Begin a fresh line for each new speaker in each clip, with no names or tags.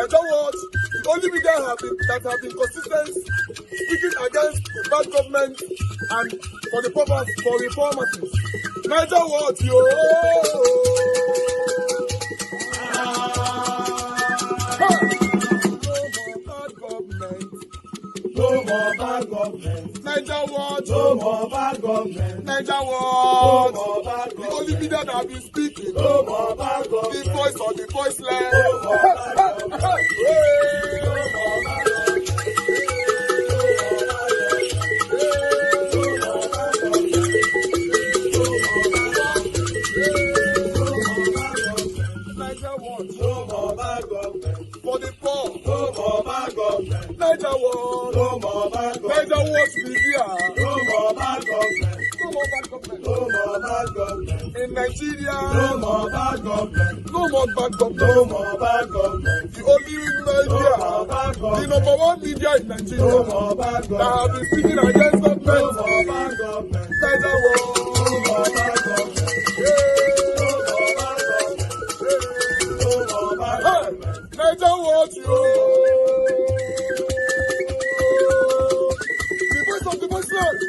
Nigeria what? The only media that have been consistent speaking against the bad government and for the purpose for reformers. Nigeria what? Yo! No more bad government. Nigeria what? No more bad government. Nigeria what? No more bad government. The only media that have been speaking. No more bad government. The voice of the voiceless. No more bad government. No more bad government. Nigeria what? No more bad government. For the poor. No more bad government. Nigeria what? No more bad government. Nigeria what? Media. No more bad government. No more bad government. No more bad government. In Nigeria. No more bad government. No more bad government. No more bad government. The only media. No more bad government. The number one media in Nigeria. No more bad government. That have been speaking against government. No more bad government. Nigeria what? No more bad government. Nigeria what? You? The voice of the voiceless.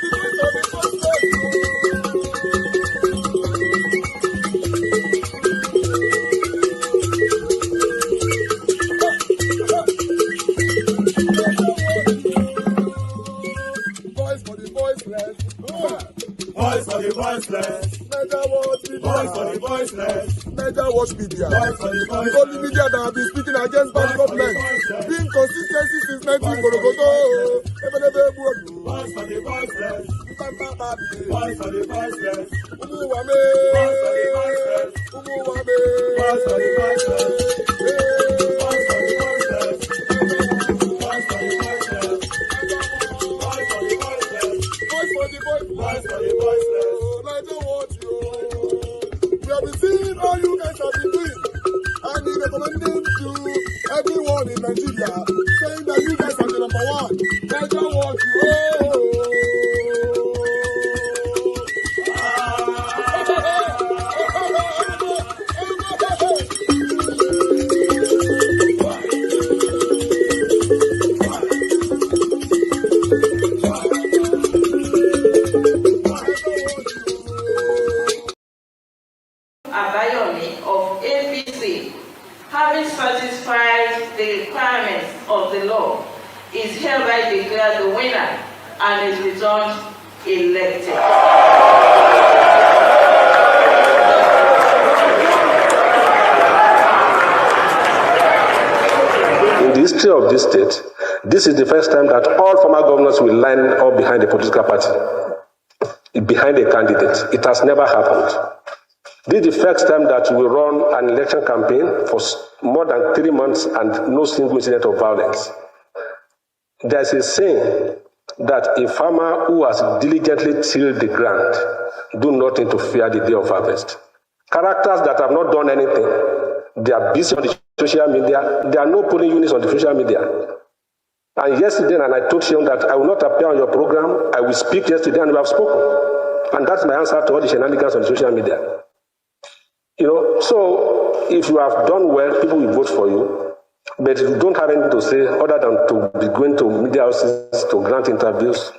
The voice of the voiceless. Voice for the voiceless. Voice for the voiceless. Nigeria watch media. Voice for the voiceless. Nigeria watch media. Voice for the voiceless. The only media that have been speaking against bad government. Being consistency since 1944. Voice for the voiceless. Voice for the voiceless. Umuwame. Voice for the voiceless. Umuwame. Voice for the voiceless. Voice for the voiceless. Voice for the voiceless. Voice for the voiceless. Voice for the voiceless. Voice for the voiceless. Nigeria watch you. We have been seeing all you guys have been doing, and we recommending to everyone in Nigeria, saying that you guys are the number one. Nigeria watch you.
Of APC, having satisfied the requirements of the law, is hereby declared the winner and is returned elected.
In the history of this state, this is the first time that all former governors will line up behind a political party, behind a candidate. It has never happened. This is the first time that we run an election campaign for more than 3 months and no single incident of violence. There's a saying that a farmer who has diligently tilled the ground do nothing to fear the day of harvest. Characters that have not done anything, they are busy on the social media. There are no polling units on the social media. And yesterday, and I told Sheon that I will not appear on your program. I will speak yesterday, and we have spoken. And that's my answer to all the shenanigans on the social media. So if you have done well, people will vote for you. But if you don't have anything to say other than to be going to media houses to grant interviews,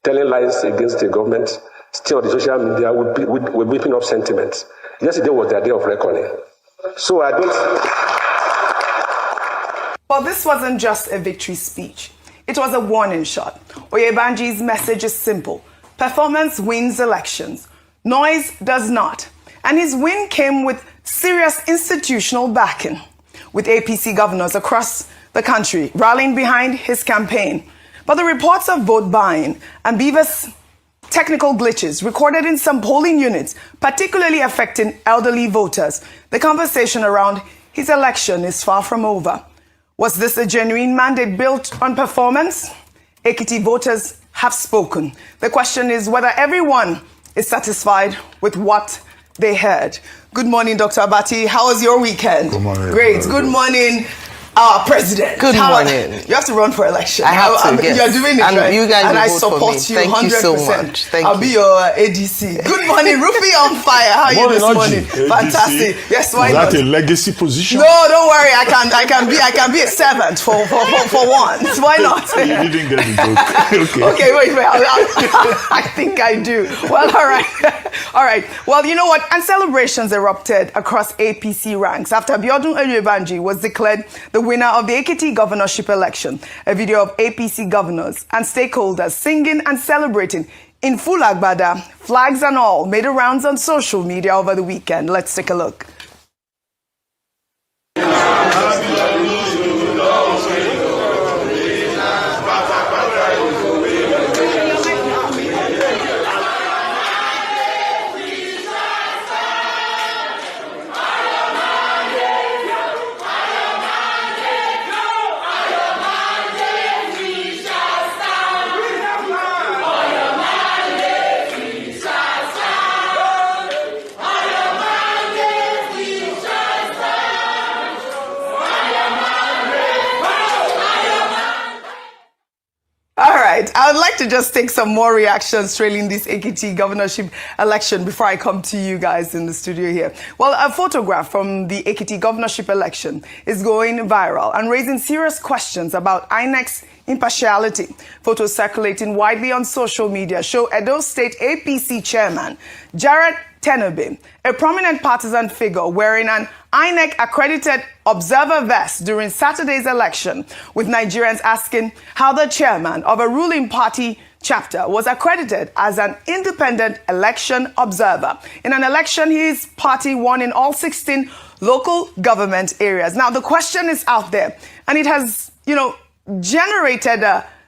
telling lies against the government, still on the social media, we're whipping up sentiments. Yesterday was their day of reckoning. So I don't...
Well, this wasn't just a victory speech. It was a warning shot. Oyebanji's message is simple. Performance wins elections. Noise does not. And his win came with serious institutional backing, with APC governors across the country rallying behind his campaign. But the reports of vote buying and Beaver's technical glitches recorded in some polling units, particularly affecting elderly voters, the conversation around his election is far from over. Was this a genuine mandate built on performance? Ekiti voters have spoken. The question is whether everyone is satisfied with what they heard. Good morning, Dr. Abati. How was your weekend?
Good morning.
Great. Good morning, our president.
Good morning.
You have to run for election.
I have to, yes.
You're doing it,
and
right?
You guys
and
will
I
vote
support
for me.
you 100%.
Thank you so much. Thank
I'll be your ADC. Good morning, Rufi on fire. How are you this morning?
ADC.
Fantastic. Yes, why not?
Is that a legacy position?
No, don't worry. I can be a servant for once. Why not?
You didn't get the joke.
Okay, wait. I think I do. Well, all right. All right. Well, you know what? And celebrations erupted across APC ranks after Biodun Oyèbánjí was declared the winner of the Ekiti governorship election. A video of APC governors and stakeholders singing and celebrating in full agbada, flags and all, made the rounds on social media over the weekend. Let's take a look. I would like to just take some more reactions trailing this Ekiti governorship election before I come to you guys in the studio here. Well, a photograph from the Ekiti governorship election is going viral and raising serious questions about INEC's impartiality. Photos circulating widely on social media show Edo State APC chairman Jared Tenebe, a prominent partisan figure wearing an INEC-accredited observer vest during Saturday's election, with Nigerians asking how the chairman of a ruling party chapter was accredited as an independent election observer in an election his party won in all 16 local government areas. Now, the question is out there, and it has, generated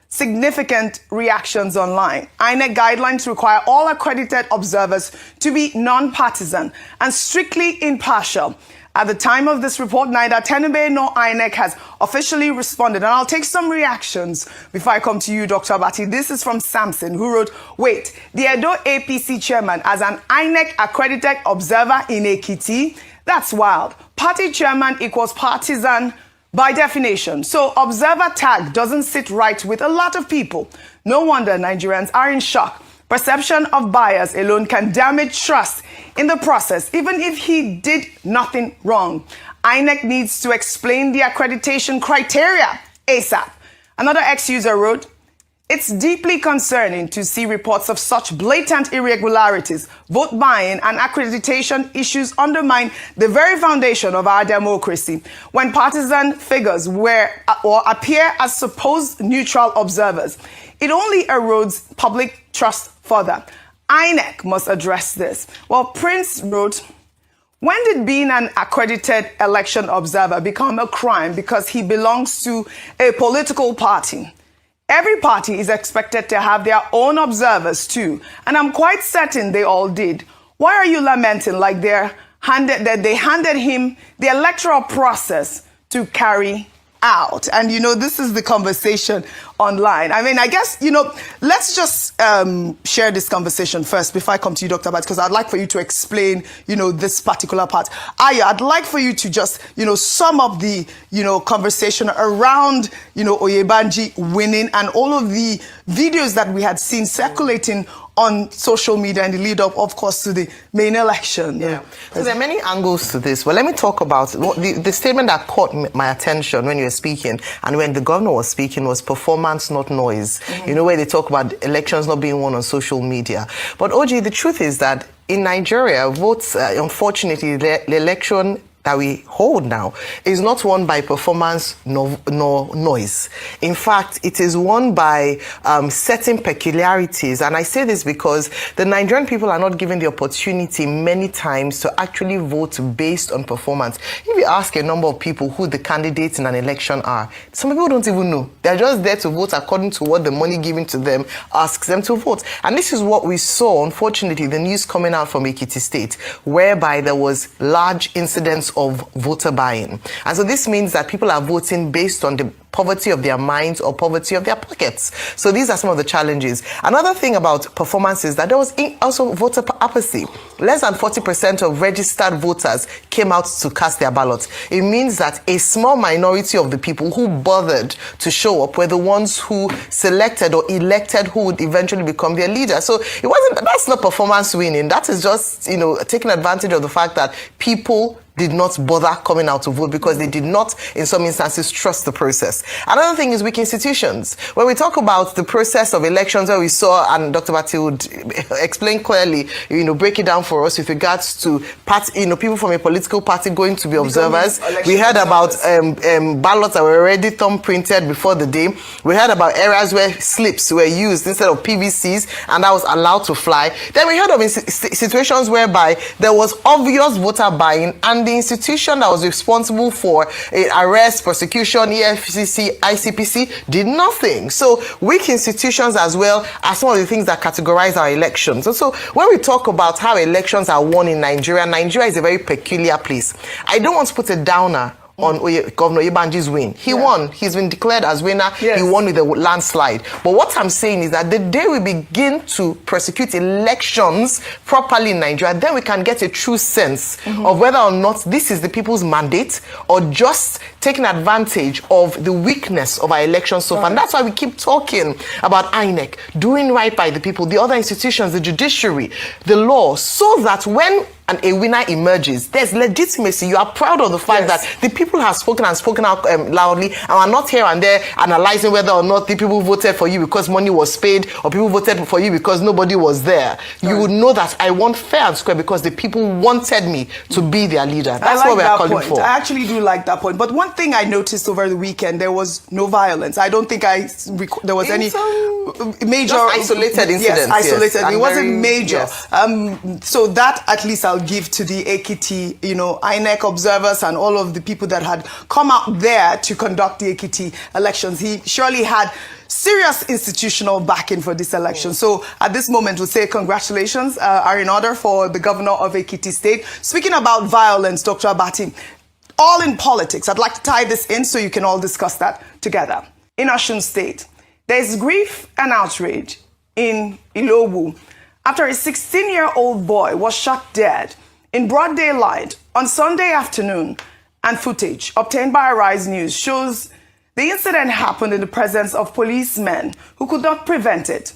significant reactions online. INEC guidelines require all accredited observers to be non-partisan and strictly impartial. At the time of this report, neither Tenebe nor INEC has officially responded. And I'll take some reactions before I come to you, Dr. Abati. This is from Samson, who wrote, wait, the Edo APC chairman as an INEC-accredited observer in Ekiti? That's wild. Party chairman equals partisan by definition. So observer tag doesn't sit right with a lot of people. No wonder Nigerians are in shock. Perception of bias alone can damage trust in the process, even if he did nothing wrong. INEC needs to explain the accreditation criteria ASAP. Another ex-user wrote, it's deeply concerning to see reports of such blatant irregularities. Vote buying and accreditation issues undermine the very foundation of our democracy. When partisan figures appear as supposed neutral observers, it only erodes public trust further. INEC must address this. Well, Prince wrote, when did being an accredited election observer become a crime because he belongs to a political party? Every party is expected to have their own observers too, and I'm quite certain they all did. Why are you lamenting like they handed him the electoral process to carry out? And this is the conversation online. I mean, I guess, let's just share this conversation first before I come to you, Dr. Bat, because I'd like for you to explain, this particular part. Aya, I'd like for you to just, sum up the, conversation around, Oyèbánjí winning and all of the videos that we had seen circulating on social media in the lead up, of course, to the main election.
Yeah. So there are many angles to this. Well, let me talk about the statement that caught my attention when you were speaking and when the governor was speaking was performance, not noise. Mm-hmm. Where they talk about elections not being won on social media. But OG, the truth is that in Nigeria, votes, unfortunately, the election that we hold now is not won by performance nor noise. In fact, it is won by certain peculiarities. And I say this because the Nigerian people are not given the opportunity many times to actually vote based on performance. If you ask a number of people who the candidates in an election are, some people don't even know. They're just there to vote according to what the money given to them asks them to vote. And this is what we saw, unfortunately, the news coming out from Ekiti State, whereby there was large incidents of voter buying. And so this means that people are voting based on the poverty of their minds or poverty of their pockets. So these are some of the challenges. Another thing about performance is that there was also voter apathy. Less than 40% of registered voters came out to cast their ballots. It means that a small minority of the people who bothered to show up were the ones who selected or elected who would eventually become their leader. So that's not performance winning. That is just, taking advantage of the fact that people did not bother coming out to vote because they did not, in some instances, trust the process. Another thing is weak institutions. When we talk about the process of elections, where we saw, and Dr. Bati would explain clearly, break it down for us with regards to people from a political party going to be observers. We heard about ballots that were already thumb printed before the day. We heard about areas where slips were used instead of PVCs, and that was allowed to fly. Then we heard of situations whereby there was obvious voter buying, and the institution that was responsible for arrest, prosecution, EFCC, ICPC did nothing. So weak institutions as well are some of the things that categorize our elections. And so when we talk about how elections are won in Nigeria, Nigeria is a very peculiar place. I don't want to put a downer on Governor Oyebanji's win. He won. He's been declared as winner. Yes. He won with a landslide. But what I'm saying is that the day we begin to prosecute elections properly in Nigeria, then we can get a true sense of whether or not this is the people's mandate or just taking advantage of the weakness of our elections so far. And that's why we keep talking about INEC, doing right by the people, the other institutions, the judiciary, the law, so that when a winner emerges, there's legitimacy. You are proud of the fact that the people have spoken and spoken out loudly, and are not here and there analyzing whether or not the people voted for you because money was paid or people voted for you because nobody was there. You would know that I want fair and square because the people wanted me to be their leader. That's what we're calling for.
I actually do like that point. But one thing I noticed over the weekend, there was no violence. I don't think there was any major
isolated incidents.
Yes, isolated. It wasn't major.
Yes.
So that at least I'll give to the Ekiti, INEC observers and all of the people that had come out there to conduct the Ekiti elections. He surely had serious institutional backing for this election. So at this moment, we'll say congratulations are in order for the governor of Ekiti State. Speaking about violence, Dr. Abati, all in politics, I'd like to tie this in so you can all discuss that together. In Osun State, there's grief and outrage in Ilobu after a 16-year-old boy was shot dead in broad daylight on Sunday afternoon, and footage obtained by Arise News shows the incident happened in the presence of policemen who could not prevent it.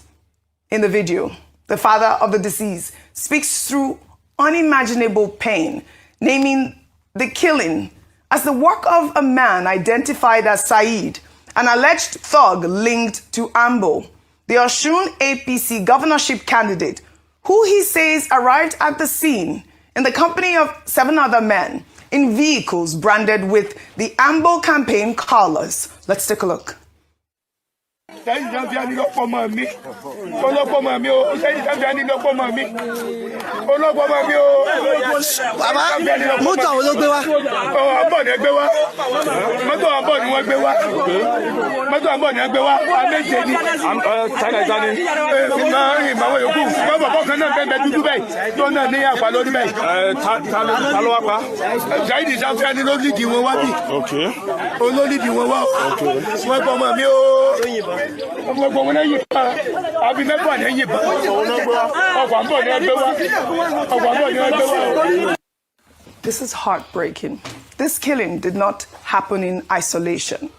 In the video, the father of the deceased speaks through unimaginable pain, naming the killing as the work of a man identified as Saeed, an alleged thug linked to Ambo, the Osun APC governorship candidate, who he says arrived at the scene in the company of 7 other men in vehicles branded with the Ambo campaign colors. Let's take a look. This is heartbreaking. This killing did not happen in isolation.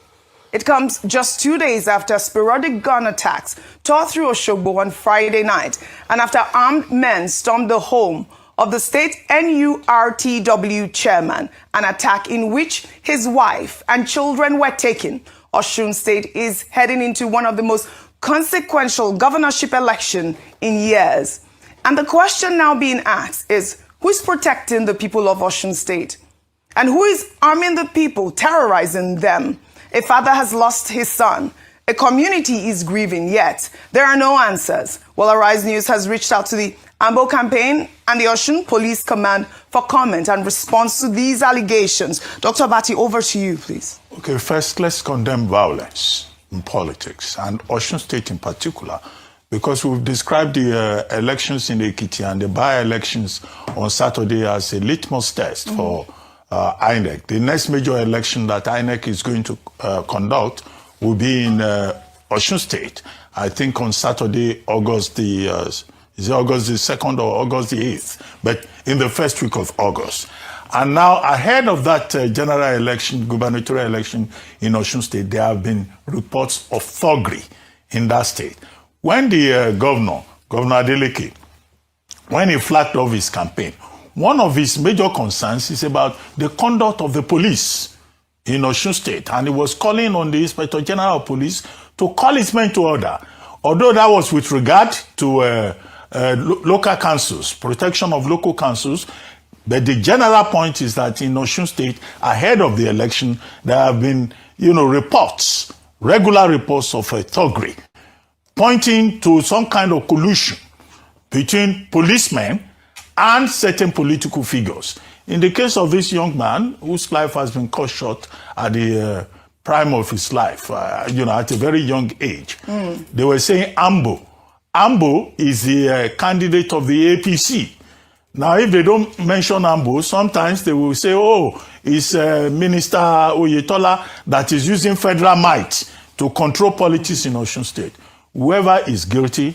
It comes just 2 days after sporadic gun attacks tore through Osogbo on Friday night, and after armed men stormed the home of the state NURTW chairman, an attack in which his wife and children were taken. Osun State is heading into one of the most consequential governorship elections in years. And the question now being asked is, who is protecting the people of Osun State? And who is arming the people, terrorizing them? A father has lost his son. A community is grieving, yet there are no answers. Well, Arise News has reached out to the Ambo campaign and the Osun Police Command for comment and response to these allegations. Dr. Abati, over to you, please.
Okay, first, let's condemn violence in politics, and Osun State in particular, because we've described the elections in Ekiti and the by-elections on Saturday as a litmus test for INEC. The next major election that INEC is going to conduct will be in Osun State. I think on Saturday, August the is it August the 2nd or August the 8th? But in the first week of August. And now, ahead of that general election, gubernatorial election in Osun State, there have been reports of thuggery in that state. When the Governor Adeleke, when he flagged off his campaign, one of his major concerns is about the conduct of the police in Osun State. And he was calling on the Inspector General of Police to call his men to order. Although that was with regard to local councils, protection of local councils, but the general point is that in Osun State, ahead of the election, there have been, reports, regular reports of thuggery, pointing to some kind of collusion between policemen and certain political figures. In the case of this young man, whose life has been cut short at the prime of his life, at a very young age, they were saying Ambo. Ambo is the candidate of the APC. Now, if they don't mention Ambo, sometimes they will say, it's Minister Oyetola that is using federal might to control politics in Osun State. Whoever is guilty,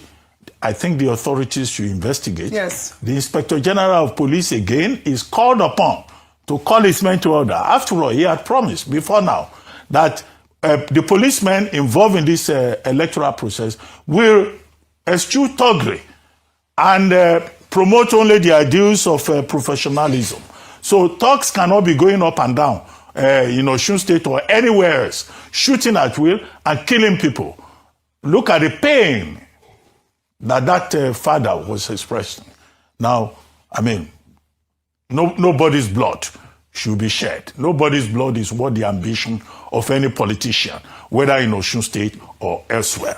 I think the authorities should investigate.
Yes.
The Inspector General of Police, again, is called upon to call his men to order. After all, he had promised before now that the policemen involved in this electoral process will eschew thuggery and promote only the ideals of professionalism. So thugs cannot be going up and down in Osun State or anywhere else, shooting at will and killing people. Look at the pain that father was expressing. Now, nobody's blood should be shed. Nobody's blood is what the ambition of any politician, whether in Osun State or elsewhere.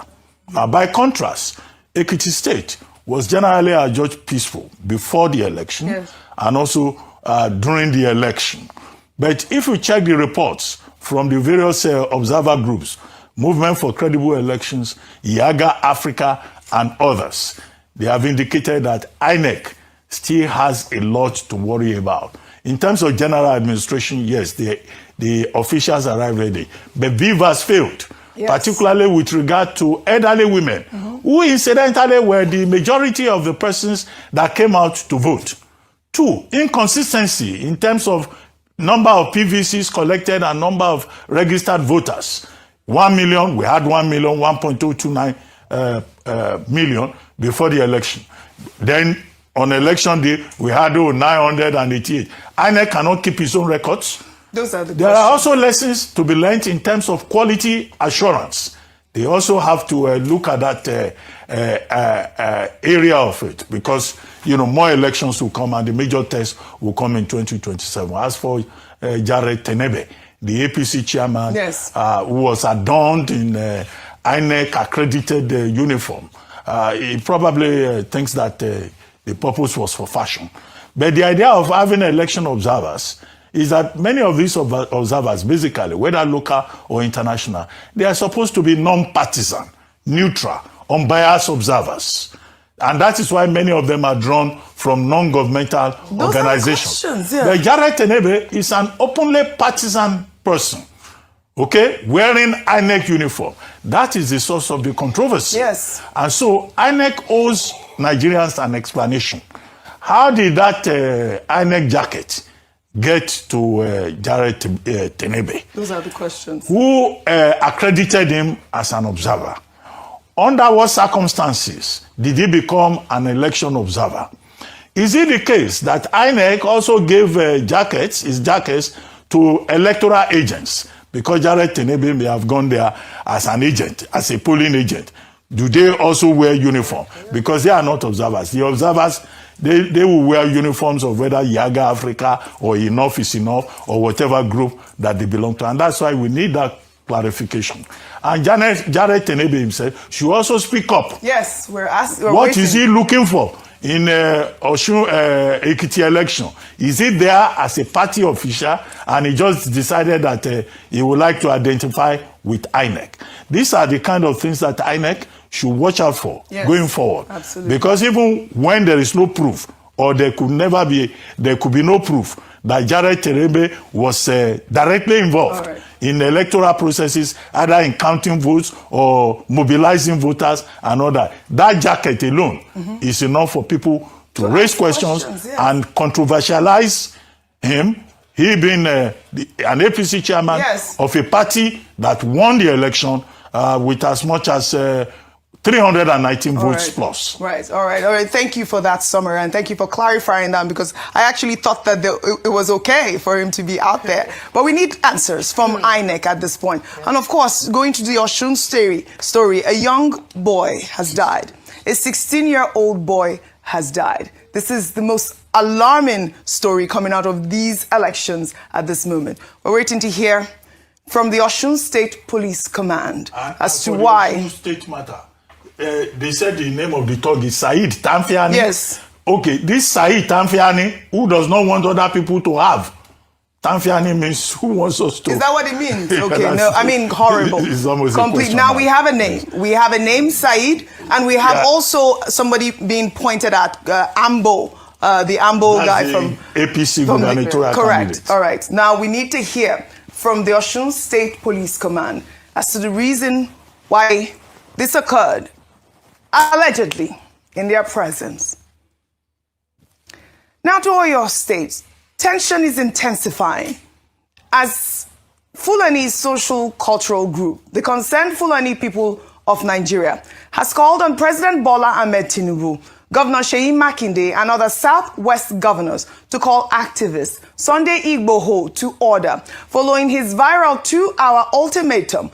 By contrast, Ekiti State was generally adjudged peaceful before the election, yes, and also during the election. But if you check the reports from the various observer groups, Movement for Credible Elections, Yaga Africa, and others, they have indicated that INEC still has a lot to worry about. In terms of general administration, yes, the officials are ready, but VIV has failed. Yes. Particularly with regard to elderly women, who incidentally were the majority of the persons that came out to vote. 2, inconsistency in terms of number of PVCs collected and number of registered voters. 1 million, we had 1 million, 1.229 million before the election. Then on election day, we had 988. INEC cannot keep its own records.
Those are the
There are also lessons to be learned in terms of quality assurance. They also have to look at that area of it, because more elections will come and the major test will come in 2027. As for Jared Tenebe, the APC chairman, yes, who was adorned in INEC accredited uniform, he probably thinks that the purpose was for fashion. But the idea of having election observers is that many of these observers, basically, whether local or international, they are supposed to be non-partisan, neutral, unbiased observers. And that is why many of them are drawn from non-governmental organizations.
Yeah.
But Jared Tenebe is an openly partisan person, wearing INEC uniform. That is the source of the controversy.
Yes.
And so INEC owes Nigerians an explanation. How did that INEC jacket get to Jared Tenebe?
Those are the questions.
Who accredited him as an observer? Under what circumstances did he become an election observer? Is it the case that INEC also gave his jackets to electoral agents? Because Jared Tenebe may have gone there as an agent, as a polling agent. Do they also wear uniform? Because they are not observers. The observers, they will wear uniforms of whether Yaga Africa or Enough is Enough or whatever group that they belong to. And that's why we need that clarification. And Jared Tenebe himself should also speak up.
Yes, we're
What
waiting.
is he looking for in Osun Ekiti election? Is he there as a party official and he just decided that he would like to identify with INEC? These are the kind of things that INEC should watch out for, yes, going forward.
Absolutely.
Because even when there is no proof, or there could be no proof that Jared Terebe was directly involved in electoral processes, either in counting votes or mobilizing voters and all that. That jacket alone is enough for people to raise questions and controversialize him. He being an APC chairman of a party that won the election with as much as 319 votes plus.
Right. All right. Thank you for that summary, and thank you for clarifying that, because I actually thought that it was okay for him to be out there. But we need answers from INEC at this point. And of course, going to the Osun story, a young boy has died. A 16-year-old boy has died. This is the most alarming story coming out of these elections at this moment. We're waiting to hear from the Osun State Police Command as to why.
Osun State matter. They said the name of the thug is Said Tamfiani.
Yes.
Okay, this Said Tamfiani, who does not want other people to have. Tamfiani means who wants us to.
Is that what it means? Okay, no, I mean horrible.
It's almost
complete. Now we have a name. We have a name, Said, and we have also somebody being pointed at, Ambo, the Ambo guy from
APC gubernatorial
Correct. All right. Now we need to hear from the Osun State Police Command as to the reason why this occurred, allegedly, in their presence. Now to Oyo State, tension is intensifying as Fulani social cultural group, the Concerned Fulani People of Nigeria, has called on President Bola Ahmed Tinubu, Governor Seyi Makinde, and other Southwest governors to call activist Sunday Igboho to order following his viral 2-hour ultimatum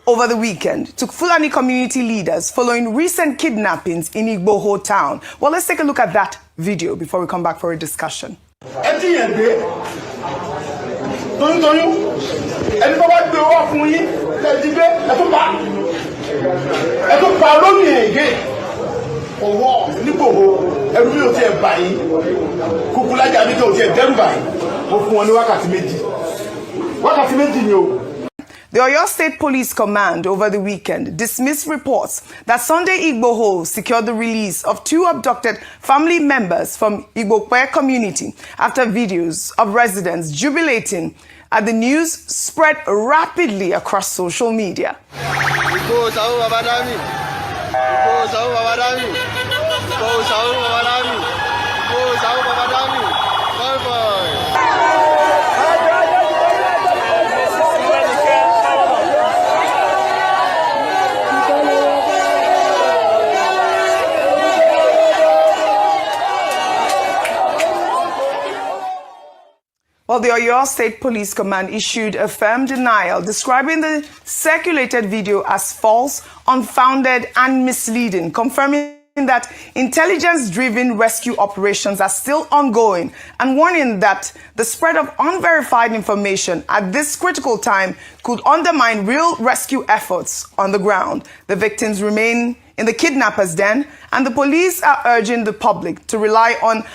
over the weekend to Fulani community leaders following recent kidnappings in Igboho town. Well, let's take a look at that video before we come back for a discussion. The Oyo State Police Command over the weekend dismissed reports that Sunday Igboho secured the release of 2 abducted family members from Igbokwe community after videos of residents jubilating at the news spread rapidly across social media. Well, the Oyo State Police Command issued a firm denial, describing the circulated video as false, unfounded, and misleading, confirming that intelligence-driven rescue operations are still ongoing and warning that the spread of unverified information at this critical time could undermine real rescue efforts on the ground. The victims remain in the kidnappers' den, and the police are urging the public to rely on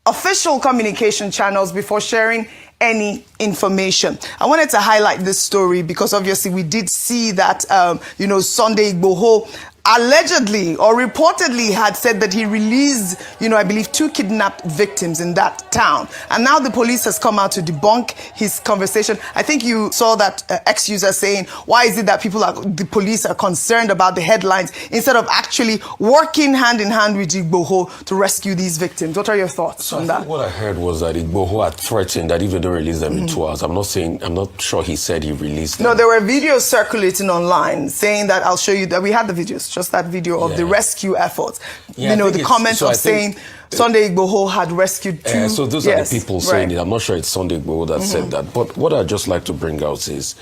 official communication channels before sharing any information. I wanted to highlight this story because obviously we did see that, Sunday Igboho allegedly or reportedly had said that he released, I believe 2 kidnapped victims in that town. And now the police has come out to debunk his conversation. I think you saw that ex-user saying, why is it that the police are concerned about the headlines instead of actually working hand in hand with Igboho to rescue these victims? What are your thoughts on that?
What I heard was that Igboho had threatened that if they don't release them in 2 hours, I'm not sure he said he released them.
No, there were videos circulating online saying that, I'll show you that we had the videos, just that video of the rescue efforts. The comments of saying Sunday Igboho had rescued 2.
So those are the people saying it. I'm not sure it's Sunday Igboho that said that. But what I'd just like to bring out is,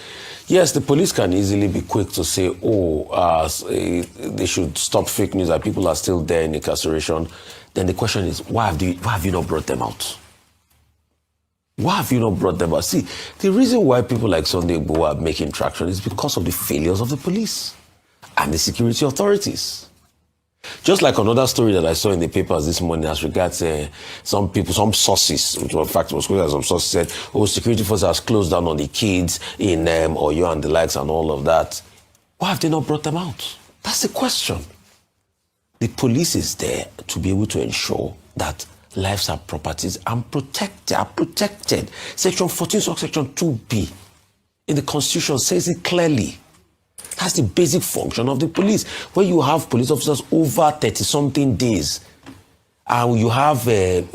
yes, the police can easily be quick to say, they should stop fake news, that people are still there in incarceration. Then the question is, why have you not brought them out? Why have you not brought them out? See, the reason why people like Sunday Igboho are making traction is because of the failures of the police and the security authorities. Just like another story that I saw in the papers this morning as regards some sources, which in fact was quoted as some sources said, security forces has closed down on the kids in Oyo and the likes and all of that. Why have they not brought them out? That's the question. The police is there to be able to ensure that lives and properties and are protected. Section 14, Section 2B in the Constitution says it clearly. That's the basic function of the police. When you have police officers over 30-something days, and you have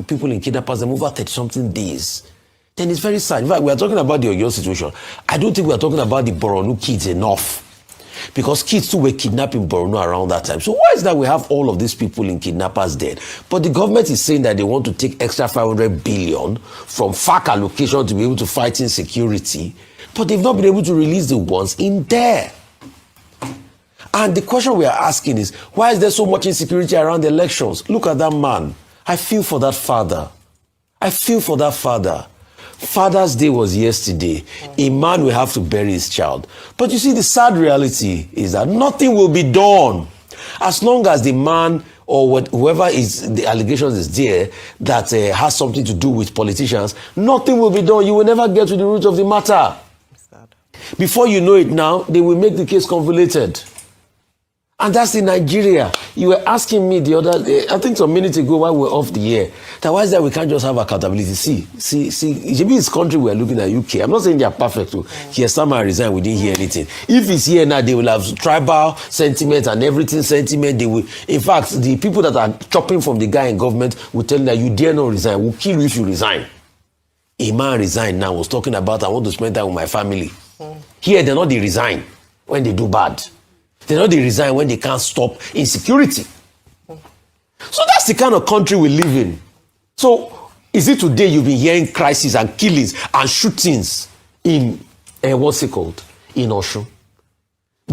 people in kidnappers them over 30-something days, then it's very sad. In fact, we are talking about the Oyo situation. I don't think we are talking about the Borno kids enough. Because kids too were kidnapped in Borno around that time. So why is that we have all of these people in kidnappers dead? But the government is saying that they want to take extra 500 billion from FARC allocation to be able to fight insecurity. But they've not been able to release the ones in there. And the question we are asking is, why is there so much insecurity around the elections? Look at that man. I feel for that father. I feel for that father. Father's Day was yesterday. A man will have to bury his child. But you see, the sad reality is that nothing will be done as long as the man or whoever is the allegations is there that has something to do with politicians. Nothing will be done. You will never get to the root of the matter. Before you know it now, they will make the case convoluted. And that's in Nigeria. You were asking me the other day, I think some minutes ago while we were off the air, that why is that we can't just have accountability? See, maybe it's country we are looking at, UK. I'm not saying they are perfect. Here, someone resigned, we didn't hear anything. If it's here now, they will have tribal sentiment and everything sentiment. They will, in fact, the people that are chopping from the guy in government will tell you that you dare not resign. We'll kill you if you resign. A man resigned now, was talking about, I want to spend time with my family. Here, they're not, they resign when they do bad. They know they resign when they can't stop insecurity. So that's the kind of country we live in. So is it today you've been hearing crises and killings and shootings in, what's it called, in Osun?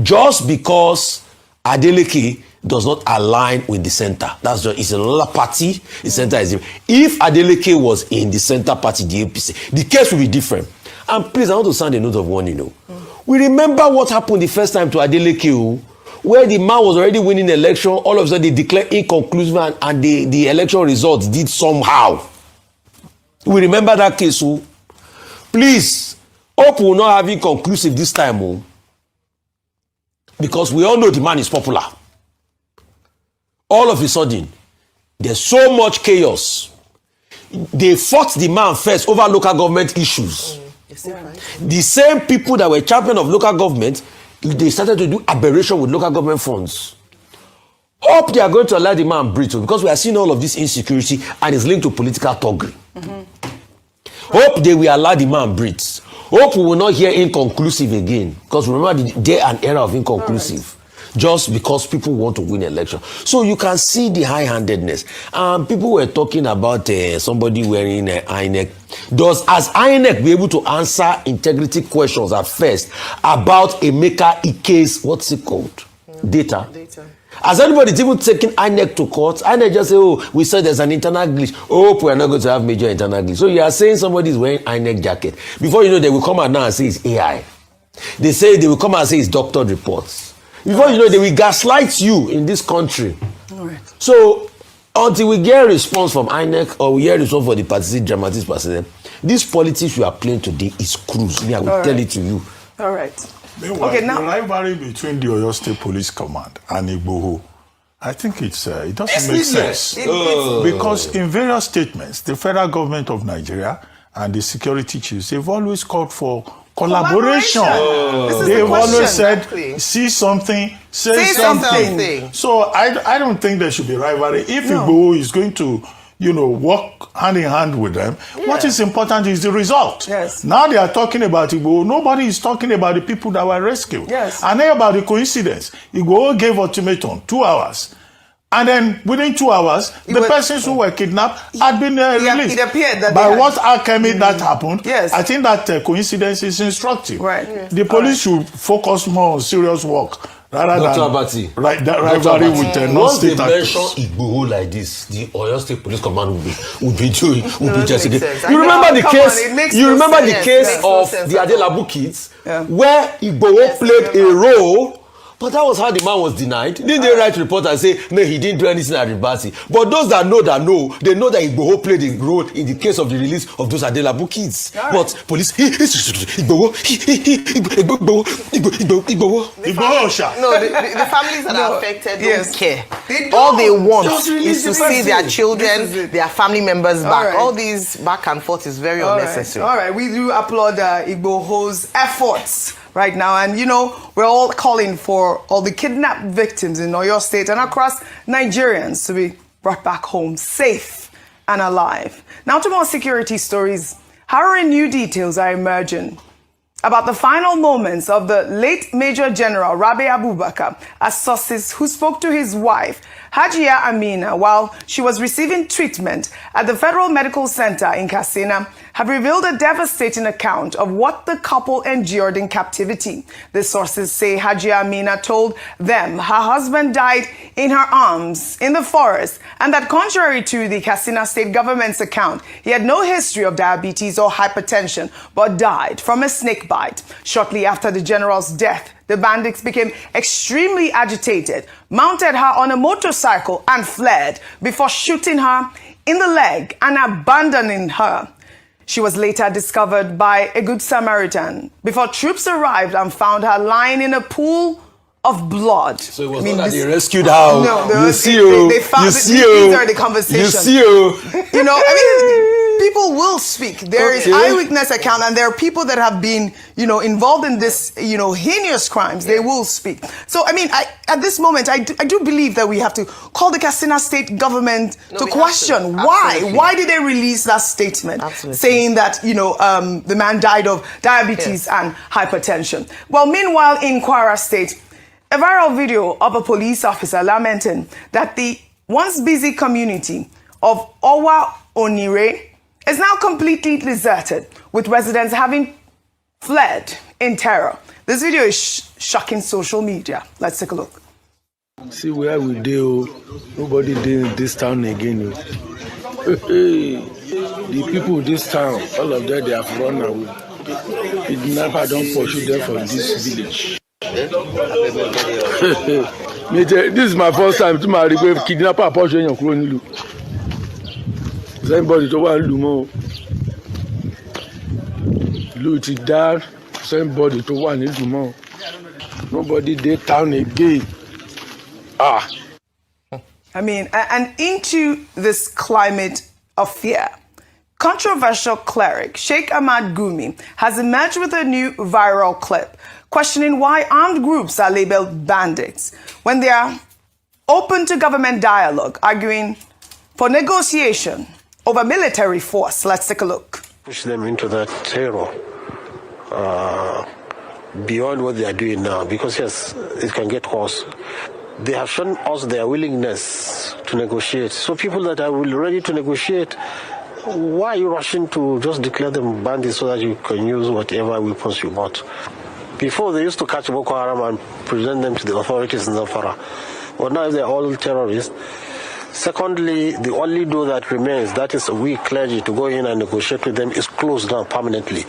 Just because Adeleke does not align with the center. That's just, it's another party. The center is different. If Adeleke was in the center party, the APC, the case will be different. And please, I want to sound a note of warning, We remember what happened the first time to Adeleke, where the man was already winning the election, all of a sudden they declared inconclusive and the election results did somehow. We remember that case. Please, hope will not have inconclusive this time. Because we all know the man is popular. All of a sudden, there's so much chaos. They fought the man first over local government issues. The same people that were champion of local government, they started to do aberration with local government funds. Hope they are going to allow the man breathe, because we are seeing all of this insecurity and it's linked to political thuggery. Hope they will allow the man breathe. Hope we will not hear inconclusive again, because remember the day and era of inconclusive. Just because people want to win election. So you can see the high-handedness. People were talking about somebody wearing INEC. Does as INEC be able to answer integrity questions at first about Emeka Ike's, what's it called? Data. Has anybody even taken INEC to court? INEC just say, oh, we said there's an internal glitch. Oh, we are not going to have major internal glitch. So you are saying somebody is wearing INEC jacket. Before you know, they will come out now and say it's AI. They say they will come out and say it's doctored reports. Before you know, they will gaslight you in this country. Right. So, until we get a response from INEC or we get a response for the participant, dramatist person, this politics you are playing today is cruise. I will tell it to you.
All right.
Meanwhile, okay, now the rivalry between the Oyo State Police Command and Igboho, I think it doesn't make sense. Because in various statements, the federal government of Nigeria and the security chiefs, they've always called for collaboration. They've always said, see something, say something. So I don't think there should be rivalry. If Igboho is going to, work hand in hand with them, what is important is the result.
Yes.
Now they are talking about Igboho. Nobody is talking about the people that were rescued.
Yes.
And then about the coincidence. Igboho gave ultimatum, 2 hours. And then within 2 hours, the persons who were kidnapped had been released.
It appeared that
by what alchemy that happened,
yes.
I think that coincidence is instructive.
Right. Yes.
The police should focus more on serious work rather than that rivalry with non-state actors.
Once they mention Igboho like this, the Oyo State Police Command will be just again.
Sense.
You remember the case? You remember the case of the Adelabu kids, where Igboho played a role
But that was how the man was denied. Didn't they write report and say, no, he didn't do anything at Ribasi? But those that know, they know that Igboho played a role in the case of the release of those Adelabu kids. Right. But police, Igboho.
No, the families that are affected don't care. All they want is to see their children, their family members back. All these back and forth is very unnecessary.
All right, we do applaud Igboho's efforts right now, and we're all calling for all the kidnapped victims in Oyo State and across Nigerians to be brought back home safe and alive. Now to more security stories. Harrowing new details are emerging about the final moments of the late Major General Rabi Abubakar, as sources who spoke to his wife, Hajia Amina, while she was receiving treatment at the Federal Medical Center in Katsina, have revealed a devastating account of what the couple endured in captivity. The sources say Hajia Amina told them her husband died in her arms in the forest, and that contrary to the Katsina state government's account, he had no history of diabetes or hypertension, but died from a snake bite. Shortly after the general's death, the bandits became extremely agitated, mounted her on a motorcycle and fled before shooting her in the leg and abandoning her. She was later discovered by a good Samaritan before troops arrived and found her lying in a pool of blood.
So it was not that they rescued her.
No,
they found
these are the conversations. People will speak. There is eyewitness account, and there are people that have been, involved in this, heinous crimes. They will speak. So, at this moment, I do believe that we have to call the Katsina state government to question why. Why did they release that statement saying that, the man died of diabetes and hypertension? Well, meanwhile, in Kwara State, a viral video of a police officer lamenting that the once busy community of Owa Onire is now completely deserted, with residents having fled in terror. This video is shocking social media. Let's take a look.
See where we do. Nobody did in this town again. The people in this town, all of them, they have run away. The kidnapper don't pursue them from this village. This is my first time to marry with kidnapper pursue your crony. Somebody to one lumo. Loot it down. Somebody to one lumo. Nobody did town again.
And into this climate of fear, controversial cleric Sheikh Ahmad Gumi has emerged with a new viral clip questioning why armed groups are labeled bandits when they are open to government dialogue, arguing for negotiation over military force. Let's take a look.
Push them into that terror beyond what they are doing now, because yes, it can get worse. They have shown us their willingness to negotiate. So people that are ready to negotiate, why are you rushing to just declare them bandits so that you can use whatever weapons you want? Before, they used to catch Boko Haram and present them to the authorities in Zamfara. But now they're all terrorists. Secondly, the only door that remains, that is we clergy, to go in and negotiate with them, is closed down permanently.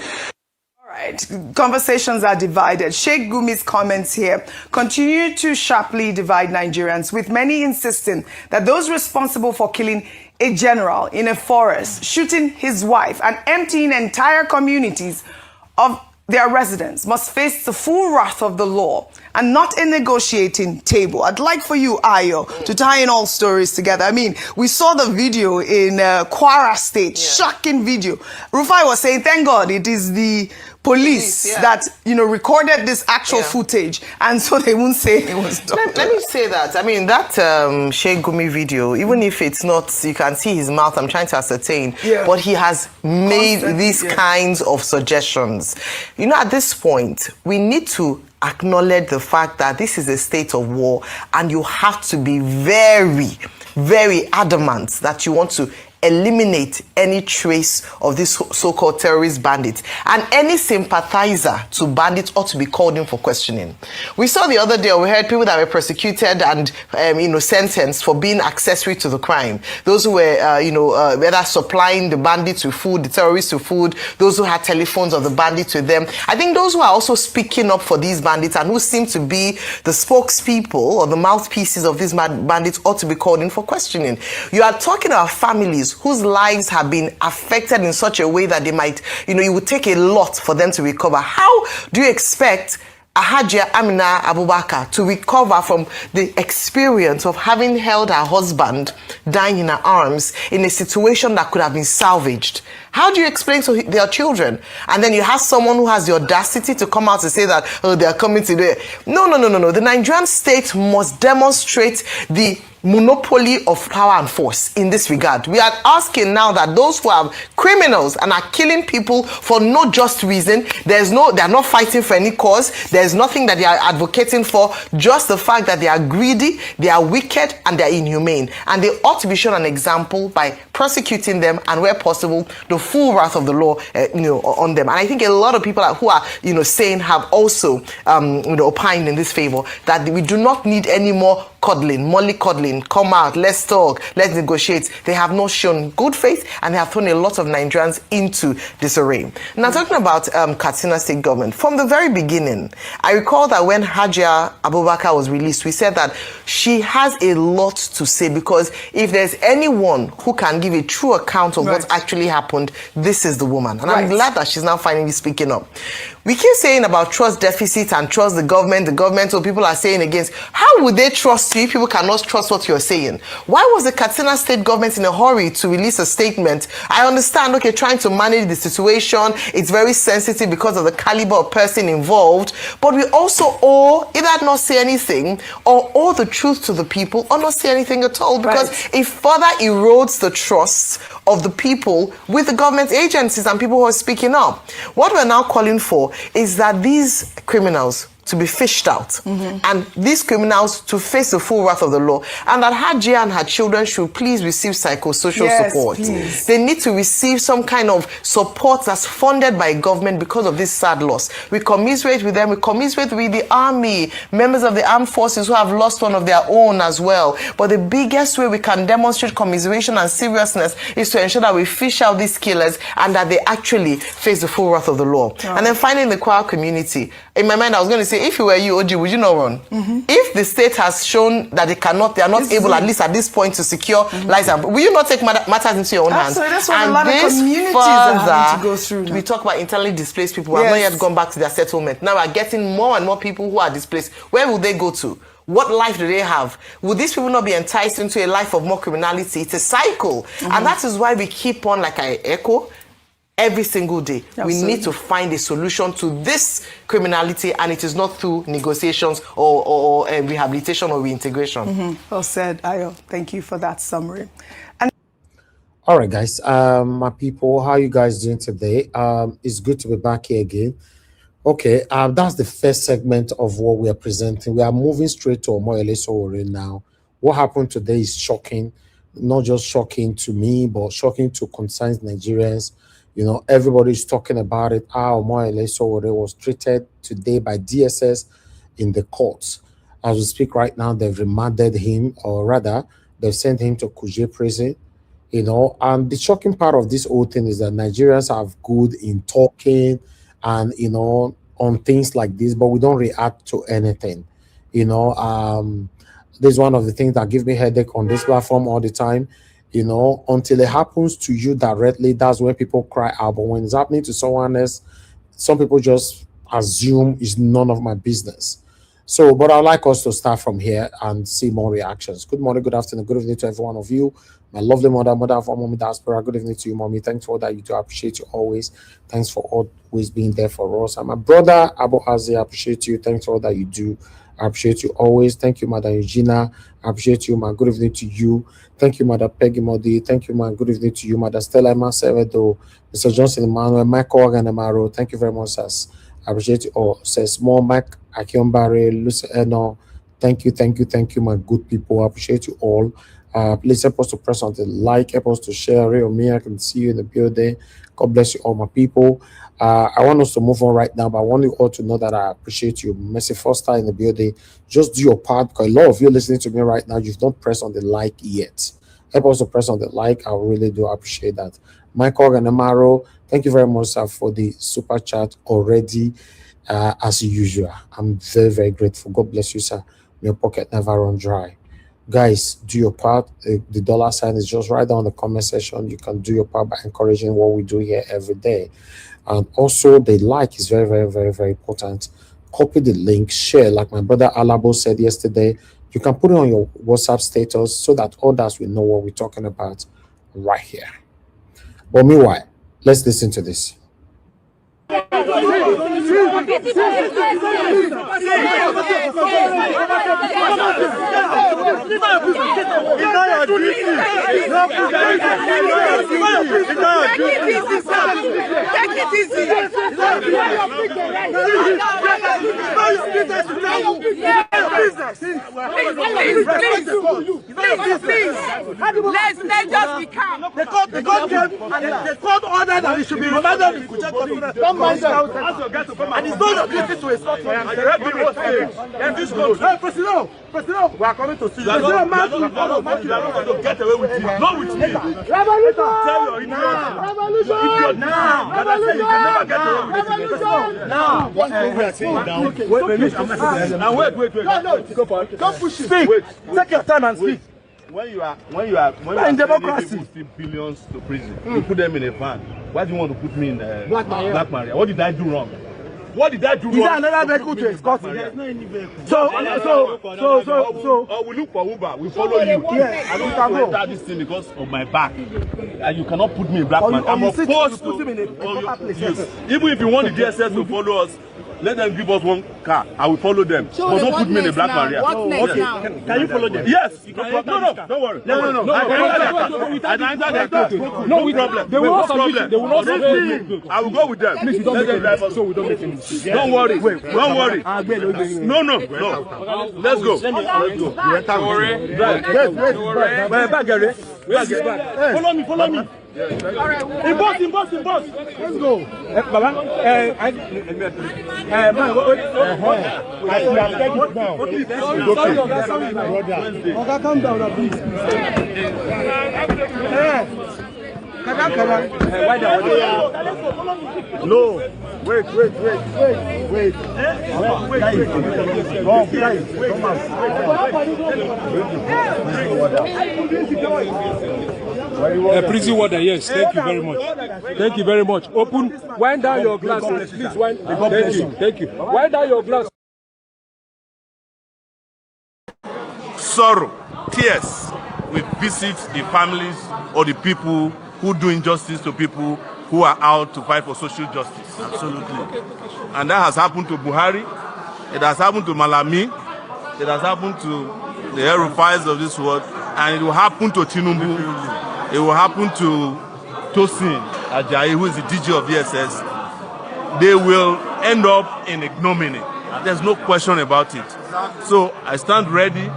All right, conversations are divided. Sheikh Gumi's comments here continue to sharply divide Nigerians, with many insisting that those responsible for killing a general in a forest, shooting his wife, and emptying entire communities of their residents must face the full wrath of the law and not a negotiating table. I'd like for you, Ayo, to tie in all stories together. We saw the video in Kwara State, shocking video. Rufai was saying, thank God it is the police that, recorded this actual footage, and so they won't say it was done.
Let me say that. That Sheikh Gumi video, even if it's not, you can see his mouth, I'm trying to ascertain, but he has made these kinds of suggestions. At this point, we need to acknowledge the fact that this is a state of war, and you have to be very, very adamant that you want to eliminate any trace of this so-called terrorist bandit. And any sympathizer to bandits ought to be called in for questioning. We saw the other day, we heard people that were prosecuted and sentenced for being accessory to the crime. Those who were, whether supplying the bandits with food, the terrorists with food, those who had telephones of the bandits with them. I think those who are also speaking up for these bandits and who seem to be the spokespeople or the mouthpieces of these bandits ought to be called in for questioning. You are talking about families whose lives have been affected in such a way that they might, it would take a lot for them to recover. How do you expect Hajia Amina Abubakar to recover from the experience of having held her husband dying in her arms in a situation that could have been salvaged? How do you explain to their children? And then you have someone who has the audacity to come out and say that, oh, they are coming to do it. No. The Nigerian state must demonstrate the monopoly of power and force in this regard. We are asking now that those who are criminals and are killing people for no just reason, they are not fighting for any cause, there's nothing that they are advocating for, just the fact that they are greedy, they are wicked, and they are inhumane. And they ought to be shown an example by prosecuting them and, where possible, the full wrath of the law on them. And I think a lot of people who are saying have also opined in this favor that we do not need any more mollycoddling, come out, let's talk, let's negotiate. They have not shown good faith, and they have thrown a lot of Nigerians into disarray. Now, talking about Katsina State government, from the very beginning, I recall that when Hajia Abubakar was released, we said that she has a lot to say, because if there's anyone who can give a true account of what actually happened, this is the woman. And I'm glad that she's now finally speaking up. We keep saying about trust deficit and trust the government, so people are saying against. How would they trust you if people cannot trust what you're saying? Why was the Katsina State government in a hurry to release a statement? I understand, okay, trying to manage the situation, it's very sensitive because of the caliber of person involved, but we also either not say anything or owe the truth to the people or not say anything at all, because it further erodes the trust of the people with the government agencies and people who are speaking up. What we're now calling for is that these criminals to be fished out, and these criminals to face the full wrath of the law, and that Hajia and her children should please receive psychosocial support. Please. They need to receive some kind of support that's funded by government because of this sad loss. We commiserate with them, we commiserate with the army, members of the armed forces who have lost one of their own as well. But the biggest way we can demonstrate commiseration and seriousness is to ensure that we fish out these killers and that they actually face the full wrath of the law. And then finally, in the choir community, in my mind, I was going to say, if you were you, Oji, would you not run? If the state has shown that they are not able, at least at this point, to secure lives, will you not take matters into your own hands?
That's what a lot of communities are having to go through.
We talk about internally displaced people who have not yet gone back to their settlement. Now we're getting more and more people who are displaced. Where will they go to? What life do they have? Will these people not be enticed into a life of more criminality? It's a cycle. And that is why we keep on, like I echo, every single day. We need to find a solution to this criminality, and it is not through negotiations or rehabilitation or reintegration.
Well said, Ayo. Thank you for that summary.
All right, guys. My people, how you guys doing today? It's good to be back here again. Okay, that's the first segment of what we are presenting. We are moving straight to Omoyele Sowore now. What happened today is shocking. Not just shocking to me, but shocking to concerned Nigerians. Everybody's talking about it. How Omoyele Sowore was treated today by DSS in the courts. As we speak right now, they've remanded him, or rather, they've sent him to Kuje prison. And the shocking part of this whole thing is that Nigerians are good in talking and, on things like this, but we don't react to anything. This is one of the things that give me headache on this platform all the time. Until it happens to you directly, that's when people cry out. But when it's happening to someone else, some people just assume it's none of my business. So, but I'd like us to start from here and see more reactions. Good morning, good afternoon, good evening to every one of you. My lovely mother of Mommy Diaspora, good evening to you, Mommy. Thanks for all that you do. I appreciate you always. Thanks for always being there for us. And my brother, Abu Hazi, I appreciate you. Thanks for all that you do. I appreciate you always. Thank you, Madam Eugenia. I appreciate you, man. Good evening to you. Thank you, Madam Peggy Modi. Thank you, man. Good evening to you, Madam Stella Masevedo, Mr. Johnson Emmanuel, Michael Organamaro. Thank you very much, sirs. I appreciate you all. Says more Mike Akionbare, Lucy Eno. Thank you, my good people. I appreciate you all. Please help us to press on the like, help us to share. Ray or me, I can see you in the building. God bless you all, my people. I want us to move on right now, but I want you all to know that I appreciate you. Mercy Foster in the building. Just do your part, because a lot of you listening to me right now, you've not pressed on the like yet. Help us to press on the like. I really do appreciate that. Michael Ganamaro, thank you very much, sir, for the super chat already, as usual. I'm very, very grateful. God bless you, sir. Your pocket never run dry. Guys, do your part. The dollar sign is just right down in the comment section. You can do your part by encouraging what we do here every day. And also, the like is very, very, very, very important. Copy the link, share, like my brother Alabo said yesterday. You can put it on your WhatsApp status so that others will know what we're talking about right here. But meanwhile, let's listen to this.
Let's just be calm. The court ordered that it should be remanded in Kuchek. Don't mind them. And it's not your duty to escort me. President, we are coming to see you. President, man, you are not going to get away with it. Not with me. Revolution! Tell your idiot. Revolution! Now! Revolution! You can never get away with it. Revolution! Now! We are sitting down. Wait. No, go for it. Don't push it. Speak. Take your time and speak. When you are in democracy, people billions to prison, you put them in a van. Why do you want to put me in Black Maria? What did I do wrong? What did I do wrong? Is there another vehicle to escort me? There's not any vehicle. So, we look for Uber. We follow you. Yes, I don't enter this thing because of my back. And you cannot put me in Black Maria. I'm opposed to put him in a proper place. Even if you want the DSS to follow us, let them give us one car. I will follow them. So but don't put me in a Black Maria.
What next now?
Can you follow them? Yes. No, don't worry. No. No problem. They will not problem. They will not submit. I will go with them. Please, don't make them so we don't make them. Don't worry. Don't worry. No. Let's go. Don't worry. Follow me. In boss. Let's go. Baba. Calm down, please. No. Wait.
Prison water, yes. Thank you very much. Thank you very much. Open, wind down your glasses, please. Thank you. Wind down your glass.
Sorrow, tears will visit the families or the people who do injustice to people who are out to fight for social justice. Absolutely. And that has happened to Buhari. It has happened to Malami. It has happened to the Erufais of this world. And it will happen to Tinubu. It will happen to Tosin Ajayi, who is the DG of DSS. They will end up in ignominy. There's no question about it. So I stand ready.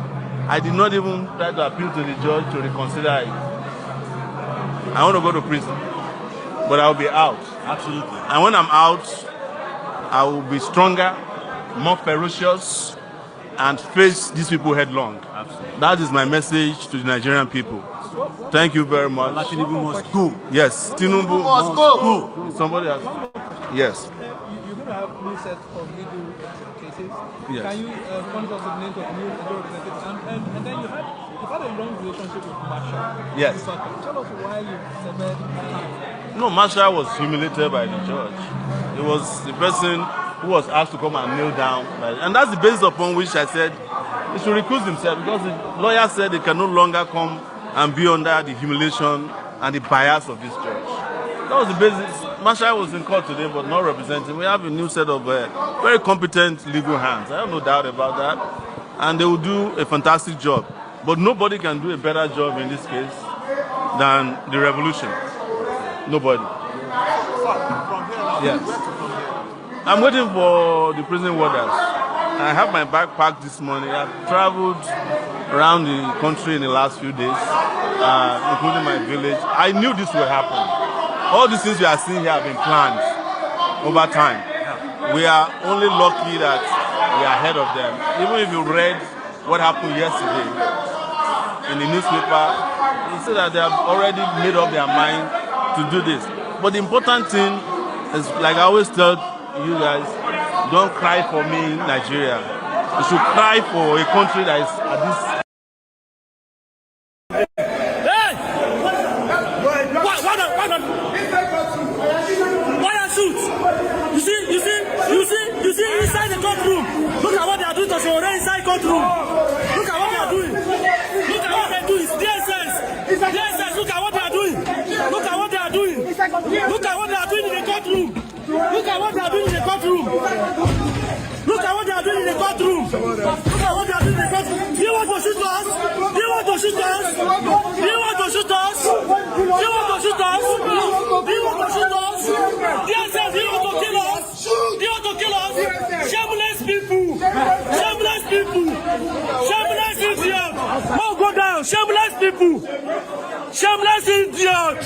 I did not even try to appeal to the judge to reconsider it. I want to go to prison, but I'll be out. Absolutely. And when I'm out, I will be stronger, more ferocious, and face these people headlong. Absolutely. That is my message to the Nigerian people. Thank you very much. Tinubu must go. Yes, Tinubu must go. Somebody has. Yes.
You're going to have new set of legal cases.
Yes.
Can you point us the name of new legal representatives? And then you've had a long relationship with Marshall.
Yes.
Tell us why you severed that.
No, Marshall was humiliated by the judge. He was the person who was asked to come and kneel down. And that's the basis upon which I said he should recuse himself, because the lawyer said he can no longer come and be under the humiliation and the bias of this judge. That was the basis. Marshall was in court today, but not representing. We have a new set of very competent legal hands. I have no doubt about that. And they will do a fantastic job. But nobody can do a better job in this case than the revolution. Nobody. Yes. I'm waiting for the prison warders. I have my bag packed this morning. I've traveled around the country in the last few days, including my village. I knew this would happen. All these things we are seeing here have been planned over time. We are only lucky that we are ahead of them. Even if you read what happened yesterday in the newspaper, you see that they have already made up their mind to do this. But the important thing is, like I always tell you guys, don't cry for me in Nigeria. You should cry for a country that is at this.
Why are suits? You see inside the courtroom. Look at what they are doing to Shore inside courtroom. Look at what they are doing. Look at what they do. It's DSS. Look at what they are doing. Look at what they are doing. Look at what they are doing in the courtroom. Look at what they are doing in the courtroom. Look at what they are doing in the courtroom. Look at what they are doing in the courtroom. Do you want to shoot us? Do you want to shoot us? Do you want to shoot us? Do you want to shoot us? Do you want to shoot us? DSS, do you want to kill us? Do you want to kill us? Shameless people. Shameless people. Shameless idiot. Oh, go down. Shameless people. Shameless idiot.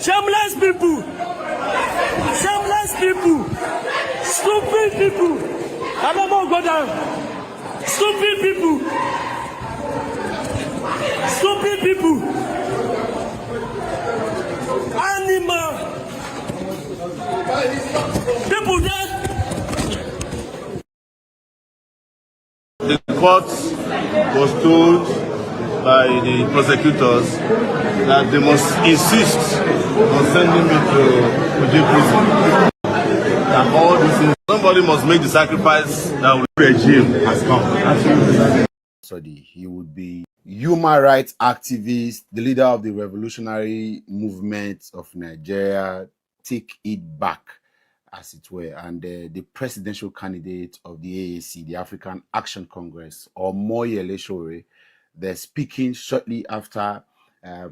Shameless people. Shameless people. Stupid people. Adamo, go down. Stupid people. Stupid people. Animal. People dead.
The court was told by the prosecutors that they must insist on sending me to Kuje prison. And all these things, somebody must make the sacrifice that the regime has come.
Absolutely. He would be human rights activist, the leader of the revolutionary movement of Nigeria, take it back, as it were, and the presidential candidate of the AAC, the African Action Congress, or Moyele Sowore, they're speaking shortly after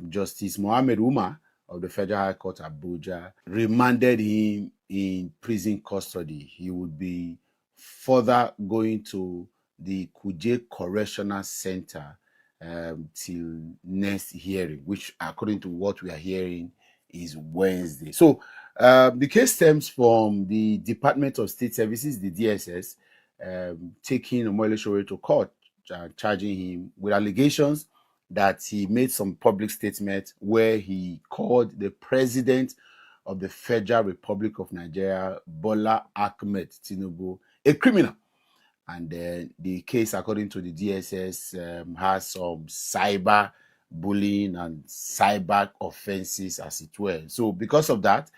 Justice Mohammed Umar of the Federal High Court Abuja remanded him in prison custody. He would be further going to the Kuje Correctional Center till next hearing, which, according to what we are hearing, is Wednesday. So the case stems from the Department of State Services, the DSS, taking Omoyele Sowore to court, charging him with allegations that he made some public statement where he called the president of the Federal Republic of Nigeria, Bola Ahmed Tinubu, a criminal. And the case, according to the DSS, has some cyber bullying and cyber offenses, as it were. So because of that,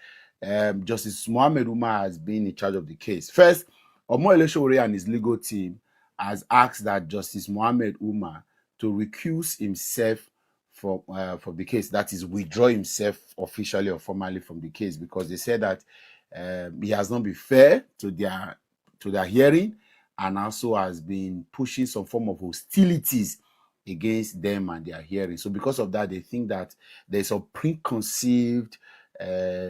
Justice Mohammed Umar has been in charge of the case. First, Omoyele Sowore and his legal team has asked that Justice Mohammed Umar to recuse himself from the case, that is, withdraw himself officially or formally from the case, because they said that he has not been fair to their hearing, and also has been pushing some form of hostilities against them and their hearing. So because of that, they think that there's a preconceived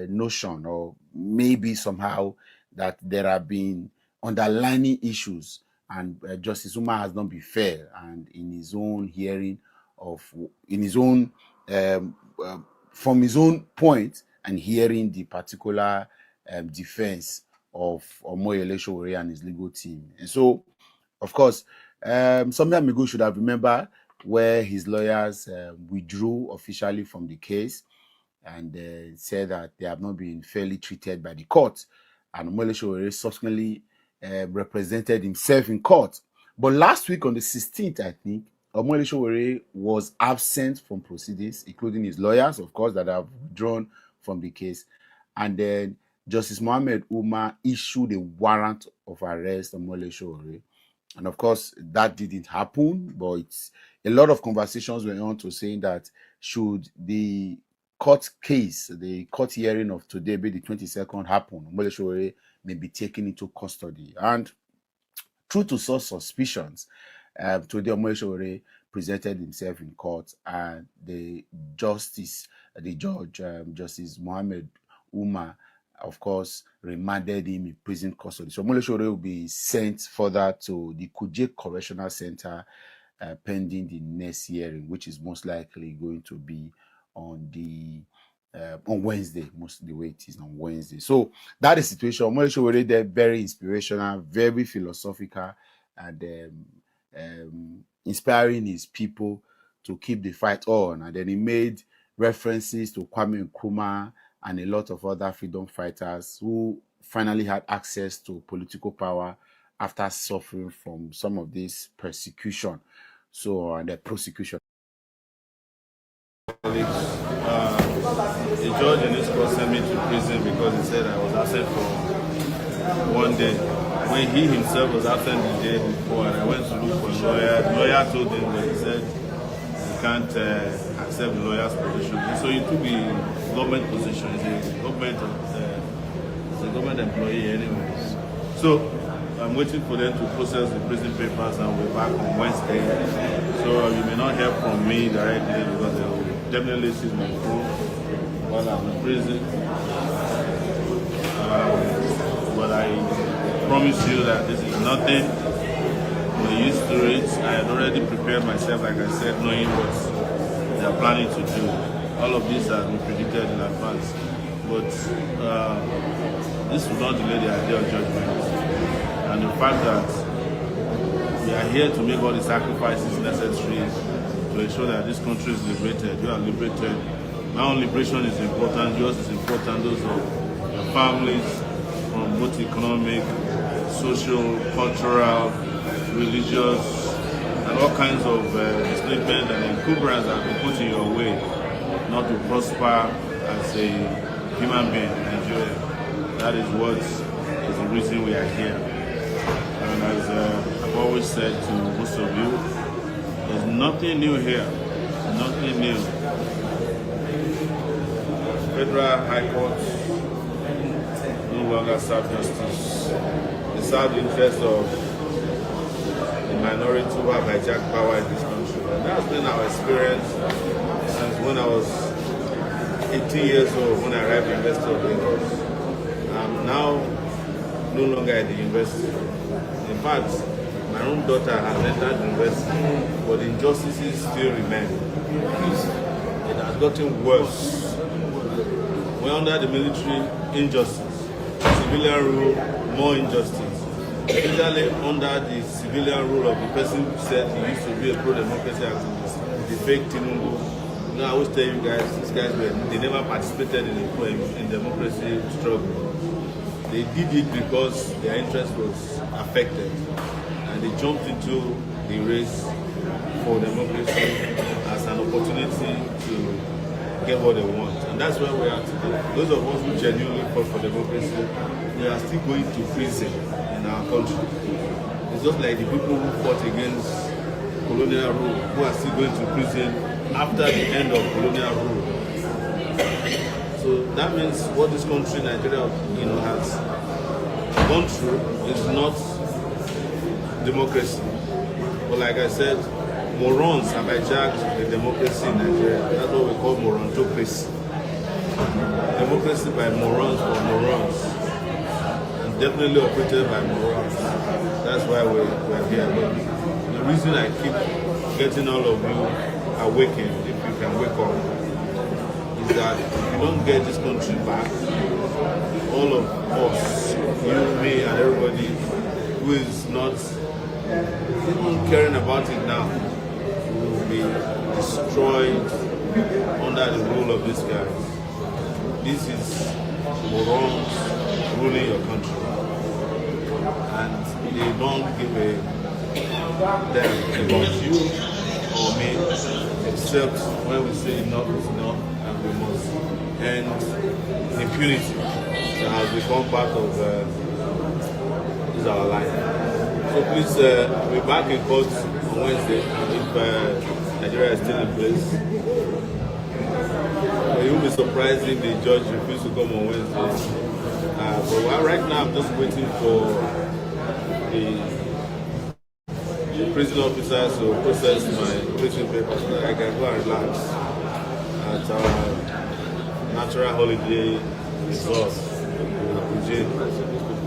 notion, or maybe somehow that there have been underlying issues, and Justice Umar has not been fair, and in his own hearing from his own point, and hearing the particular defense of Omoyele Sowore and his legal team. And so, of course, some time ago, should have remembered where his lawyers withdrew officially from the case and said that they have not been fairly treated by the court. And Omoyele Sowore subsequently represented himself in court. But last week on the 16th, I think, Omoyele Sowore was absent from proceedings, including his lawyers, of course, that have withdrawn from the case. And then Justice Mohammed Umar issued a warrant of arrest on Omoyele Sowore. And of course, that didn't happen, but a lot of conversations went on to saying that should the court case, the court hearing of today, be the 22nd, happen, Omoyele Sowore may be taken into custody. And true to such suspicions, today Omoyele Sowore presented himself in court, and the judge, Justice Mohammed Umar, of course, remanded him in prison custody. So Omoyele Sowore will be sent further to the Kuje Correctional Center pending the next hearing, which is most likely going to be on Wednesday, most of the way it is on Wednesday. So that is the situation. Omole already there, very inspirational, very philosophical, and inspiring his people to keep the fight on. And then he made references to Kwame Nkrumah and a lot of other freedom fighters who finally had access to political power after suffering from some of this persecution, and the prosecution.
The judge in this court sent me to prison because he said I was absent for one day. When he himself was absent the day before, and I went to look for a lawyer. The lawyer told him that he said he can't accept the lawyer's position. So he took the government position. He's a government employee anyways. So I'm waiting for them to process the prison papers, and we're back on Wednesday. So you may not hear from me directly because they will definitely seize my phone while I'm in prison. But I promise you that this is nothing. We're used to it. I had already prepared myself, like I said, knowing what they are planning to do. All of this has been predicted in advance. But this will not delay the idea of judgment. And the fact that we are here to make all the sacrifices necessary to ensure that this country is liberated. You are liberated. My own liberation is important. Yours is important. Those of your families, from both economic, social, cultural, religious, and all kinds of enslavement and encumbrance that have been put in your way, not to prosper as a human being in Nigeria. That is what is the reason we are here. And as I've always said to most of you, there's nothing new here. Nothing new. Federal High Court no longer serve justice. They serve the interest of the minority who have hijacked power in this country. And that's been our experience since when I was 18 years old when I arrived at the University of Lagos. I'm now no longer at the university. In fact, my own daughter has entered university, but injustices still remain. It has gotten worse. We're under the military, injustice. Civilian rule, more injustice. Especially under the civilian rule of the person who said he used to be a pro-democracy activist, the fake Tinubu. You know, I always tell you guys, these guys they never participated in democracy struggle. They did it because their interest was affected, and they jumped into the race for democracy as an opportunity to get what they want. And that's where we are today. Those of us who genuinely fought for democracy, we are still going to prison in our country. It's just like the people who fought against colonial rule, who are still going to prison after the end of colonial rule. So that means what this country, Nigeria, has gone through is not democracy. But like I said, morons have hijacked the democracy in Nigeria. That's what we call morontocracy. Democracy by morons for morons. And definitely operated by morons. That's why we're here. But the reason I keep getting all of you awakened, if you can wake up, is that if you don't get this country back, all of us, you, me, and everybody who is not even caring about it now, will be destroyed under the rule of these guys. This is morons ruling your country. And they don't give a damn about you or me, except when we say enough is enough and we must end impunity that has become part of our life. So please, we're back in court on Wednesday if Nigeria is still in place. You will be surprised if the judge refuses to come on Wednesday. But right now I'm just waiting for the prison officers to process my prison papers so that I can go and relax at our natural holiday resort in Abuja.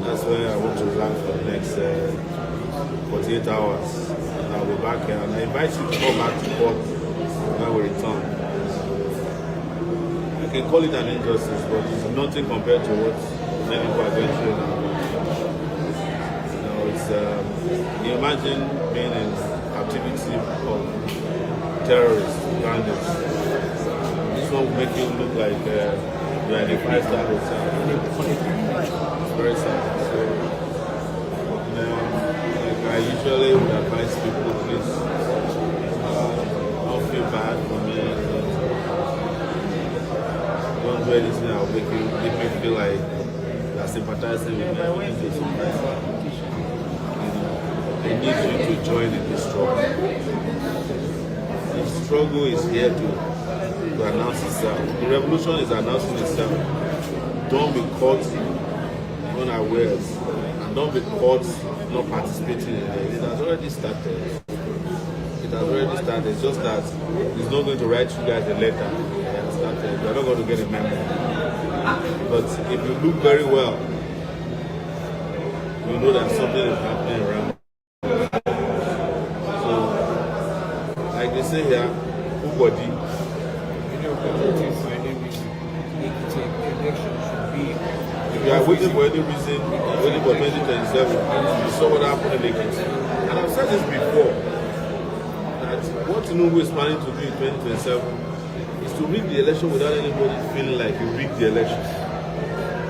That's where I want to relax for the next 48 hours. be back here, and I invite you to come back to court when we return. I can call it an injustice, but it's nothing compared to what many people are going through now. You know, it's you imagine being in captivity of terrorists, bandits. This one will make you look like you're in a 5-star hotel. It's very sad. So, like I usually would advise people, please don't feel bad for me. Don't do anything that will make me feel like you're sympathizing with me. I need you to join in this struggle. The struggle is here to announce itself. The revolution is announcing itself. Don't be caught unawares, and don't be caught not participating in it. It has already started. It has already started. It's just that it's not going to write you guys a letter. It has started. You're not going to get a memo. But if you look very well, you know that something is happening around. So, like they say here, nobody. If you are waiting for any reason, waiting for 2027, you saw what happened in Ekiti. And I've said this before, that what Tinubu is planning to do in 2027 is to rig the election without anybody feeling like you rigged the election.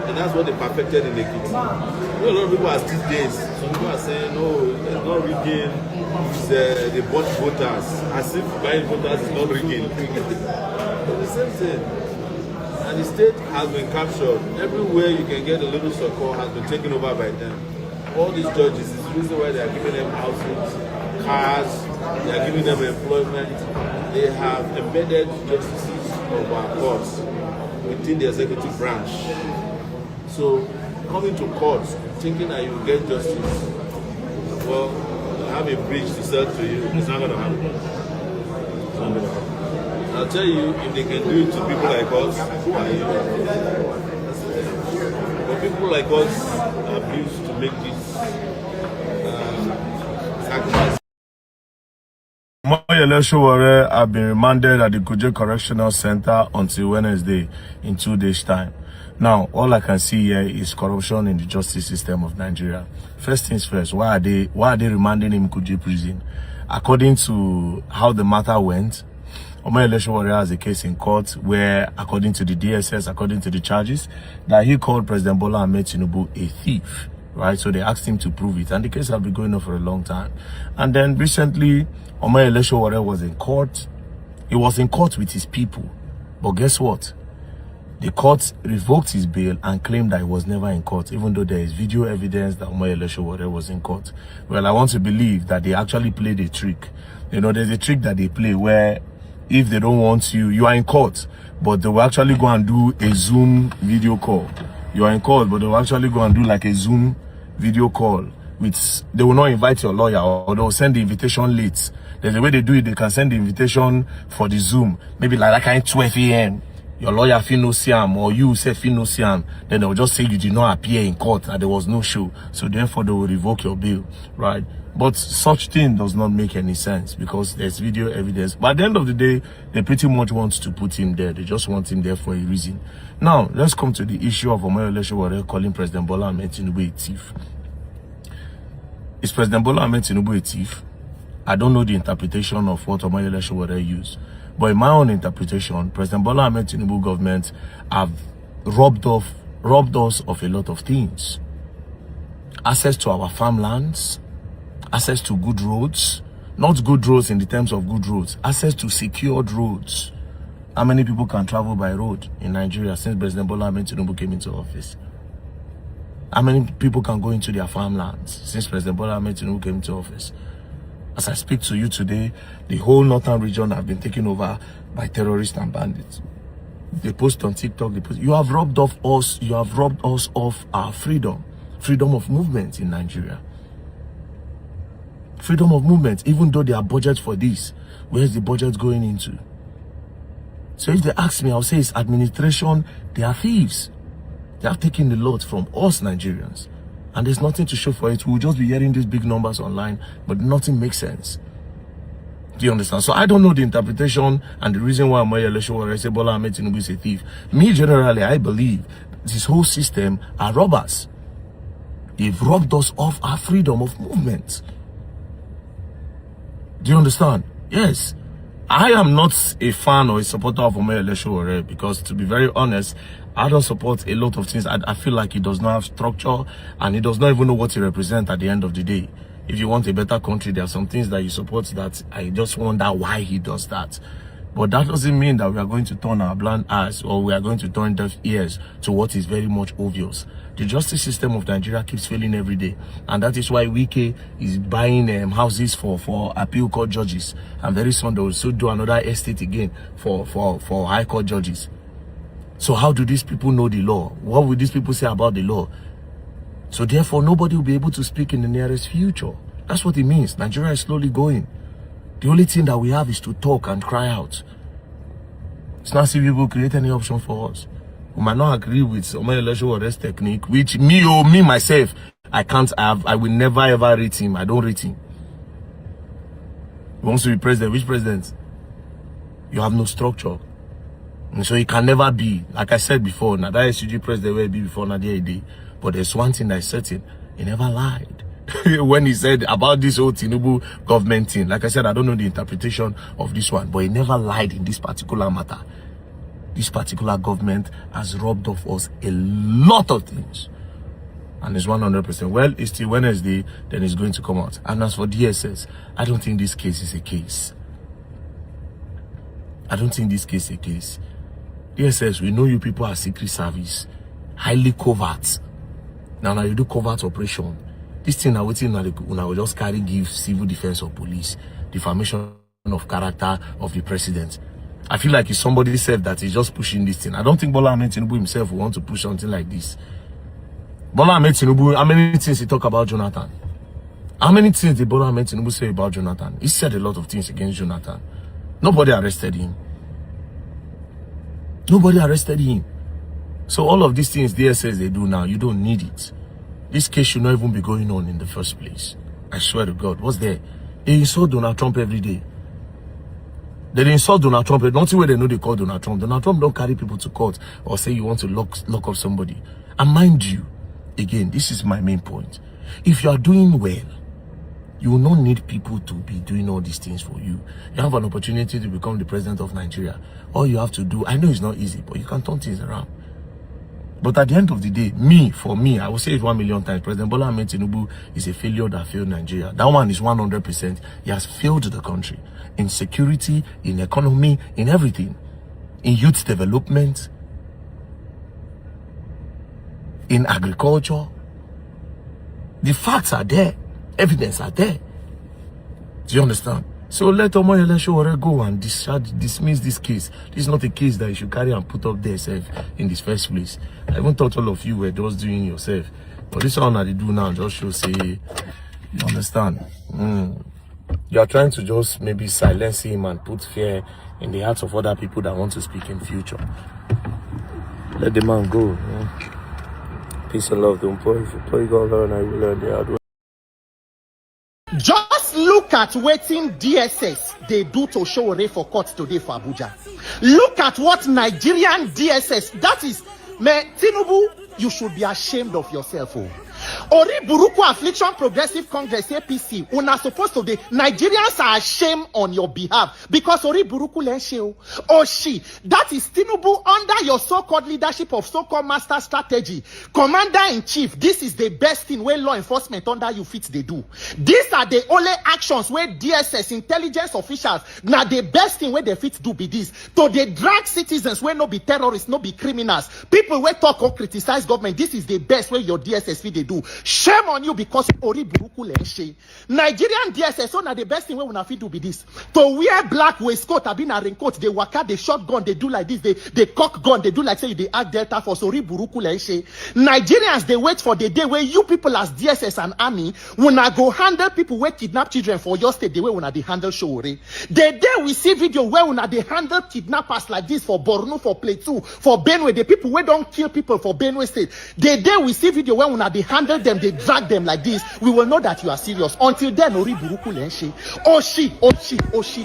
And that's what they perfected in Ekiti. A lot of people are still days. Some people are saying, no, it's not rigging, it's they bought voters. As if buying voters is not rigging. It's the same thing. And the state has been captured. Everywhere you can get a little succor has been taken over by them. All these judges is the reason why they are giving them houses, cars, they are giving them employment. They have embedded justices of our courts within the executive branch. So coming to court thinking that you will get justice, well, have a bridge to sell to you. It's not going to happen. It's not going to happen. I'll tell you, if they can do it to people like us, who are you? But people like us are used to make this sacrifice.
Moyele Sowore have been remanded at the Kuje Correctional Center until Wednesday in 2 days' time. Now, all I can see here is corruption in the justice system of Nigeria. First things first, why are they remanding him Kuje prison? According to how the matter went, Moyele Sowore has a case in court where, according to the DSS, according to the charges, that he called President Bola Ahmed Tinubu a thief, right? So they asked him to prove it, and the case has been going on for a long time. And then recently, Moyele Sowore was in court. He was in court with his people, but guess what? The court revoked his bail and claimed that he was never in court, even though there is video evidence that Moyele Sowore was in court. Well, I want to believe that they actually played a trick. You know, there's a trick that they play where if they don't want you, you are in court, but they will actually go and do a Zoom video call. You are in court, but they will actually go and do like a Zoom video call. They will not invite your lawyer, or they will send the invitation late. There's a way they do it. They can send the invitation for the Zoom, maybe like that kind of 12 a.m. Your lawyer feel no siam, or you say feel no siam. Then they will just say you did not appear in court and there was no show. So therefore they will revoke your bail, right? But such thing does not make any sense because there's video evidence. But at the end of the day, they pretty much want to put him there. They just want him there for a reason. Now, let's come to the issue of Moyele Sowore calling President Bola Ahmed Tinubu a thief. Is President Bola Ahmed Tinubu a thief? I don't know the interpretation of what Moyele Sowore used. But in my own interpretation, President Bola Ahmed Tinubu government have robbed us of a lot of things. Access to our farmlands, access to good roads, not good roads in the terms of good roads, access to secured roads. How many people can travel by road in Nigeria since President Bola Ahmed Tinubu came into office? How many people can go into their farmlands since President Bola Ahmed Tinubu came into office? As I speak to you today, the whole northern region have been taken over by terrorists and bandits. They post on TikTok, you have robbed us of our freedom of movement in Nigeria. Freedom of movement, even though there are budgets for this, where's the budget going into? So if they ask me, I'll say it's administration. They are thieves. They have taken a lot from us Nigerians. And there's nothing to show for it. We'll just be hearing these big numbers online, but nothing makes sense. Do you understand? So I don't know the interpretation and the reason why Omoyele Sowore say Bola Ahmed Tinubu is a thief. Me, generally, I believe this whole system are robbers. They've robbed us of our freedom of movement. Do you understand? Yes. I am not a fan or a supporter of Omoyele Sowore because, to be very honest, I don't support a lot of things. I feel like he does not have structure and he does not even know what he represents at the end of the day. If you want a better country, there are some things that you support that I just wonder why he does that. But that doesn't mean that we are going to turn our blind eyes or we are going to turn deaf ears to what is very much obvious. The justice system of Nigeria keeps failing every day. And that is why Wike is buying houses for appeal court judges. And very soon they will also do another estate again for high court judges. So how do these people know the law? What will these people say about the law? So therefore, nobody will be able to speak in the nearest future. That's what it means. Nigeria is slowly going. The only thing that we have is to talk and cry out. It's not as if people create any option for us. We might not agree with Omoyele Sowore's technique, which me myself, I can't have. I will never ever rate him. I don't rate him. He wants to be president. Which president? You have no structure. And so he can never be, like I said before, now that SUG president will be before now day. But there's one thing that is certain, he never lied. When he said about this whole Tinubu government thing, like I said, I don't know the interpretation of this one, but he never lied in this particular matter. This particular government has robbed off us a lot of things. And it's 100%. Well, it's till Wednesday, then it's going to come out. And as for DSS, I don't think this case is a case. I don't think this case is a case. DSS, we know you people are secret service, highly covert. Now you do covert operation. This thing now waiting when I will just carry give civil defense or police, defamation of character of the president. I feel like it's somebody said that is just pushing this thing. I don't think Bola Ahmed Tinubu himself will want to push something like this. Bola Ahmed Tinubu, how many things he talk about Jonathan? How many things did Bola Ahmed Tinubu say about Jonathan? He said a lot of things against Jonathan. Nobody arrested him. Nobody arrested him. So all of these things DSS they do now, you don't need it. This case should not even be going on in the first place. I swear to God. What's there? They insult Donald Trump every day. They insult Donald Trump. Don't see where they know they call Donald Trump. Donald Trump don't carry people to court or say you want to lock up somebody. And mind you, again, this is my main point. If you are doing well, you will not need people to be doing all these things for you. You have an opportunity to become the president of Nigeria. All you have to do, I know it's not easy, but you can turn things around. But at the end of the day, for me, I will say it 1 million times. President Bola Ahmed Tinubu is a failure that failed Nigeria. That one is 100%. He has failed the country in security, in economy, in everything, in youth development, in agriculture. The facts are there, evidence are there. Do you understand? So let Omoyele Sowore go and dismiss this case. This is not a case that you should carry and put up there yourself in this first place. I even thought all of you were just doing yourself. But this one that they do now just shows, say, you understand? You are trying to just maybe silence him and put fear in the hearts of other people that want to speak in future. Let the man go. Peace and love. Don't pray God learn, I will learn the hard way.
Just look at waiting DSS they do to Sowore for court today for Abuja. Look at what Nigerian DSS, that is, Tinubu, you should be ashamed of yourself. Ori Buruku Affliction Progressive Congress APC, una supposed to be Nigerians are ashamed on your behalf because Ori Buruku Lensheo or she, that is Tinubu under your so-called leadership of so-called master strategy, commander-in-chief. This is the best thing where law enforcement under you fit they do. These are the only actions where DSS intelligence officials now the best thing where they fit do be this. So they drag citizens where no be terrorists, no be criminals, people where talk or criticize government. This is the best way your DSS fit they do. Shame on you because Ori Buruku Lenche. Nigerian DSS, so now the best thing we will fit do be this. To wear black waistcoat, have been a raincoat, they waka, they shotgun, they do like this, they cock gun, they do like say they act Delta Force. Ori Buruku Lenche. Nigerians, they wait for the day where you people as DSS and army will not go handle people where kidnap children for your state, the way when they handle Sowore. The day we see video where when they handle kidnappers like this for Borno, for Plateau, for Benue, the people where don't kill people for Benue state. The day we see video where when they handle handle them, they drag them like this, we will know that you are serious. Until then, Ori Buruku Lenshe. Oshi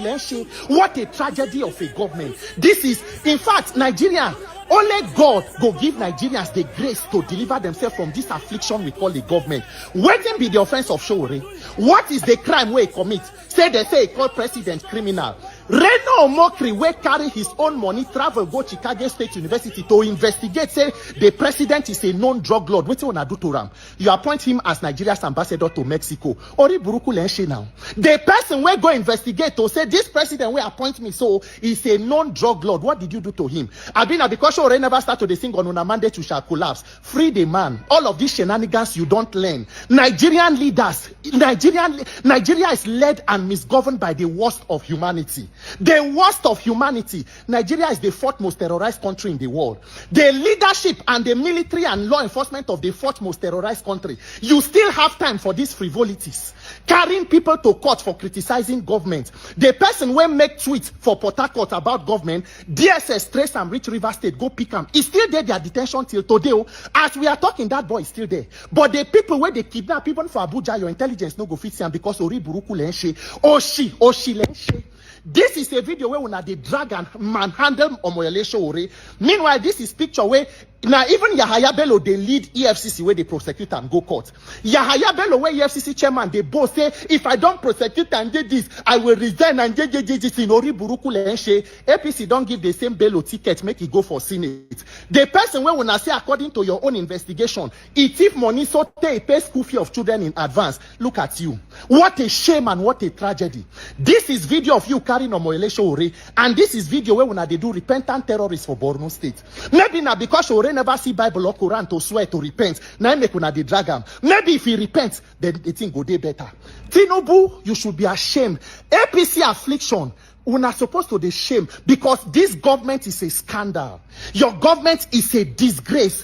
Lenshe. What a tragedy of a government. This is, in fact, Nigeria. Only God go give Nigerians the grace to deliver themselves from this affliction we call the government. Waiting be the offense of Showore. What is the crime we commit? They say he call president criminal. Reno Omokri wey carry his own money travel go Chicago State University to investigate, say the president is a known drug lord. Wetin una do to am? You appoint him as Nigeria's ambassador to Mexico. Ori Buruku Lenshe now. The person wey go investigate to say this president wey appoint me so is a known drug lord. What did you do to him? Abina, because Showore never start to sing on una mandate, you shall collapse. Free the man. All of these shenanigans you don't learn. Nigerian leaders, Nigeria is led and misgoverned by the worst of humanity. The worst of humanity. Nigeria is the fourth most terrorized country in the world. The leadership and the military and law enforcement of the fourth most terrorized country. You still have time for these frivolities. Carrying people to court for criticizing government. The person when make tweets for Port Harcourt about government, DSS trace and reach River State, go pick him. He's still there, their detention till today. As we are talking, that boy is still there. But the people where they kidnap, even for Abuja, your intelligence no go fit see him because Ori Buruku Lenshe. Oshi Lenshe. This is a video where una dey drag and manhandle Omoyele Showore. Meanwhile, this is picture where now even Yahaya Bello they lead EFCC where they prosecute and go court. Yahaya Bello where EFCC chairman they both say if I don't prosecute and do this, I will resign and this in Ori Buruku Lenshe. APC don't give the same Bello ticket, make it go for Senate. The person where una say according to your own investigation, he thief money so they pay school fee of children in advance. Look at you. What a shame and what a tragedy. This is video of you carrying Omoyele Showore, and this is video where una they do repentant terrorists for Borno State. Maybe now because Showore never see Bible or Quran to swear to repent, now make una they drag him. Maybe if he repents, then the thing go day better. Tinubu, you should be ashamed. APC affliction. Una supposed to be shame because this government is a scandal. Your government is a disgrace.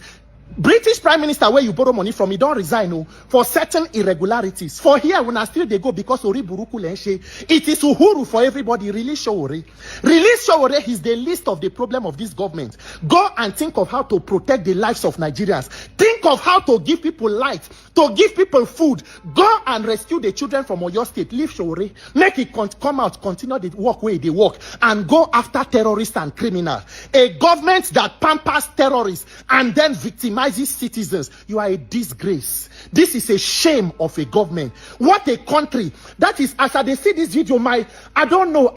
British Prime Minister where you borrow money from, he don't resign for certain irregularities. For here, when I still they go because Ori Buruku Lenshe, it is Uhuru for everybody. Release Showore. Release Showore is the list of the problem of this government. Go and think of how to protect the lives of Nigerians. Think of how to give people light, to give people food. Go and rescue the children from Oyo State. Leave Showore. Make it come out, continue the work where they work, and go after terrorists and criminals. A government that pampers terrorists and then victimizes citizens. You are a disgrace. This is a shame of a government. What a country. That is, as I see this video, I don't know,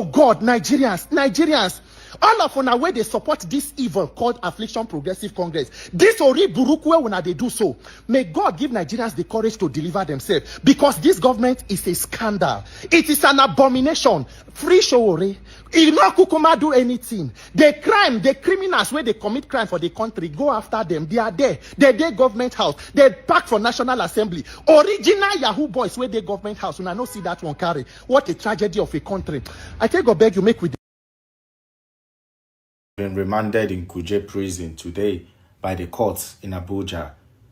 God, Nigerians. All of una where they support this evil called Affliction Progressive Congress. This Ori Buruku when they do so. May God give Nigerians the courage to deliver themselves. Because this government is a scandal. It is an abomination. Free Showore. He no kukuma do anything. The criminals where they commit crime for the country, go after them. They are there. They're government house. They pack for National Assembly. Original Yahoo boys where they government house. When I no see that one carry. What a tragedy of a country. I take a beg you make with
been remanded in Kuje prison today by the courts in Abuja.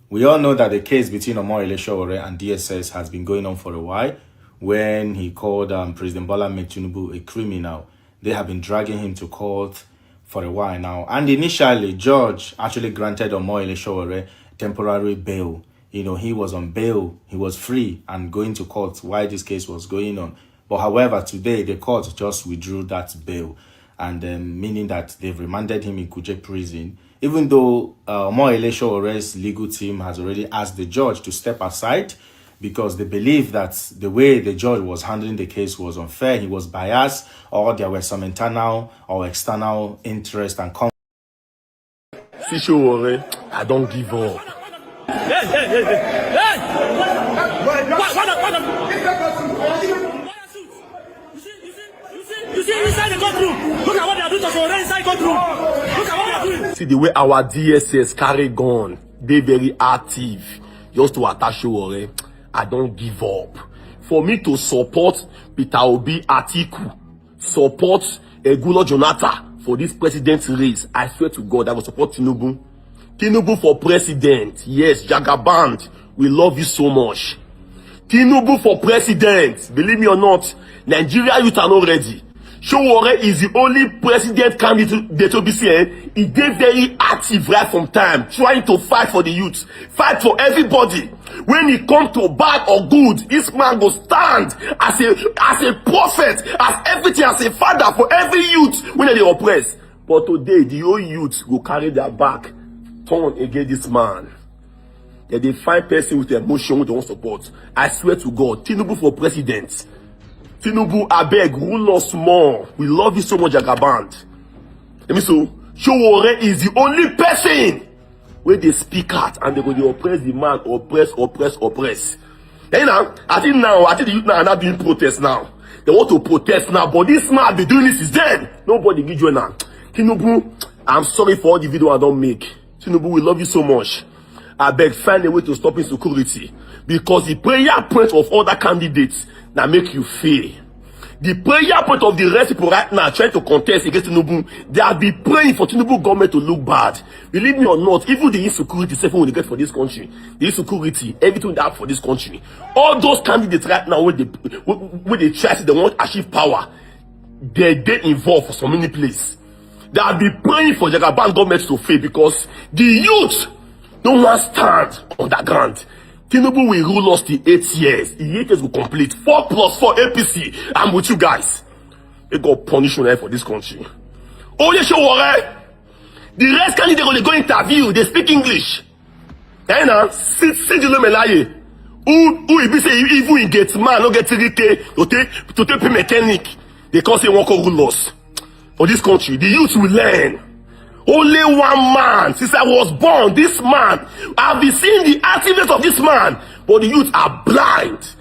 We all know that the case between Omoyele Showore and DSS has been going on for a while when he called President Bola Ahmed Tinubu a criminal. They have been dragging him to court for a while now. And initially, judge actually granted Omoyele Showore temporary bail. You know, he was on bail, he was free and going to court while this case was going on. But however, today the court just withdrew that bail, and meaning that they've remanded him in Kuje prison, even though Omoyele Showore's legal team has already asked the judge to step aside because they believe that the way the judge was handling the case was unfair, he was biased, or there were some internal or external interest and
See Showore, I don't give up.
You see inside the courtroom. Look at what they are doing to Showore inside courtroom. Look at what they are doing.
See the way our DSS carry gun, they very active just to attack Showore. I don't give up. For me to support Peter Obi Atiku, support Egulo Jonathan for this president's race, I swear to God I will support Tinubu. Tinubu for president. Yes, Jagaband, we love you so much. Tinubu for president. Believe me or not, Nigeria youth are not ready.
Sowore is the only president candidate to be seen. He did very active right from time, trying to fight for the youth, fight for everybody. When it comes to bad or good, this man will stand as a prophet, as everything, as a father for every youth when they oppress. But today, the whole youth will carry their back, turn against this man. They find person with emotion, with their own support. I swear to God, Tinubu for president. Tinubu, abeg, rule us more. We love you so much, Jagaband. Let me so. Sowore is the only person where they speak out and they go oppress the man, oppress. Then I think the youth now are not doing protest now. They want to protest now, but this man be doing this is dead. Nobody give you now. Tinubu, I'm sorry for all the video I don't make. Tinubu, we love you so much. I beg, find a way to stop insecurity. Because the prayer point of other candidates now make you fail. The prayer point of the rest people right now trying to contest against Tinubu, they have been praying for Tinubu government to look bad. Believe me or not, even the insecurity, when they get for this country, the insecurity, everything they have for this country, all those candidates right now, when they try to, they want to achieve power, they involved for so many places. They have been praying for Jagaban government to fail because the youth don't want to stand on that ground. Tinubu will rule us the 8 years. The 8 years will complete. 4 plus 4 APC. I'm with you guys. They got punishment for this country. Oh, yes, Sowore. The rest candidate when they go interview, they speak English. And now, since you know me, who be say even in get man, no get to take mechanic, they can't say one call rule us. For this country, the youth will learn. Only one man, since I was born, this man, I've been seeing the activities of this man, but the youth are blind.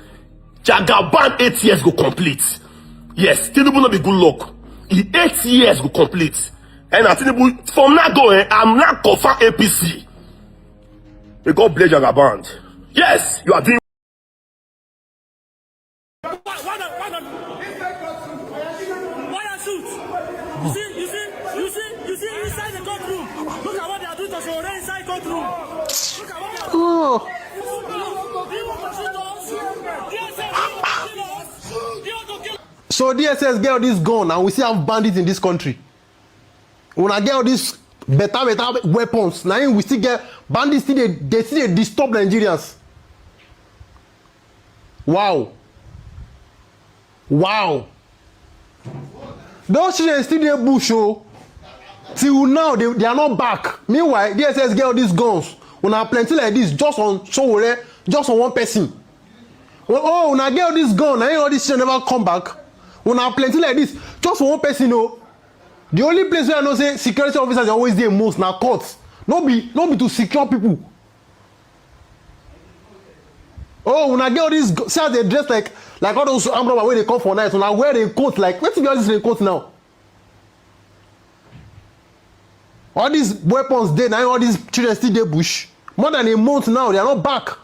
Jagaban 8 years go complete. Yes, Tinubu not be good luck. In 8 years go complete. And I Tinubu, from now going, I'm not confirm APC. May God bless Jagaban. Yes, you are doing.
Oh.
So DSS get all this gun and we still have bandits in this country. When I get all these better weapons, now we still get bandits, they still disturb Nigerians. Wow. Those children still there bush, oh. Till now, they are not back. Meanwhile, DSS get all these guns. When I plenty like this, just on Sowore, just on one person. When I get all this gun, I ain't all this shit never come back. When I plenty like this, just for one person, oh. The only place where I know say security officers are always there most now courts. No be to secure people. Oh, when I get all these, see how they dress like all those armed robbers where they come for night. When I wear a coat, like what's the all this coat now? All these weapons there, now all these children still there bush. More than a month now, they are not back.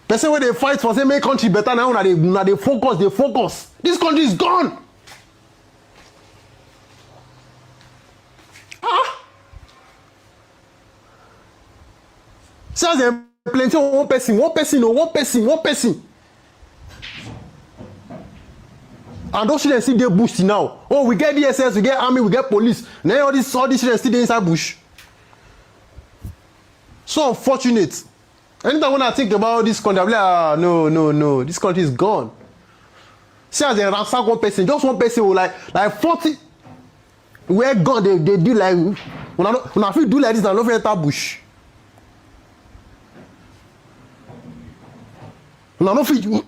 Person where they fight for say make country better now, they focus. This country is gone. See, there's plenty of one person. And those children still there bush now. Oh, we get DSS, we get army, we get police. Now all these children still there inside bush. So unfortunate. Anytime when I think about this country, I'm like, no, this country is gone. See, as they ransack one person, just one person will like 40. Where God they do like when I feel do like this, I don't feel enter bush. When I don't feel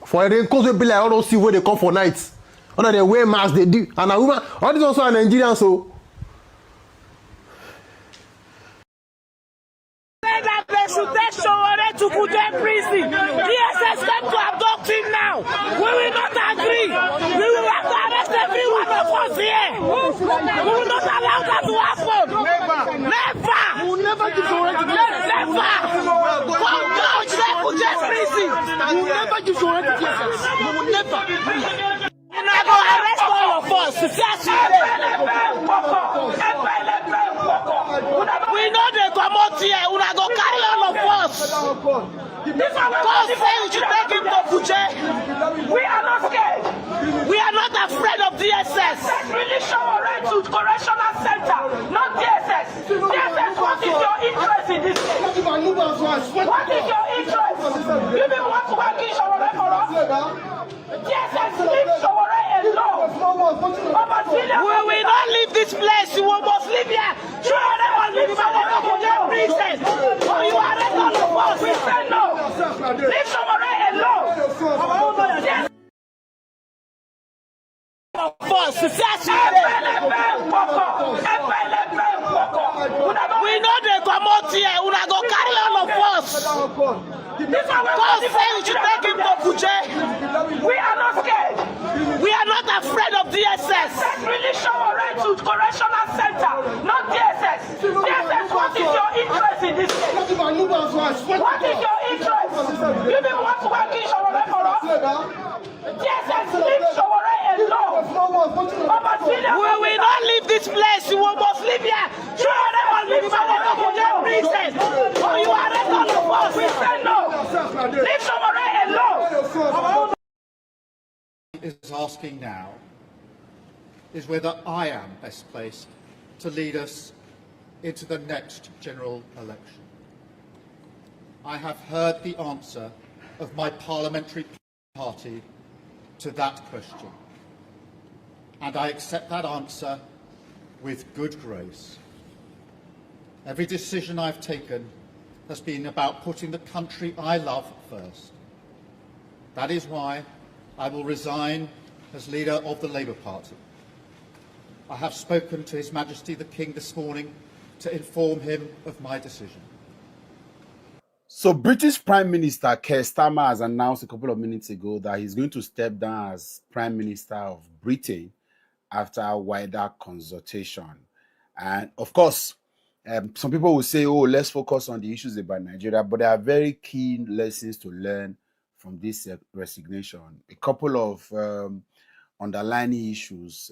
for the cause we be like all those see where they come for nights. Under they wear masks, they do. And a woman, all these also are Nigerian, so.
They should take Sowore to Kuje prison. DSS come to abduct him now. We will not agree. We will have to arrest every one of us here. We will not allow that to happen. Never. We will never give Sowore to DSS. Never. Come down to Kuje prison. We will never give Sowore to DSS. We will never. And I go arrest all of us. We know they come out here. We go carry all of us.
This one
God say we should take him to Kuje.
We are not scared.
We are not afraid of DSS.
Let's release Shawore to correctional center, not DSS. DSS, what is your interest in this case? What is your interest? You people want to work in Shawore for us? DSS, leave Shawore alone.
We will not leave this place. You must leave here.
Shawore must leave Kuje prison.
Or you arrest all of us.
We say no. Leave Shawore alone. Yes.
We know they come out here. Una go carry all of us. God say we should take him to Kuje.
We are not scared.
We are not afraid of DSS.
Let's release Shawore to correctional center, not DSS. DSS, what is your interest in this case? What is your interest? You people want to work in Shawore for us? DSS, leave Shawore alone.
We will not leave this place. You must leave here.
Shawore must leave
Kuje prison. Or you arrest all of us.
We say no. Leave Shawore alone.
Is asking now is whether I am best placed to lead us into the next general election. I have heard the answer of my parliamentary party to that question, and I accept that answer with good grace. Every decision I've taken has been about putting the country I love first. That is why I will resign as leader of the Labour Party. I have spoken to His Majesty the King this morning to inform him of my decision.
So British Prime Minister Keir Starmer has announced a couple of minutes ago that he's going to step down as Prime Minister of Britain after a wider consultation. And of course, some people will say, oh, let's focus on the issues about Nigeria, but there are very key lessons to learn from this resignation. A couple of underlying issues,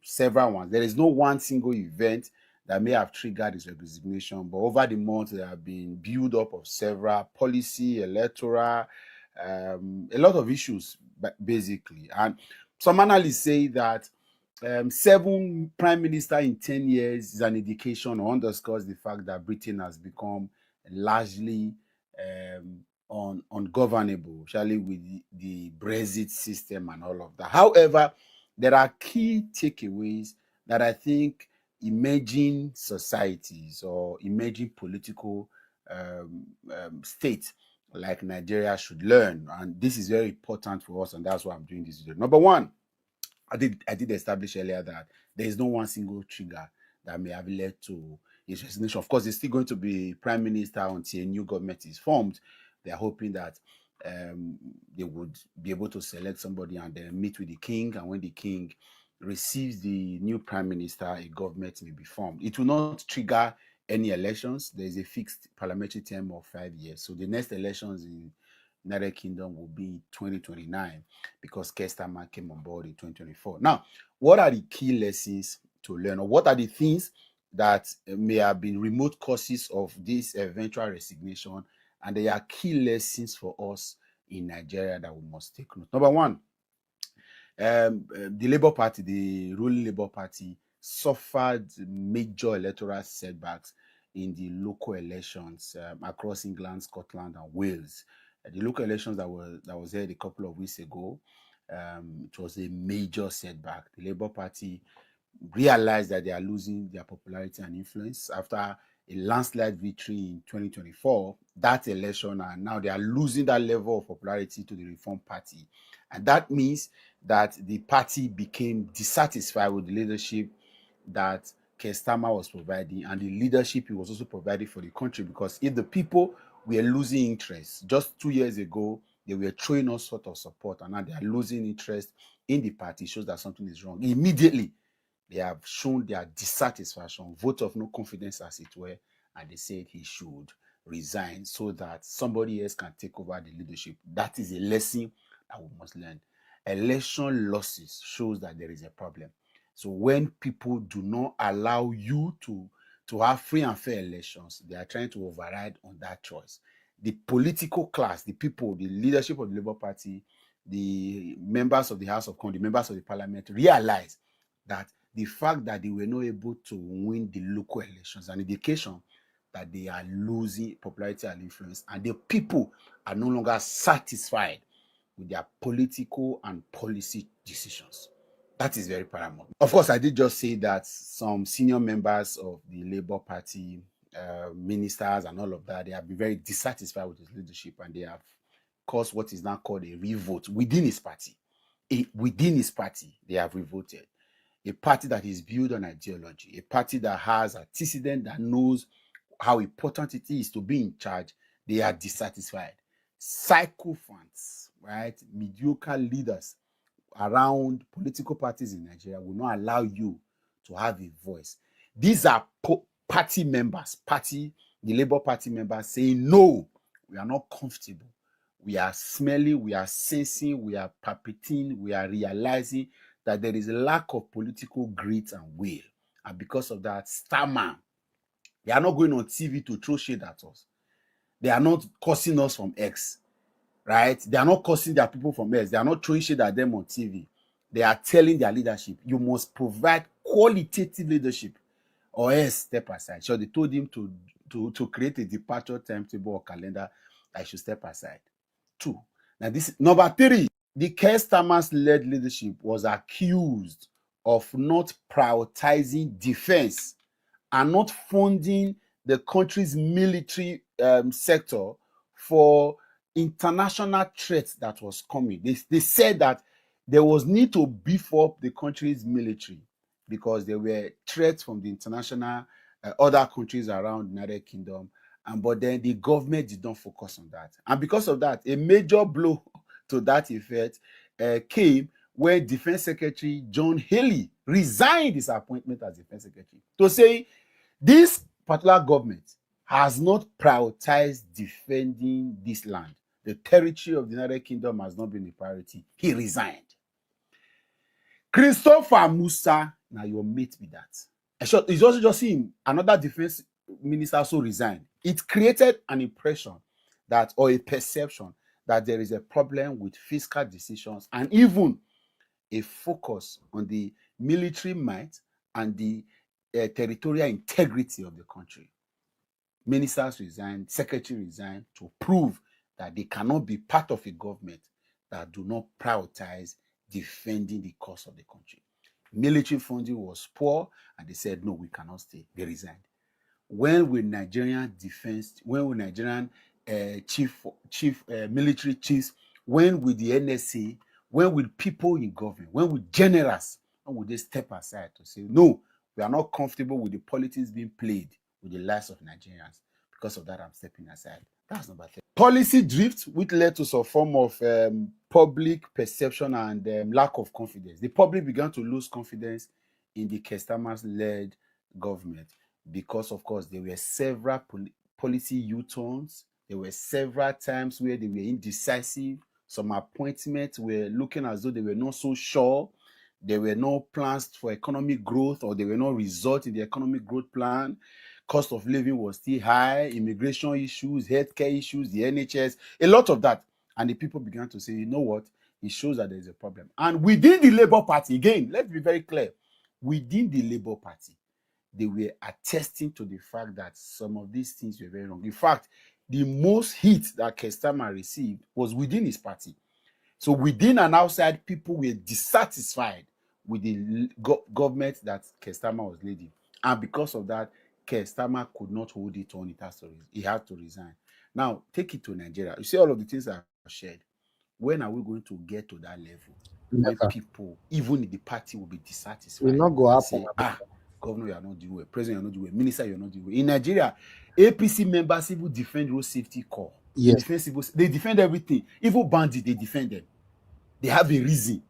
several ones. There is no one single event that may have triggered his resignation, but over the months there have been build up of several policy, electoral, a lot of issues basically. And some analysts say that 7 prime minister in 10 years is an indication or underscores the fact that Britain has become largely ungovernable, especially with the Brexit system and all of that. However, there are key takeaways that I think emerging societies or emerging political states like Nigeria should learn, and this is very important for us, and that's why I'm doing this video. Number one, I did establish earlier that there is no one single trigger that may have led to his resignation. Of course, he's still going to be prime minister until a new government is formed. They are hoping that they would be able to select somebody and then meet with the king, and when the king receives the new prime minister, a government may be formed. It will not trigger any elections. There is a fixed parliamentary term of 5 years. So the next elections in United Kingdom will be 2029 because Keir Starmer came on board in 2024. Now, what are the key lessons to learn, or what are the things that may have been remote causes of this eventual resignation, and there are key lessons for us in Nigeria that we must take note. Number one, the Labour Party, the ruling Labour Party, suffered major electoral setbacks in the local elections across England, Scotland, and Wales. The local elections that was held a couple of weeks ago, it was a major setback. The Labour Party realized that they are losing their popularity and influence after a landslide victory in 2024. That election, and now they are losing that level of popularity to the Reform Party. And that means that the party became dissatisfied with the leadership that Keir Starmer was providing, and the leadership he was also providing for the country. Because if the people were losing interest, just 2 years ago, they were throwing all sorts of support, and now they are losing interest in the party, it shows that something is wrong. Immediately, they have shown their dissatisfaction, vote of no confidence as it were, and they said he should resign so that somebody else can take over the leadership. That is a lesson that we must learn. Election losses shows that there is a problem. So when people do not allow you to have free and fair elections, they are trying to override on that choice. the political class, the people, the leadership of the Labour Party, the members of the House of Commons, the members of the Parliament realized that the fact that they were not able to win the local elections an indication that they are losing popularity and influence, and the people are no longer satisfied with their political and policy decisions. That is very paramount. Of course, I did just say that some senior members of the Labour Party, ministers and all of that, they have been very dissatisfied with his leadership, and they have caused what is now called a revolt within his party. Within his party, they have revolted. A party that is built on ideology, a party that has antecedent, that knows how important it is to be in charge, they are dissatisfied. Sycophants, right? Mediocre leaders around political parties in Nigeria will not allow you to have a voice. These are party members, the Labour Party members saying, no, we are not comfortable. We are smelling, we are sensing, we are palpitating, we are realizing that there is a lack of political grit and will. And because of that, Starman, they are not going on TV to throw shade at us. They are not cursing us from X, right? They are not cursing their people from X. They are not throwing shade at them on TV. They are telling their leadership, you must provide qualitative leadership or else step aside. So they told him to create a departure timetable or calendar. I should step aside. 2. Now this number 3, the Keir Starmer's-led leadership was accused of not prioritizing defense and not funding the country's military sector for international threats that was coming. They said that there was need to beef up the country's military because there were threats from the international other countries around the United Kingdom. But then the government did not focus on that. And because of that, a major blow to that effect came when Defense Secretary John Haley resigned his appointment as Defense Secretary to say this particular government has not prioritized defending this land. The territory of the United Kingdom has not been a priority. He resigned. Christopher Musa, now your mate with that. It's also just him, another defense minister also resigned. It created an impression that, or a perception that there is a problem with fiscal decisions and even a focus on the military might and the territorial integrity of the country. Ministers resigned, secretary resigned to prove that they cannot be part of a government that do not prioritize defending the cause of the country. Military funding was poor, and they said, no, we cannot stay. They resigned. When will Nigerian defense, when will Nigerian military chiefs, when will the NSA, when will people in government, when will generals, when will they step aside to say, no, we are not comfortable with the politics being played with the lives of Nigerians. Because of that, I'm stepping aside. That's number 3. Policy drift, which led to some form of public perception and lack of confidence. The public began to lose confidence in the Keir Starmer-led government because, of course, there were several policy U-turns. There were several times where they were indecisive. Some appointments were looking as though they were not so sure. There were no plans for economic growth, or there were no results in the economic growth plan. Cost of living was still high, immigration issues, healthcare issues, the NHS, a lot of that. And the people began to say, you know what? It shows that there is a problem. And within the Labour Party, again, let's be very clear, within the Labour Party, they were attesting to the fact that some of these things were very wrong. In fact, the most heat that Keir Starmer received was within his party. So within and outside, people were dissatisfied with the government that Keir Starmer was leading. And because of that, Keir Starmer could not hold it on. He had to resign. Now, take it to Nigeria. You see all of the things I've shared. When are we going to get to that level where people, even in the party, will be dissatisfied?
Will not go up.
Say, governor, you are not doing well. President, you are not doing well. Minister, you are not doing well. In Nigeria, APC members even defend road safety corps.
Yes.
They defend everything. Even bandits, they defend them. They have a reason.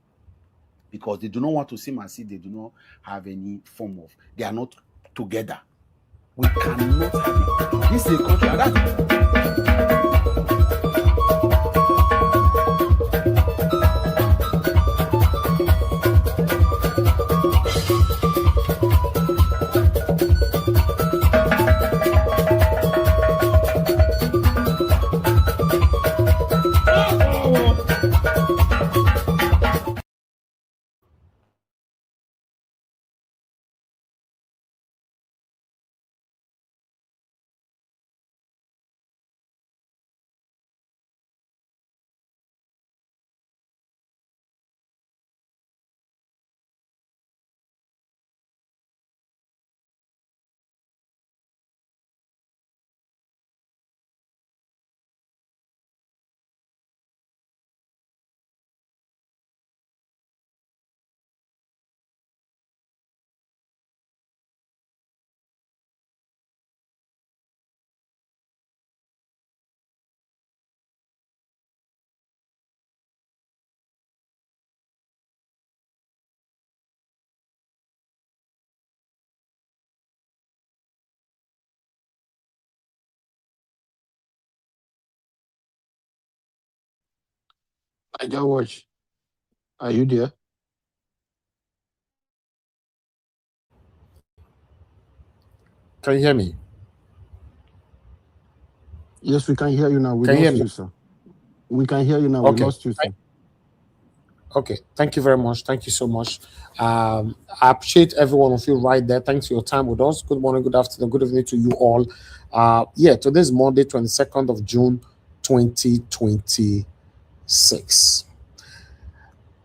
Because they do not want to seem as if they do not have any form of, they are not together. We cannot have it. This is a country, and that's
I just watch. Are you there?
Can you hear me?
Yes, we can hear you now. We
Can you hear
lost
me?
you, sir. We can hear you now. We
Okay.
lost you, sir.
Okay. Thank you very much. Thank you so much. I appreciate every one of you right there. Thanks for your time with us. Good morning, good afternoon, good evening to you all. Today is Monday, 22nd of June, 2026.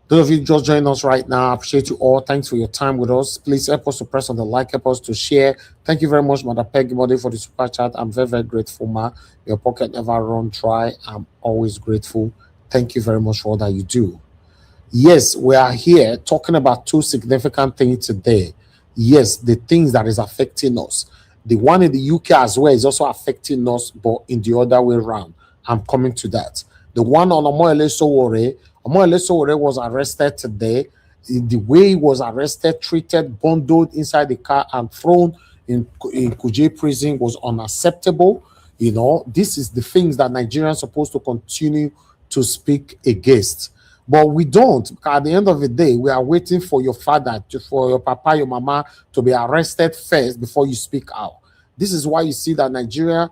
Those of you just joining us right now, I appreciate you all. Thanks for your time with us. Please help us to press on the like, help us to share. Thank you very much, Mother Peggy Body, for the super chat. I'm very, very grateful, ma. Your pocket never run dry. I'm always grateful. Thank you very much for all that you do. Yes, we are here talking about two significant things today. Yes, the things that is affecting us. The one in the UK as well is also affecting us, but in the other way around. I'm coming to that. The one on Omoyele Sowore was arrested today. The way he was arrested, treated, bundled inside the car and thrown in Kuje prison was unacceptable. You know, this is the things that Nigerians are supposed to continue to speak against. But we don't. At the end of the day, we are waiting for your father, for your papa, your mama to be arrested first before you speak out. This is why you see that Nigeria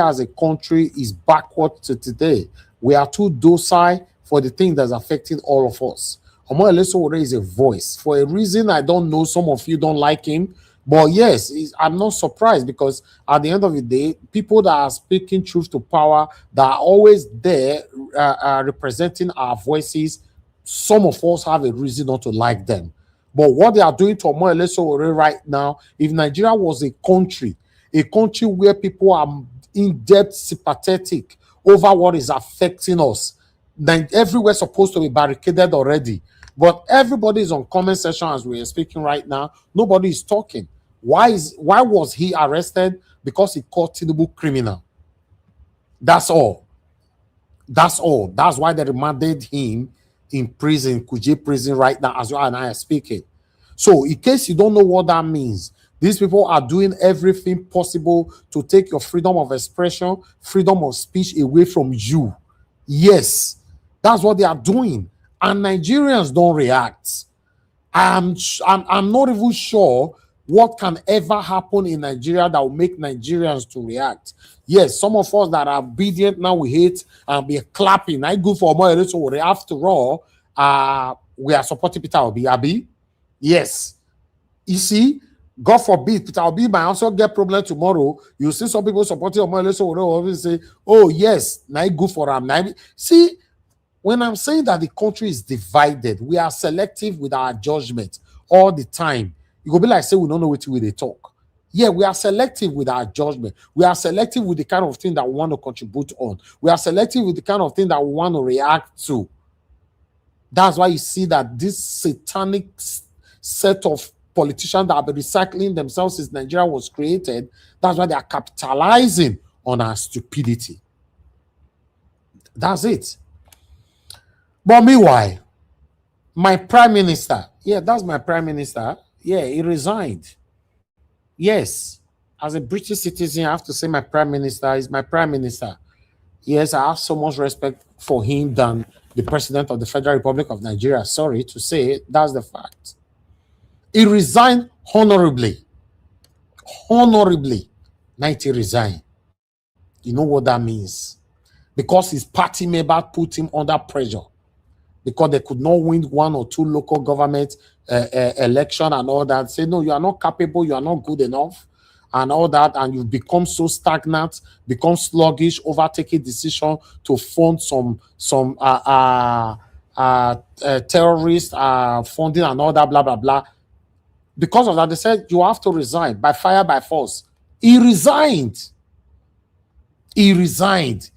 as a country is backward to today. We are too docile for the thing that's affecting all of us. Omoyele Sowore is a voice. For a reason I don't know, some of you don't like him. But yes, I'm not surprised, because at the end of the day, people that are speaking truth to power, that are always there representing our voices, some of us have a reason not to like them. But what they are doing to Omoyele Sowore right now, if Nigeria was a country where people are in-depth sympathetic over what is affecting us, then everywhere supposed to be barricaded already. But everybody is on comment section as we are speaking right now. Nobody is talking. Why was he arrested? Because he called Tinubu criminal. That's all. That's all. That's why they remanded him in prison, Kuje prison right now, as you and I are speaking. So in case you don't know what that means, these people are doing everything possible to take your freedom of expression, freedom of speech away from you. Yes, that's what they are doing. And Nigerians don't react. I'm not even sure what can ever happen in Nigeria that will make Nigerians to react. Yes, some of us that are obedient now, we hate and be clapping. I go for more. After all, we are supporting Peter Obi. Abi? Yes. You see, God forbid, Peter Obi might also get problem tomorrow. You see some people supporting Omoyele Sowore always say, oh yes, now good for him. See, when I'm saying that the country is divided, we are selective with our judgment all the time. It will be like say we don't know what way they talk. Yeah, we are selective with our judgment. We are selective with the kind of thing that we want to contribute on. We are selective with the kind of thing that we want to react to. That's why you see that this satanic set of politicians that have been recycling themselves since Nigeria was created, that's why they are capitalizing on our stupidity. That's it. But meanwhile, my prime minister, that's my prime minister. Yeah, he resigned. Yes, as a British citizen, I have to say my prime minister is my prime minister. Yes, I have so much respect for him than the president of the Federal Republic of Nigeria. Sorry to say, that's the fact. He resigned honorably. Honorably. Now he resigned. You know what that means? Because his party member put him under pressure. Because they could not win one or two local government election and all that. Say, no, you are not capable, you are not good enough, and all that, and you've become so stagnant, become sluggish, overtaking decision to fund some terrorist funding and all that, blah, blah, blah. Because of that, they said, you have to resign by fire, by force. He resigned. He resigned.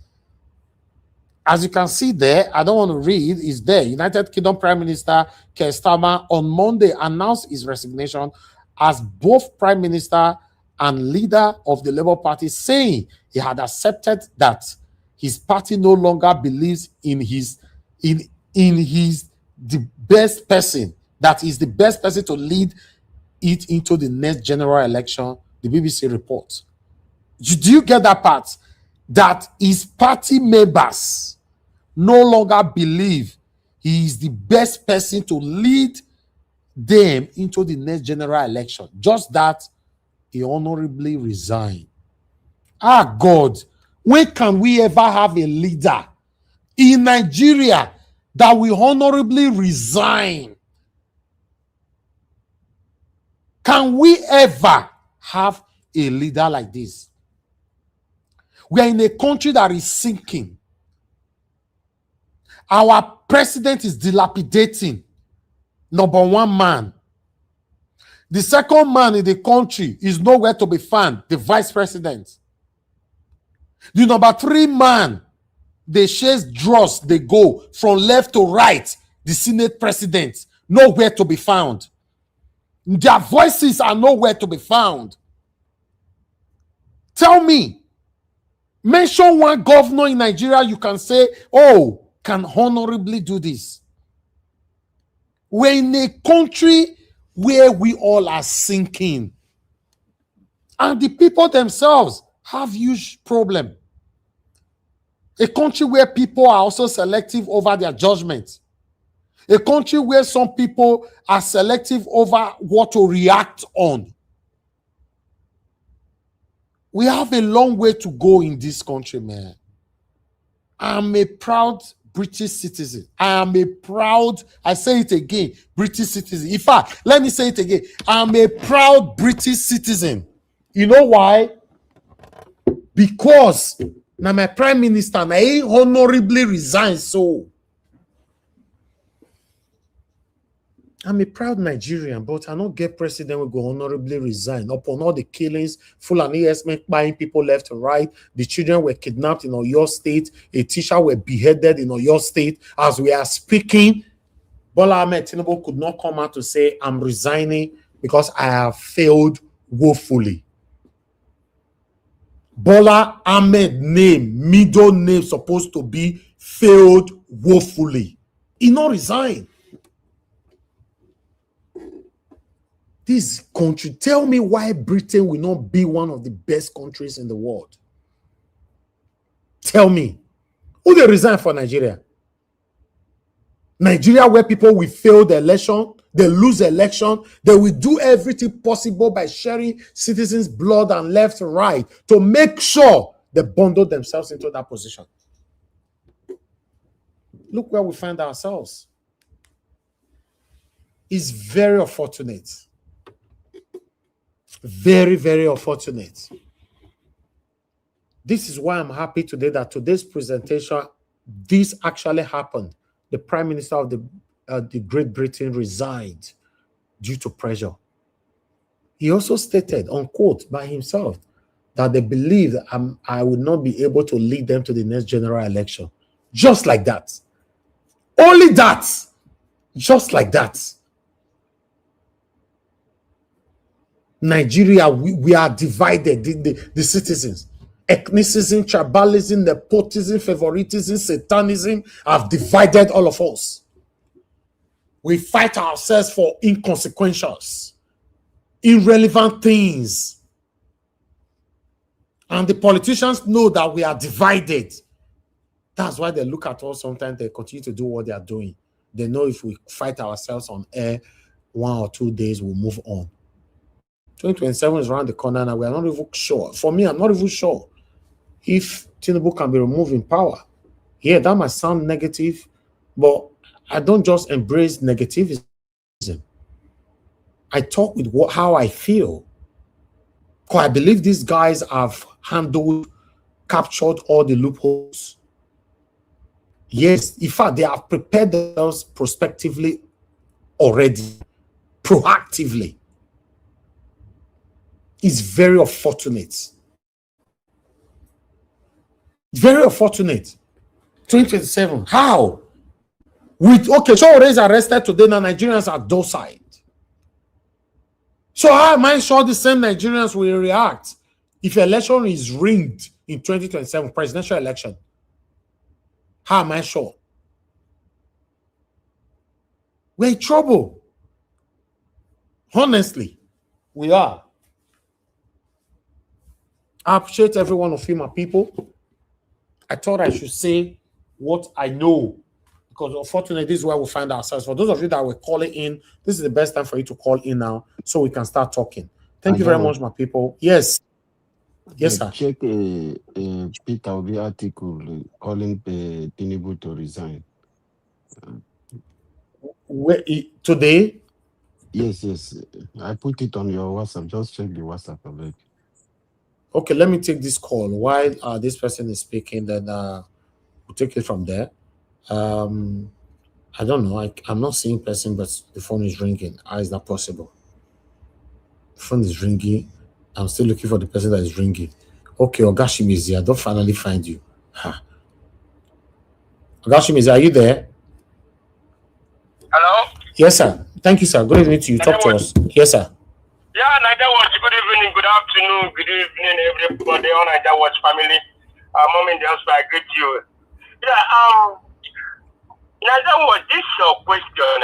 As you can see there, I don't want to read, is there. United Kingdom Prime Minister Keir Starmer on Monday announced his resignation as both Prime Minister and leader of the Labour Party, saying he had accepted that his party no longer believes in the best person, that is the best person to lead it into the next general election, the BBC reports. Do you get that part? That his party members no longer believe he is the best person to lead them into the next general election. Just that he honorably resigned. Ah, God, when can we ever have a leader in Nigeria that will honorably resign? Can we ever have a leader like this? We are in a country that is sinking. Our president is dilapidating. Number one man. The second man in the country is nowhere to be found, the vice president. The number three man, they chase draws, they go from left to right, the Senate president, nowhere to be found. Their voices are nowhere to be found. Tell me, mention one governor in Nigeria you can say, oh, can honorably do this. We're in a country where we all are sinking. And the people themselves have huge problem. A country where people are also selective over their judgment. A country where some people are selective over what to react on. We have a long way to go in this country, man. I'm a proud British citizen. I am a proud, I say it again, British citizen. In fact, let me say it again. I'm a proud British citizen. You know why? Because now my prime minister, now he honorably resigned. So I'm a proud Nigerian, but I don't get president will go honorably resign upon all the killings, full and ESM buying people left and right. The children were kidnapped in Oyo State. A teacher were beheaded in Oyo State. As we are speaking, Bola Ahmed Tinubu could not come out to say, I'm resigning because I have failed woefully. Bola Ahmed name, middle name supposed to be failed woefully. He not resign. This country, tell me why Britain will not be one of the best countries in the world. Tell me. Who they resign for Nigeria? Nigeria where people will fail the election, they lose the election, they will do everything possible by sharing citizens' blood and left and right to make sure they bundle themselves into that position. Look where we find ourselves. It's very unfortunate. Very, very unfortunate. This is why I'm happy today that today's presentation, this actually happened. The Prime Minister of the Great Britain resigned due to pressure. He also stated, unquote, by himself, that they believe that I would not be able to lead them to the next general election. Just like that. Only that. Just like that. Nigeria, we are divided, the citizens. Ethnicism, tribalism, nepotism, favoritism, satanism have divided all of us. We fight ourselves for inconsequentials, irrelevant things. And the politicians know that we are divided. That's why they look at us sometimes, they continue to do what they are doing. They know if we fight ourselves on air 1 or 2 days, we'll move on. 2027 is around the corner and we are not even sure. For me, I'm not even sure if Tinubu can be removed in power. Yeah, that might sound negative, but I don't just embrace negativism. I talk with how I feel. Because I believe these guys have captured all the loopholes. Yes, in fact, they have prepared themselves prospectively already, proactively. It's very unfortunate. Very unfortunate. 2027. How? Okay, Showore is arrested today. Now Nigerians are docile. So how am I sure the same Nigerians will react if election is rigged in 2027, presidential election? How am I sure? We're in trouble. Honestly, we are. I appreciate every one of you, my people. I thought I should say what I know. Because unfortunately, this is where we find ourselves. For those of you that were calling in, this is the best time for you to call in now so we can start talking. Thank you very much, my people. Yes. Yes, sir.
Check a Peter Obi article calling Tinubu to resign.
Where, today?
Yes. I put it on your WhatsApp. Just check the WhatsApp of it.
Okay, let me take this call while this person is speaking. Then we'll take it from there. I don't know. I'm not seeing person, but the phone is ringing. How is that possible? The phone is ringing. I'm still looking for the person that is ringing. Okay, Ogashimizi, I don't finally find you. Ogashimizi, are you there?
Hello?
Yes, sir. Thank you, sir. Good evening to you. Talk to us. Yes, sir.
Yeah, Niger Watch. Good evening, good afternoon, good evening, everybody on Niger Watch family. Mom in the house, I greet you. Yeah, Niger Watch, this is your question,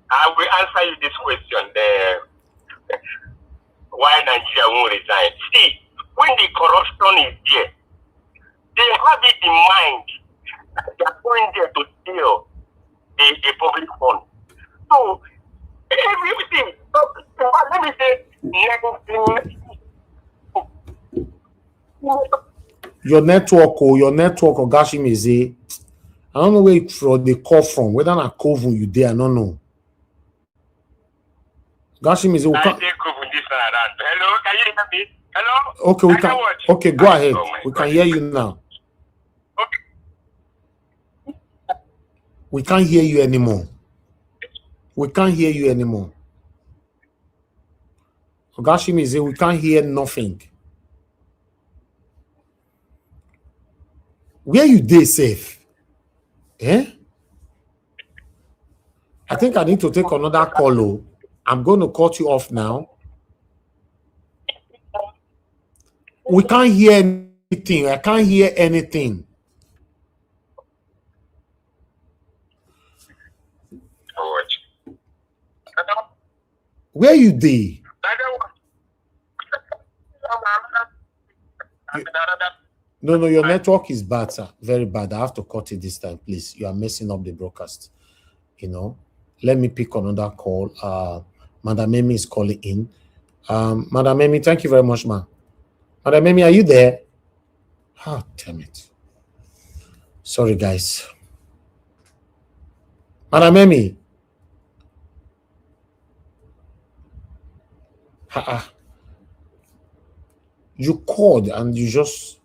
I will answer you this question. Why Nigeria won't resign? See, when the corruption is there, they have it in mind. They are going there to steal the public fund. So, everything, let me say,
your network, Ogashimizi, I don't know where they call from. Whether I call from you there, I don't know. Ogashimizi,
hello, can you hear me? Hello?
Okay, we can. Okay, go ahead. We can hear you now.
Okay.
We can't hear you anymore. We can't hear you anymore. Ogashimizi, we can't hear nothing. Where you dey safe? Eh? I think I need to take another call. I'm going to cut you off now. We can't hear anything. I can't hear anything. Where you dey? No, your network is bad, sir. Very bad. I have to cut it this time, please. You are messing up the broadcast. Let me pick another call. Madam Memi is calling in. Madam Memi, thank you very much, ma. Madam Memi, are you there? Oh, damn it. Sorry, guys. Madam Memi. You called and you just...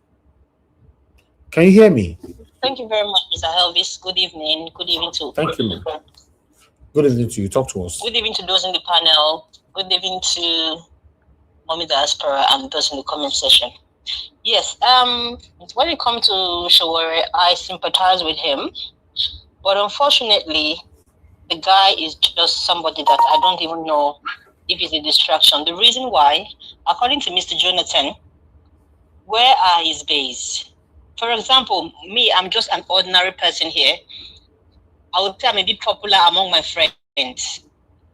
Can you hear me?
Thank you very much, Mr. Elvis. Good evening. Good evening to...
Thank you, ma'am. Good evening to you. Talk to us.
Good evening to those in the panel. Good evening to Mommy Diaspora and those in the comment section. Yes, when it comes to Shawore, I sympathize with him. But unfortunately, the guy is just somebody that I don't even know if he's a distraction. The reason why, according to Mr. Jonathan, where are his base? For example, me, I'm just an ordinary person here. I would say I'm a bit popular among my friends.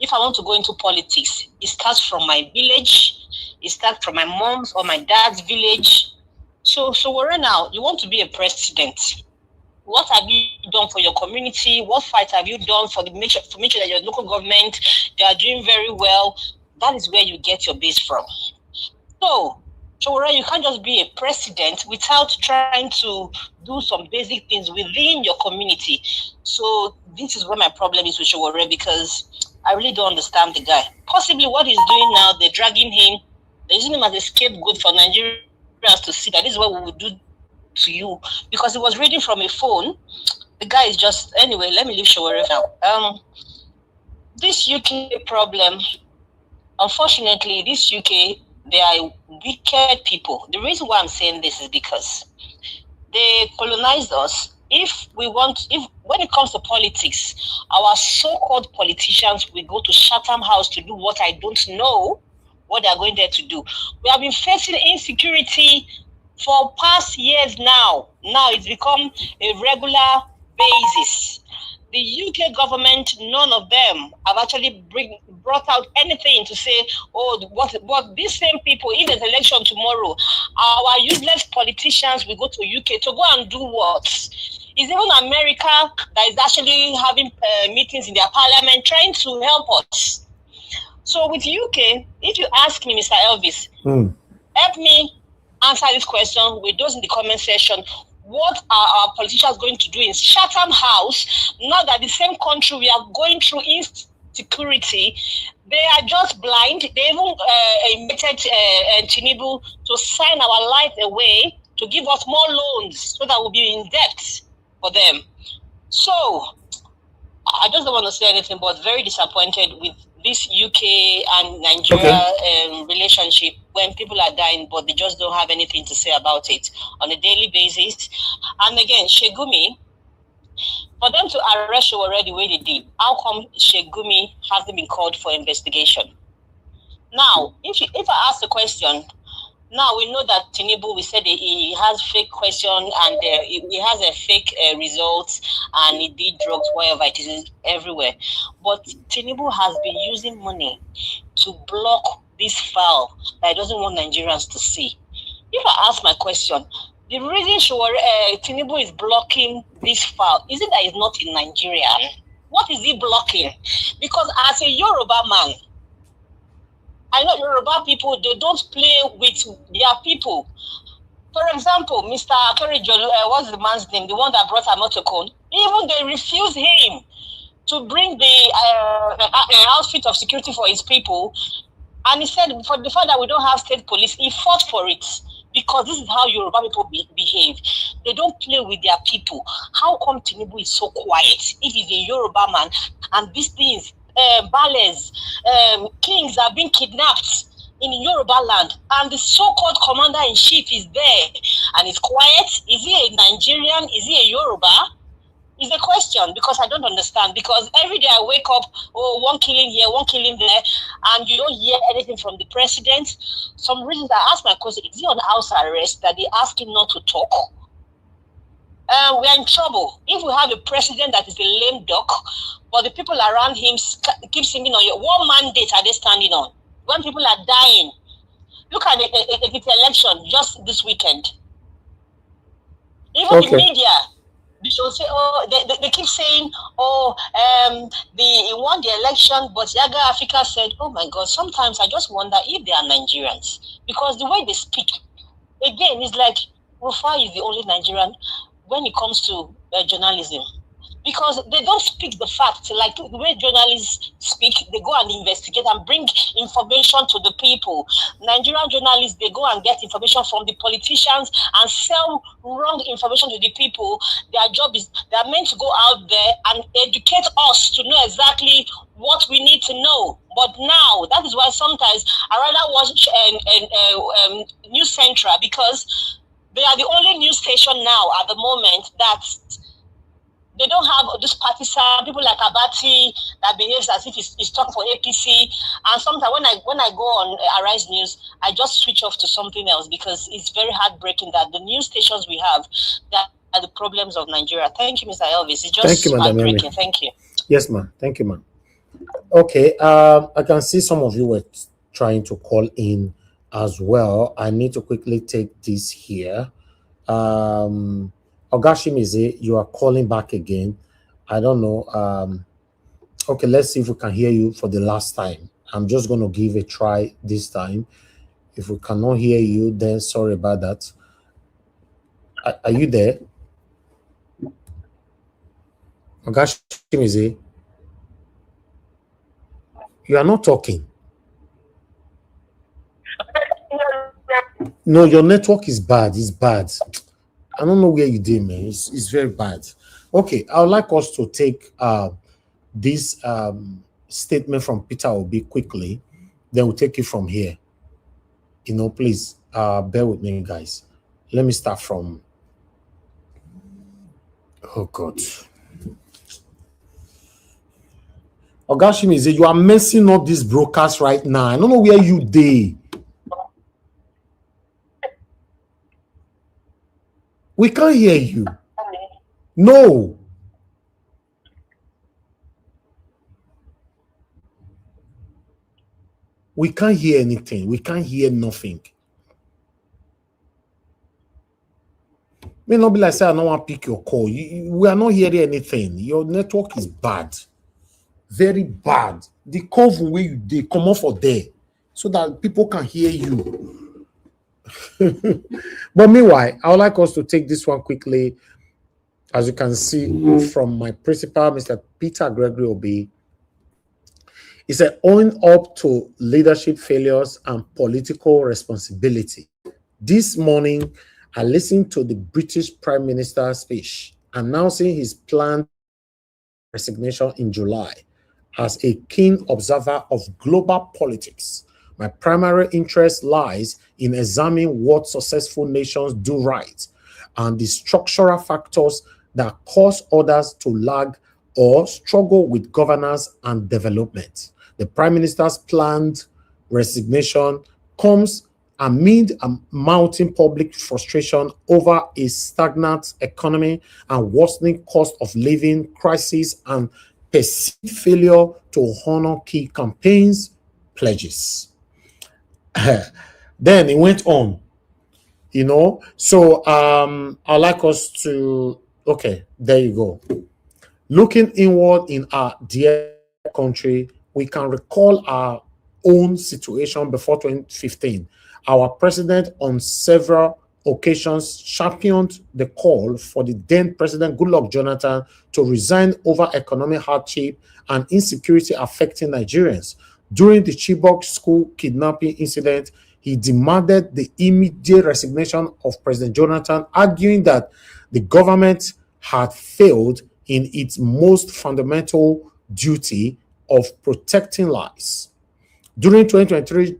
If I want to go into politics, it starts from my village, it starts from my mom's or my dad's village. So right now, you want to be a president. What have you done for your community? What fight have you done to make sure that your local government, they are doing very well? That is where you get your base from. So you can't just be a president without trying to do some basic things within your community. So this is where my problem is with Shawore, because I really don't understand the guy. Possibly what he's doing now, they're dragging him, they're using him as a scapegoat for Nigerians to see that this is what we would do to you, because he was reading from a phone. The guy is just... Anyway, let me leave Shawore now. This UK problem, unfortunately, this UK, they are wicked people. The reason why I'm saying this is because they colonized us. When it comes to politics, our so-called politicians will go to Chatham House to do what I don't know what they are going there to do. We have been facing insecurity for past years now. Now it's become a regular basis. The UK government, none of them have actually brought out anything to say, what these same people, if there's election tomorrow, our useless politicians will go to UK to go and do what? It's even America that is actually having meetings in their parliament trying to help us. So with UK, if you ask me, Mr. Elvis, help me answer this question with those in the comment section. What are our politicians going to do in Chatham House now that the same country we are going through insecurity? They are just blind. They even invited Tinubu to sign our life away to give us more loans so that we'll be in debt for them. So I just don't want to say anything, but very disappointed with this UK and Nigeria relationship when people are dying, but they just don't have anything to say about it on a daily basis. And again, Shegumi, for them to arrest you already the way they did, how come Shegumi hasn't been called for investigation? Now, if I ask the question, now we know that Tinubu, we said he has fake question and he has a fake result and he did drugs, wherever it is, everywhere. But Tinubu has been using money to block this file that he doesn't want Nigerians to see. If I ask my question, the reason Tinubu is blocking this file, is it that he's not in Nigeria? What is he blocking? Because as a Yoruba man, I know Yoruba people, they don't play with their people. For example, Mr. Akerijo, what's the man's name? The one that brought Amotokon. Even they refused him to bring the outfit of security for his people. And he said, for the fact that we don't have state police, he fought for it. Because this is how Yoruba people behave. They don't play with their people. How come Tinubu is so quiet if he's a Yoruba man and these things, ballets, kings are being kidnapped in Yoruba land, and the so-called commander-in-chief is there and he's quiet? Is he a Nigerian? Is he a Yoruba? Is the question, because I don't understand. Because every day I wake up, one killing here, one killing there, and you don't hear anything from the president. Some reasons I ask my question, is he on house arrest that they ask him not to talk? We are in trouble. If we have a president that is a lame duck, but the people around him keep singing on your, what mandate are they standing on? When people are dying, look at the election just this weekend. Even the media, they should say, they keep saying, he won the election, but Yaga Africa said, oh my God, sometimes I just wonder if they are Nigerians. Because the way they speak, again, it's like Rufai is the only Nigerian when it comes to journalism. Because they don't speak the facts. Like the way journalists speak, they go and investigate and bring information to the people. Nigerian journalists, they go and get information from the politicians and sell wrong information to the people. Their job is, they are meant to go out there and educate us to know exactly what we need to know. But now, that is why sometimes I rather watch News Central, because they are the only news station now at the moment that they don't have this partisan people like Abati that behaves as if he's talking for APC. And sometimes when I go on Arise News, I just switch off to something else because it's very heartbreaking that the news stations we have that are the problems of Nigeria. Thank you, Mr. Elvis. It's just heartbreaking. Thank you.
Yes, ma'am. Thank you, ma'am. Okay. I can see some of you were trying to call in as well. I need to quickly take this here. Ogashimize, you are calling back again. I don't know. Okay, let's see if we can hear you for the last time. I'm just going to give a try this time. If we cannot hear you, then sorry about that. Are you there? Ogashimize, you are not talking. No, your network is bad. It's bad. I don't know where you did, man. It's very bad. Okay, I would like us to take this statement from Peter Obi quickly. Then we'll take it from here. Please bear with me, guys. Let me start from. Oh God. Ogashimize, you are messing up this broadcast right now. I don't know where you did. We can't hear you. No. We can't hear anything. We can't hear nothing. May not be like say I don't want to pick your call. We are not hearing anything. Your network is bad, very bad. The cove where they come off for there, so that people can hear you. But meanwhile, I would like us to take this one quickly. As you can see from my principal, Mr. Peter Gregory Obi, he said, owing up to leadership failures and political responsibility. This morning, I listened to the British Prime Minister's speech announcing his planned resignation in July. As a keen observer of global politics, my primary interest lies in examining what successful nations do right and the structural factors that cause others to lag or struggle with governance and development. The Prime Minister's planned resignation comes amid a mounting public frustration over a stagnant economy and worsening cost of living crisis and perceived failure to honor key campaigns pledges. Then it went on, So I'd like us to, okay, there you go. Looking inward in our dear country, we can recall our own situation before 2015. Our president on several occasions championed the call for the then President Goodluck Jonathan to resign over economic hardship and insecurity affecting Nigerians. During the Chibok school kidnapping incident, he demanded the immediate resignation of President Jonathan, arguing that the government had failed in its most fundamental duty of protecting lives. During 2023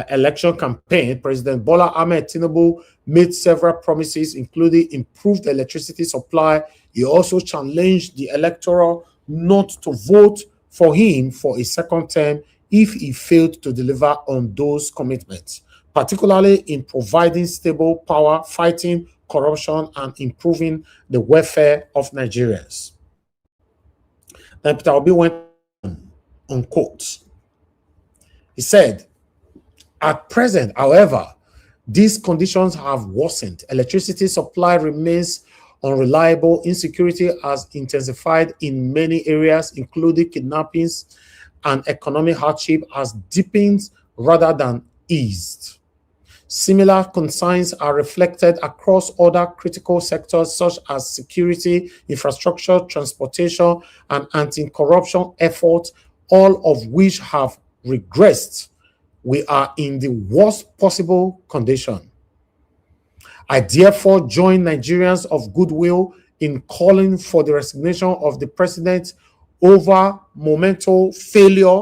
election campaign, President Bola Ahmed Tinubu made several promises, including improved electricity supply. He also challenged the electoral not to vote for him for a second term if he failed to deliver on those commitments, particularly in providing stable power, fighting corruption, and improving the welfare of Nigerians. Then Peter Obi went on, unquote. He said, at present, however, these conditions have worsened. Electricity supply remains unreliable. Insecurity has intensified in many areas, including kidnappings, and economic hardship has deepened rather than eased. Similar concerns are reflected across other critical sectors such as security, infrastructure, transportation, and anti-corruption efforts, all of which have regressed. We are in the worst possible condition. I therefore join Nigerians of goodwill in calling for the resignation of the president over monumental failure,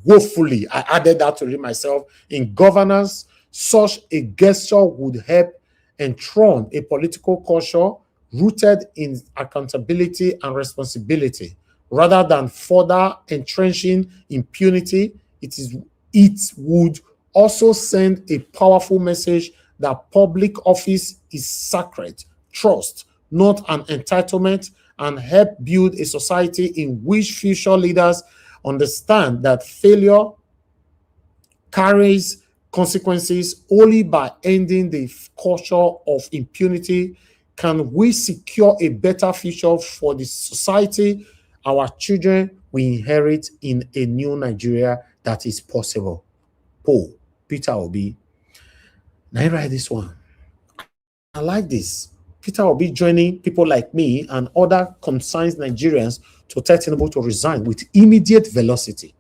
woefully, I added that to read myself, in governance. Such a gesture would help enthrone a political culture rooted in accountability and responsibility. Rather than further entrenching impunity, it would also send a powerful message that public office is sacred, trust, not an entitlement, and help build a society in which future leaders understand that failure carries consequences. Only by ending the culture of impunity can we secure a better future for the society our children will inherit in a new Nigeria that is possible. Paul, Peter Obi. Now I write this one. I like this. Peter Obi joining people like me and other concerned Nigerians to tell Tinubu to resign with immediate velocity.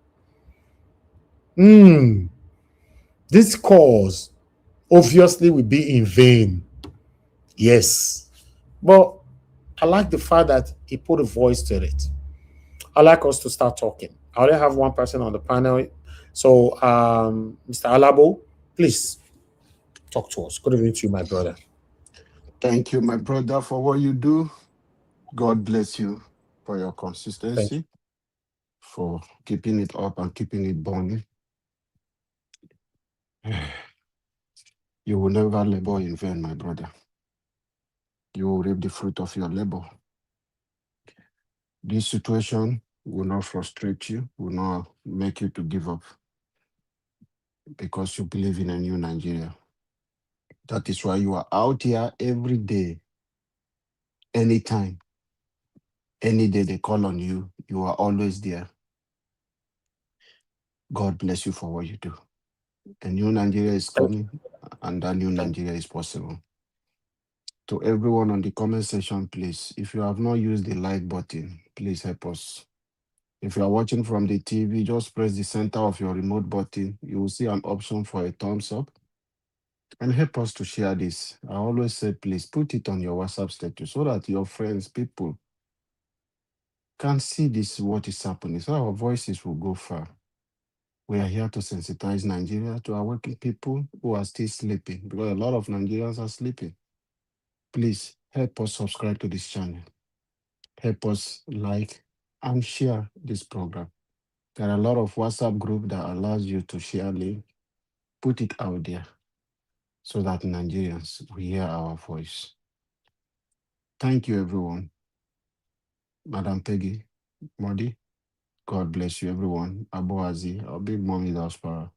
This cause obviously will be in vain. Yes. But I like the fact that he put a voice to it. I like us to start talking. I already have one person on the panel. So, Mr. Alabo, please talk to us. Good evening to you, my brother.
Thank you, my brother, for what you do. God bless you for your consistency, for keeping it up and keeping it burning. You will never labor in vain, my brother. You will reap the fruit of your labor. This situation will not frustrate you, will not make you to give up, because you believe in a new Nigeria. That is why you are out here every day anytime, any day they call on you, you are always there. God bless you for what you do. A new Nigeria is coming, and that new Nigeria is possible. To everyone on the comment section, please, if you have not used the like button, please help us. If you are watching from the TV, just press the center of your remote button. You will see an option for a thumbs up. And help us to share this. I always say, please put it on your WhatsApp status so that your friends, people can see this, what is happening. So our voices will go far. We are here to sensitize Nigeria, to awaken people who are still sleeping, because a lot of Nigerians are sleeping. Please help us subscribe to this channel. Help us like and share this program. There are a lot of WhatsApp groups that allows you to share link. Put it out there so that Nigerians will hear our voice. Thank you, everyone. Madam Peggy, Modi, God bless you, everyone. Aboazi, our big mommy Diaspora,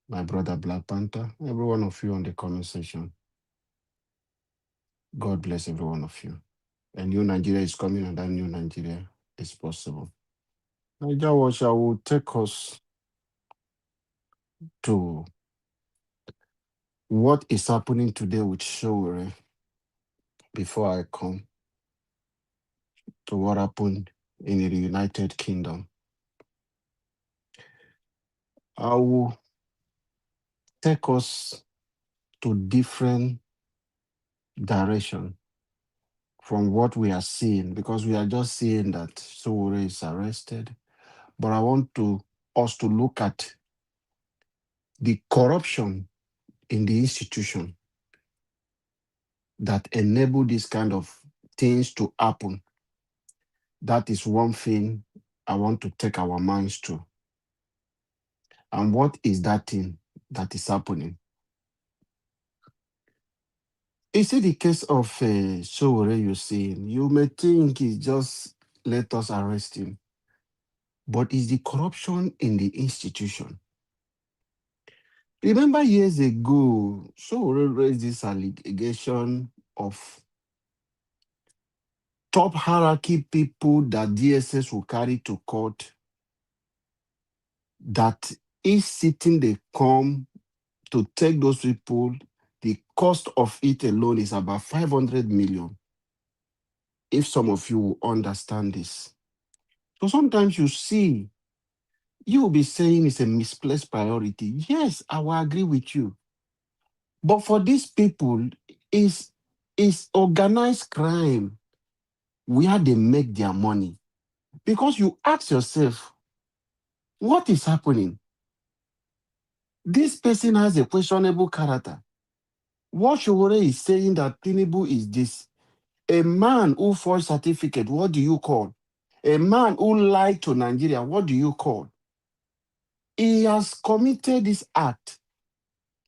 my brother Black Panther, every one of you on the comment section. God bless every one of you. A new Nigeria is coming, and that new Nigeria is possible. Nigeria Watcher will take us to what is happening today with Showore before I come to what happened in the United Kingdom. I will take us to different direction from what we are seeing, because we are just seeing that Showore is arrested. But I want us to look at the corruption in the institution that enable this kind of things to happen. That is one thing I want to take our minds to. And what is that thing that is happening? Is it the case of Showore you're saying? You may think it's just let us arrest him, but it's the corruption in the institution. Remember years ago, Showore raised this allegation of top hierarchy people that DSS will carry to court, that each sitting they come to take those people, the cost of it alone is about 500 million. If some of you will understand this. So sometimes you see, you will be saying it's a misplaced priority. Yes, I will agree with you. But for these people, it's organized crime where they make their money. Because you ask yourself, what is happening? This person has a questionable character. What Showore is saying that Tinubu is this. A man who forged certificate, what do you call? A man who lied to Nigeria, what do you call? He has committed this act.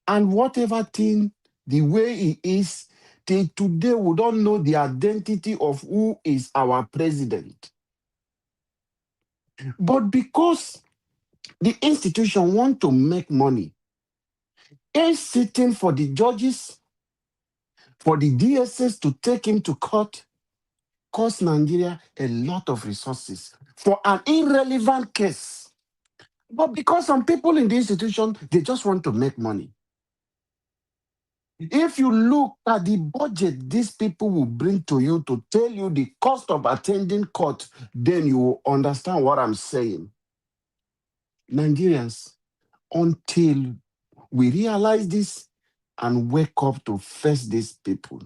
And whatever thing, the way he is, till today we don't know the identity of who is our president. But because the institution want to make money, is sitting for the judges, for the DSS to take him to court, cost Nigeria a lot of resources for an irrelevant case. But because some people in the institution, they just want to make money. If you look at the budget these people will bring to you to tell you the cost of attending court, then you will understand what I'm saying. Nigerians, until we realize this and wake up to face these people,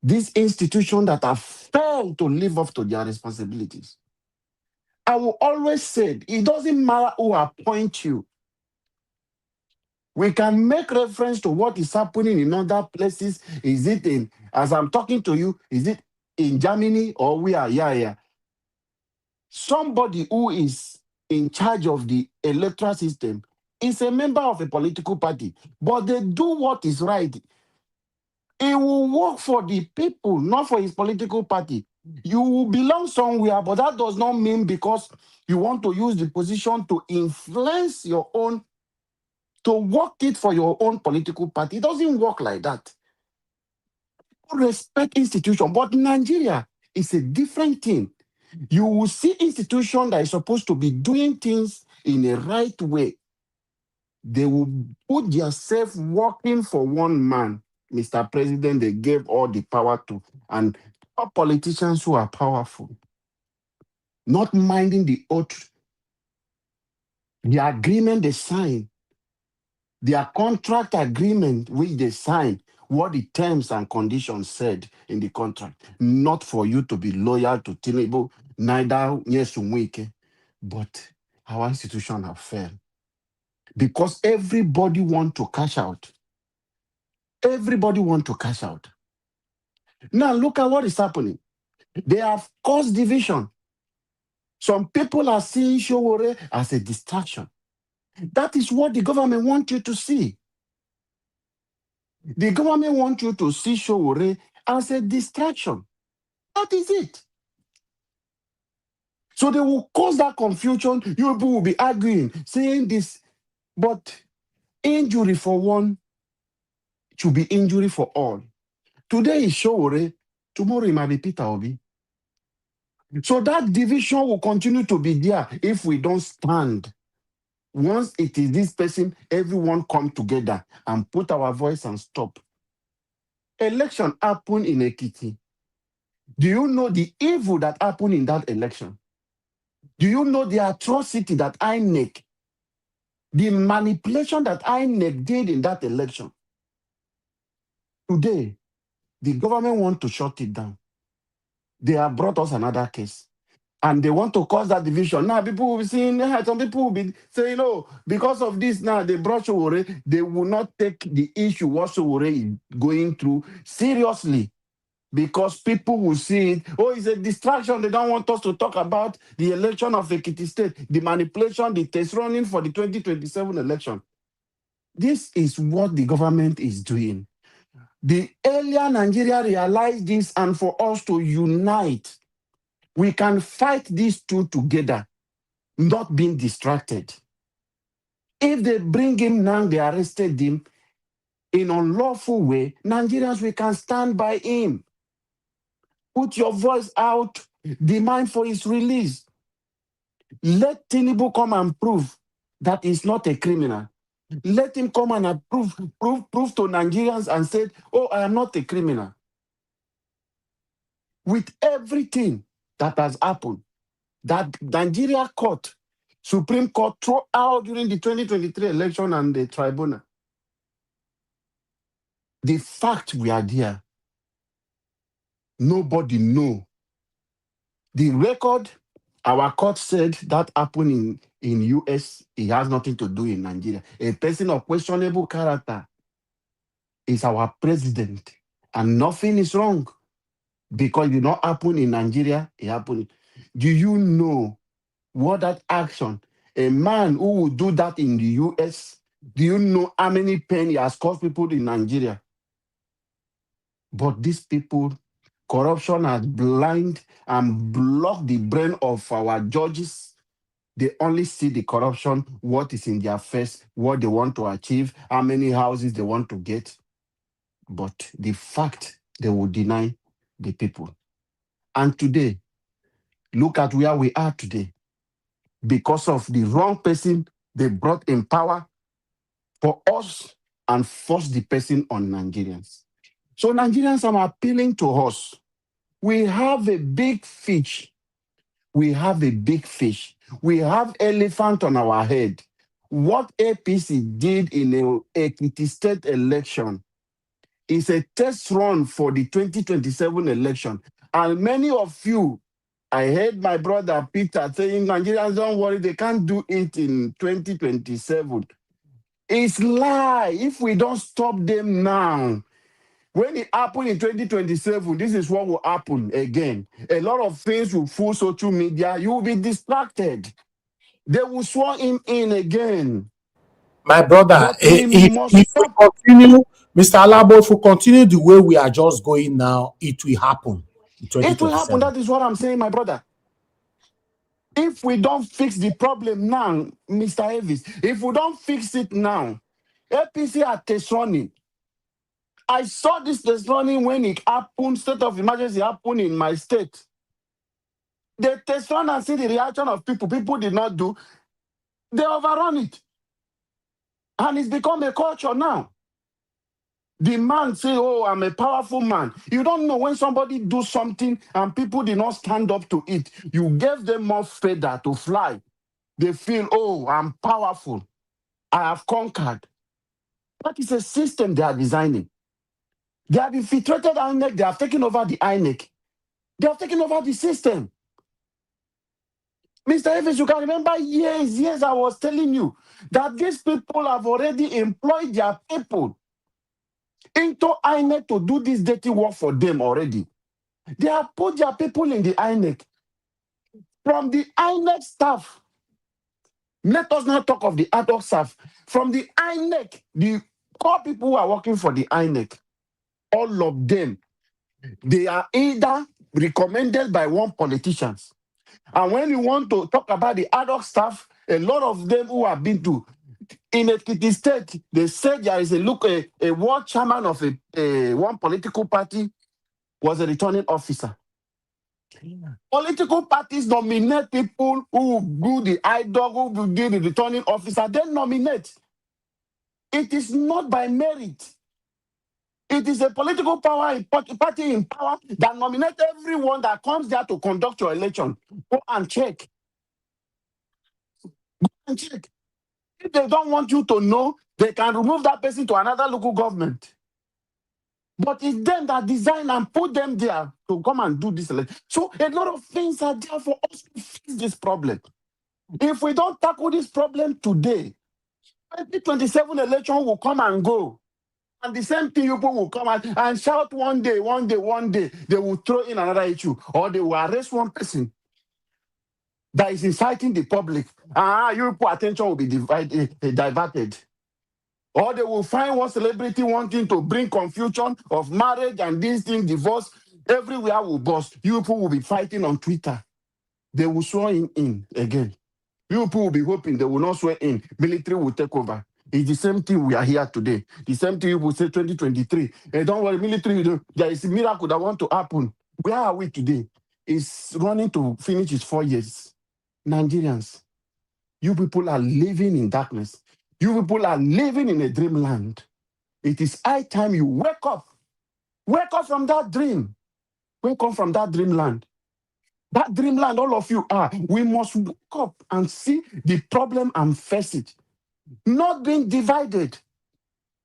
these institutions that have failed to live up to their responsibilities, I will always say, it doesn't matter who appoints you. We can make reference to what is happening in other places. Is it in, as I'm talking to you, is it in Germany or we are here? Somebody who is in charge of the electoral system is a member of a political party, but they do what is right. It will work for the people, not for his political party. You will belong somewhere, but that does not mean because you want to use the position to influence your own, to work it for your own political party. It doesn't work like that. respect institution, but Nigeria is a different thing. You will see institution that is supposed to be doing things in a right way. They will put themselves working for one man. Mr. President, they gave all the power to, and all politicians who are powerful, not minding the oath, the agreement they sign, their contract agreement which they sign, what the terms and conditions said in the contract. Not for you to be loyal to Tinubu, neither Nyesumwike, but our institution have failed. Because everybody want to cash out. Everybody want to cash out. Now look at what is happening. They have caused division. Some people are seeing Showore as a distraction. That is what the government wants you to see. The government wants you to see Showore as a distraction. That is it. So they will cause that confusion. You people will be arguing, saying this, but injury for one should be injury for all. Today is Showore, tomorrow it might be Peter Obi. So that division will continue to be there if we don't stand. Once it is this person, everyone come together and put our voice and stop. Election happened in Ekiti. Do you know the evil that happened in that election? Do you know the atrocity that INEC, the manipulation that INEC did in that election? Today, the government want to shut it down. They have brought us another case. And they want to cause that division. Now, people will be saying, some people will be saying, oh, because of this now, they brought Showore, they will not take the issue what Showore is going through seriously. Because people will see it, oh, it's a distraction. They don't want us to talk about the election of Ekiti State, the manipulation, the test running for the 2027 election. This is what the government is doing. The earlier Nigeria realized this, and for us to unite, we can fight these two together, not being distracted. If they bring him now, they arrested him in unlawful way, Nigerians, we can stand by him. Put your voice out, demand for his release. Let Tinubu come and prove that he's not a criminal. Let him come and prove to Nigerians and say, oh, I am not a criminal. With everything that has happened, that Nigeria court, Supreme Court threw out during the 2023 election and the tribunal. The fact we are there, nobody know. The record, our court said that happened in US, it has nothing to do in Nigeria. A person of questionable character is our president, and nothing is wrong because it did not happen in Nigeria, it happened. Do you know what that action, a man who would do that in the US, do you know how many pain he has caused people in Nigeria? But these people, corruption has blind and blocked the brain of our judges. They only see the corruption, what is in their face, what they want to achieve, how many houses they want to get. But the fact, they will deny the people. And today, look at where we are today. Because of the wrong person they brought in power for us and force the person on Nigerians. So Nigerians are appealing to us. We have a big fish. We have a big fish. We have elephant on our head. What APC did in the Ekiti State election is a test run for the 2027 election. And many of you, I heard my brother Peter saying, Nigerians, don't worry, they can't do it in 2027. It's lie. If we don't stop them now, when it happened in 2027, this is what will happen again. A lot of things will fool social media. You will be distracted. They will swear him in again.
My brother,
But we must
if we
stop.
continue, Mr. Alabo, if we continue the way we are just going now, it will happen in 2027.
It will happen. That is what I'm saying, my brother. If we don't fix the problem now, Mr. Elvis, if we don't fix it now, APC are testing. I saw this running when it happened, state of emergency happened in my state. They test run and see the reaction of people. People did not do. They overrun it. And it's become a culture now. The man say, oh, I'm a powerful man. You don't know when somebody do something and people did not stand up to it. You gave them more feather to fly. They feel, oh, I'm powerful. I have conquered. That is a system they are designing. They have infiltrated INEC. They have taken over the INEC. They have taken over the system. Mr. Evans, you can remember years I was telling you that these people have already employed their people into INEC to do this dirty work for them already. They have put their people in the INEC. From the INEC staff, let us not talk of the ad hoc staff. From the INEC, the core people who are working for the INEC, all of them, they are either recommended by one politician. And when you want to talk about the ad hoc staff, a lot of them who have been to in Ekiti State, they said there is a ward chairman of one political party was a returning officer. Political parties nominate people who do the IDOG, who will do the returning officer. They nominate. It is not by merit. It is a political party in power that nominates everyone that comes there to conduct your election. Go and check. Go and check. If they don't want you to know, they can remove that person to another local government. But it's them that design and put them there to come and do this election. So a lot of things are there for us to fix this problem. If we don't tackle this problem today, 2027 election will come and go. And the same thing people will come out and shout one day, they will throw in another issue. Or they will arrest one person that is inciting the public. Your attention will be diverted. Or they will find one celebrity wanting to bring confusion of marriage and this thing, divorce. Everywhere will burst. You people will be fighting on Twitter. They will swear in again. You people will be hoping they will not swear in. Military will take over. It's the same thing we are here today. The same thing you will say 2023. And don't worry, military, there is a miracle that want to happen. Where are we today? It's running to finish its 4 years. Nigerians, you people are living in darkness. You people are living in a dreamland. It is high time you wake up. Wake up from that dream. Wake up from that dreamland. That dreamland, all of you are. We must wake up and see the problem and face it. Not being divided.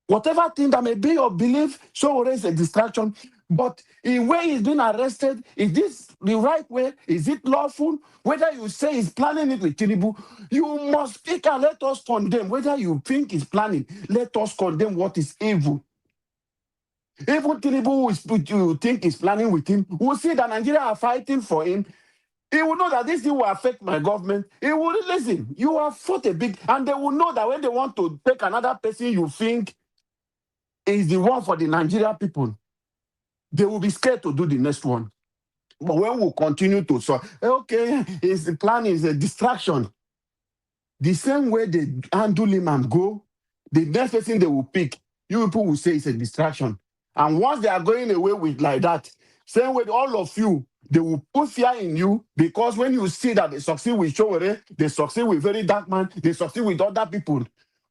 Whatever thing that may be your belief, so is a distraction. But in way he's been arrested, is this the right way? Is it lawful? Whether you say he's planning it with Tinubu, you must speak and let us condemn. Whether you think he's planning, let us condemn what is evil. Even Tinubu, you think is planning with him, will see that Nigeria are fighting for him. He will know that this thing will affect my government. He will listen. You have fought a big, and they will know that when they want to take another person you think is the one for the Nigeria people, they will be scared to do the next one. But when we continue to say, okay, his plan is a distraction. The same way they handle him and go, the next person they will pick, you people will say it's a distraction. And once they are going away with like that, same way all of you, they will put fear in you, because when you see that they succeed with Showore, they succeed with very dark man, they succeed with other people,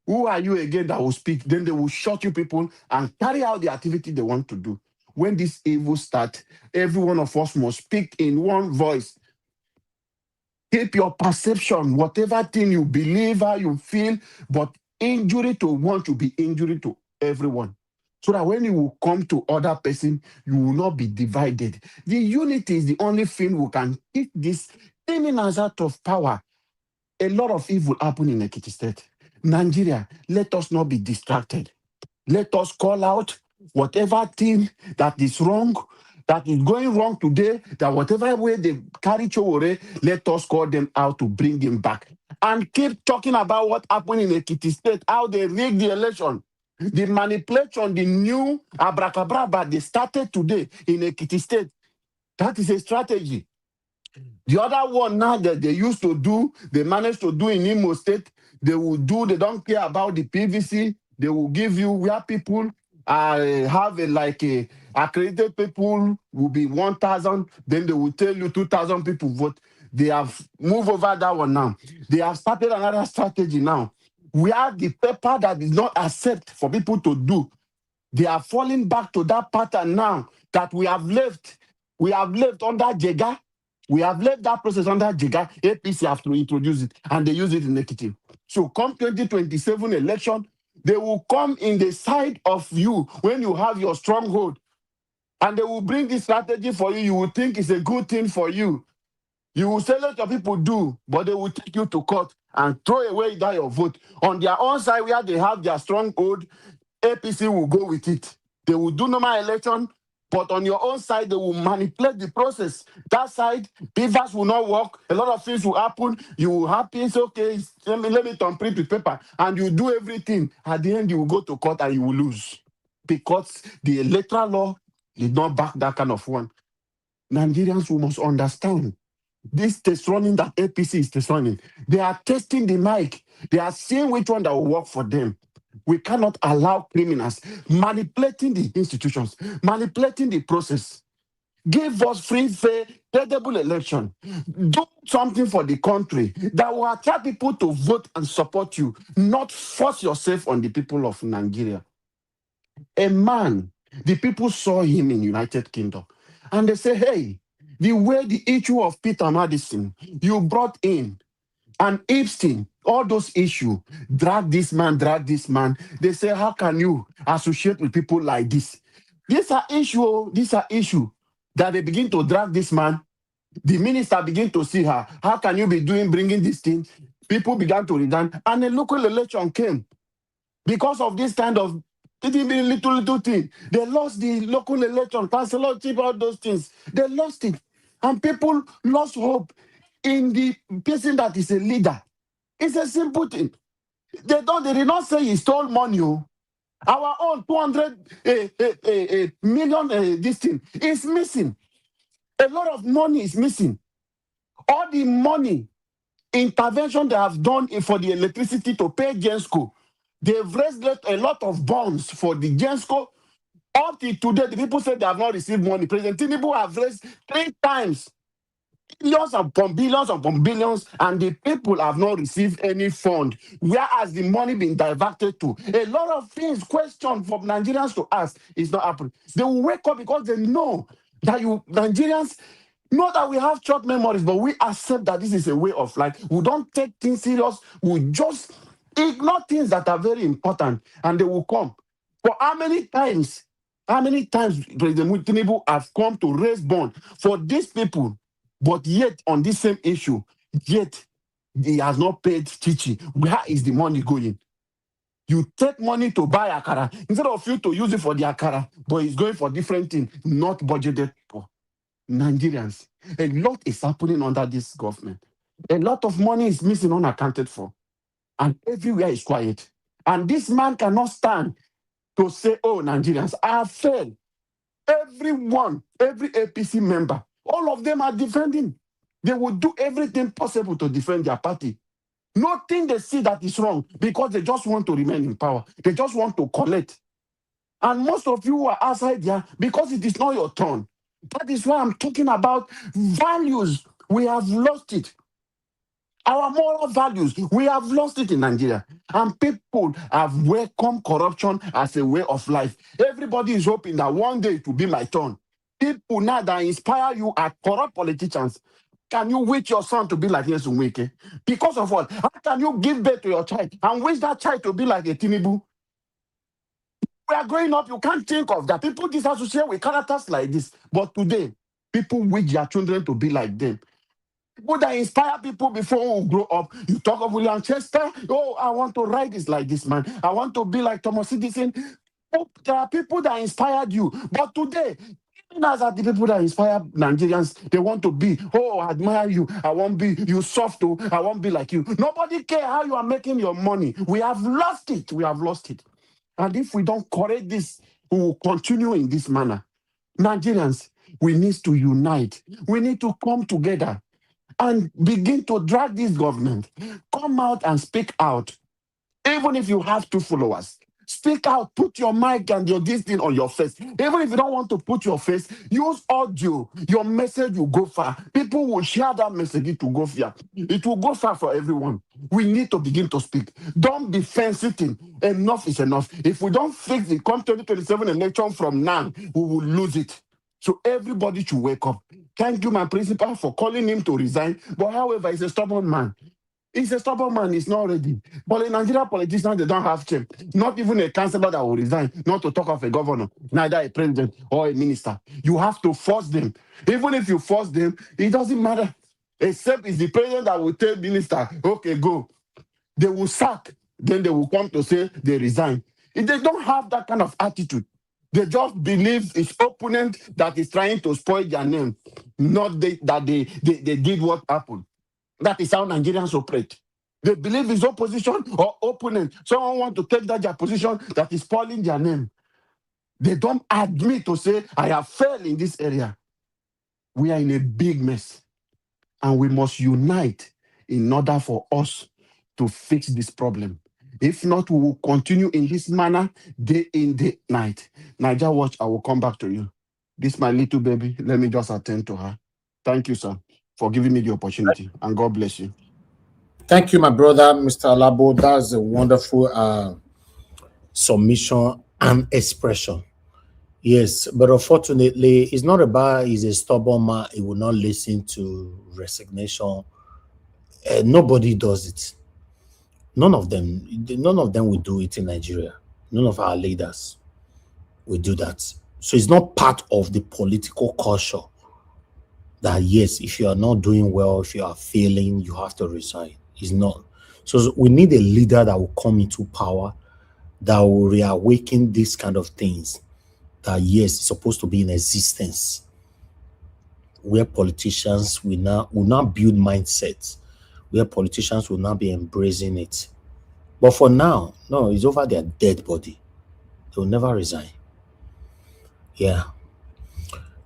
who are you again that will speak? Then they will shut you people and carry out the activity they want to do. When this evil starts, every one of us must speak in one voice. Keep your perception, whatever thing you believe, how you feel, but injury to one to be injury to everyone. So that when you will come to other person, you will not be divided. The unity is the only thing we can keep this criminals out of power. A lot of evil happen in Ekiti State. Nigeria, let us not be distracted. Let us call out whatever thing that is wrong, that is going wrong today, that whatever way they carry Chowore, let us call them out to bring him back. And keep talking about what happened in Ekiti State, how they rigged the election. The manipulation, the new abracadabra they started today in Ekiti State. That is a strategy. The other one now that they used to do, they managed to do in Imo State, they will do, they don't care about the PVC. They will give you where people have a accredited people will be 1,000, then they will tell you 2,000 people vote. They have moved over that one now. They have started another strategy now. We have the paper that is not accept for people to do. They are falling back to that pattern now that we have left. We have left under Jega. We have left that process under Jega. APC have to introduce it, and they use it in Ekiti. So come 2027 election, they will come in the side of you when you have your stronghold, and they will bring this strategy for you. You will think it's a good thing for you. You will say let your people do, but they will take you to court and throw away that your vote. On their own side, where they have their stronghold, APC will go with it. They will do normal election, but on your own side, they will manipulate the process. That side, beavers will not work. A lot of things will happen. You will happy, say, okay, let me print with paper. And you do everything. At the end, you will go to court and you will lose. Because the electoral law did not back that kind of one. Nigerians, we must understand. This test running that APC is test running, they are testing the mic. They are seeing which one that will work for them. We cannot allow criminals manipulating the institutions, manipulating the process. Give us free, fair, credible election. Do something for the country that will attract people to vote and support you, not force yourself on the people of Nigeria. A man, the people saw him in United Kingdom, and they say, hey, the way the issue of Peter Madison you brought in, and Epstein, all those issues, drag this man. They say, how can you associate with people like this? These are issues that they begin to drag this man. The minister begin to see her. How can you be bringing this thing? People began to resign, and a local election came. Because of this kind of little thing, they lost the local election, councillorship, all those things. They lost it. And people lost hope in the person that is a leader. It's a simple thing. They did not say he stole money. Our own 200 million this thing is missing. A lot of money is missing. All the money intervention they have done for the electricity to pay Gensco, they've raised a lot of bonds for the Gensco. Up till today, the people say they have not received money. President Tinubu have raised 3 times. Billions upon billions, and the people have not received any fund. Where has the money been diverted to? A lot of things, questions from Nigerians to ask is not happening. They will wake up because they know that Nigerians know that we have short memories, but we accept that this is a way of life. We don't take things serious. We just ignore things that are very important, and they will come. For how many times President Tinubu have come to raise bond for these people? But yet, on this same issue, yet he has not paid Chichi. Where is the money going? You take money to buy Akara instead of you to use it for the Akara, but it's going for different things, not budgeted for. Nigerians, a lot is happening under this government. A lot of money is missing, unaccounted for. And everywhere is quiet. And this man cannot stand to say, oh, Nigerians, I have failed. Everyone, every APC member, all of them are defending. They will do everything possible to defend their party. Nothing they see that is wrong because they just want to remain in power. They just want to collect. And most of you are outside there because it is not your turn. That is why I'm talking about values. We have lost it. Our moral values, we have lost it in Nigeria. And people have welcomed corruption as a way of life. Everybody is hoping that one day it will be my turn. People now that inspire you are corrupt politicians. Can you wish your son to be like Yesu Wike? Because of what? How can you give birth to your child and wish that child to be like a Tinubu? We are growing up, you can't think of that. People disassociate with characters like this. But today, people wish their children to be like them. People that inspire people before we grow up. You talk of William Chester. Oh, I want to write this like this man. I want to be like Thomas Edison. Oh, there are people that inspired you. But today, criminals are the people that inspire Nigerians. They want to be, oh, I admire you. I won't be, you soft, oh, I won't be like you. Nobody cares how you are making your money. We have lost it. We have lost it. And if we don't correct this, we will continue in this manner. Nigerians, we need to unite. We need to come together and begin to drag this government. Come out and speak out. Even if you have 2 followers, Speak out, put your mic and your this thing on your face. Even if you don't want to put your face, use audio. Your message will go far. People will share that message, it will go far. It will go far for everyone. We need to begin to speak. Don't be fence-sitting. Enough is enough. If we don't fix it, come 2027 election from now, we will lose it. So everybody should wake up. Thank you, my principal, for calling him to resign. But however, he's a stubborn man. He's a stubborn man. He's not ready. But in Nigeria, politicians, they don't have shame. Not even a councillor that will resign, not to talk of a governor, neither a president or a minister. You have to force them. Even if you force them, it doesn't matter. Except it's the president that will tell minister, okay, go. They will sack. Then they will come to say they resign. If they don't have that kind of attitude, they just believe it's opponent that is trying to spoil their name, not that they did what happened. That is how Nigerians operate. They believe it's opposition or opponent. Someone want to take that their position that is spoiling their name. They don't admit to say, I have failed in this area. We are in a big mess. And we must unite in order for us to fix this problem. If not, we will continue in this manner day in, day night. Niger Watch, I will come back to you. This my little baby. Let me just attend to her. Thank you, sir, for giving me the opportunity. And God bless you.
Thank you, my brother, Mr. Alabo. That's a wonderful submission and expression. Yes, but unfortunately, it's not about he's a stubborn man. He will not listen to resignation. Nobody does it. None of them will do it in Nigeria. None of our leaders will do that. So it's not part of the political culture that, yes, if you are not doing well, if you are failing, you have to resign. It's not. So we need a leader that will come into power, that will reawaken these kind of things, that, yes, it's supposed to be in existence, where politicians will now build mindsets, where politicians will now be embracing it. But for now, no, it's over their dead body. They will never resign. Yeah.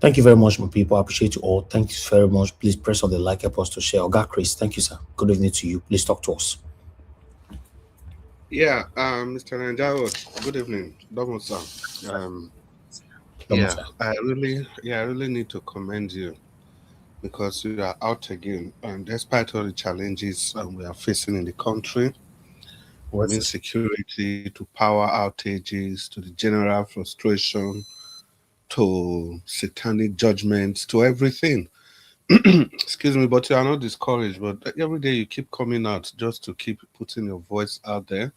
Thank you very much, my people. I appreciate you all. Thank you very much. Please press on the like button to share. Oga Chris, thank you, sir. Good evening to you. Please talk to us.
Yeah, Mr. Nanjaro, good evening. Double sir. I really need to commend you because you are out again, and despite all the challenges we are facing in the country, from insecurity to power outages to the general frustration to satanic judgments to everything. Excuse me, but you are not discouraged. But every day you keep coming out just to keep putting your voice out there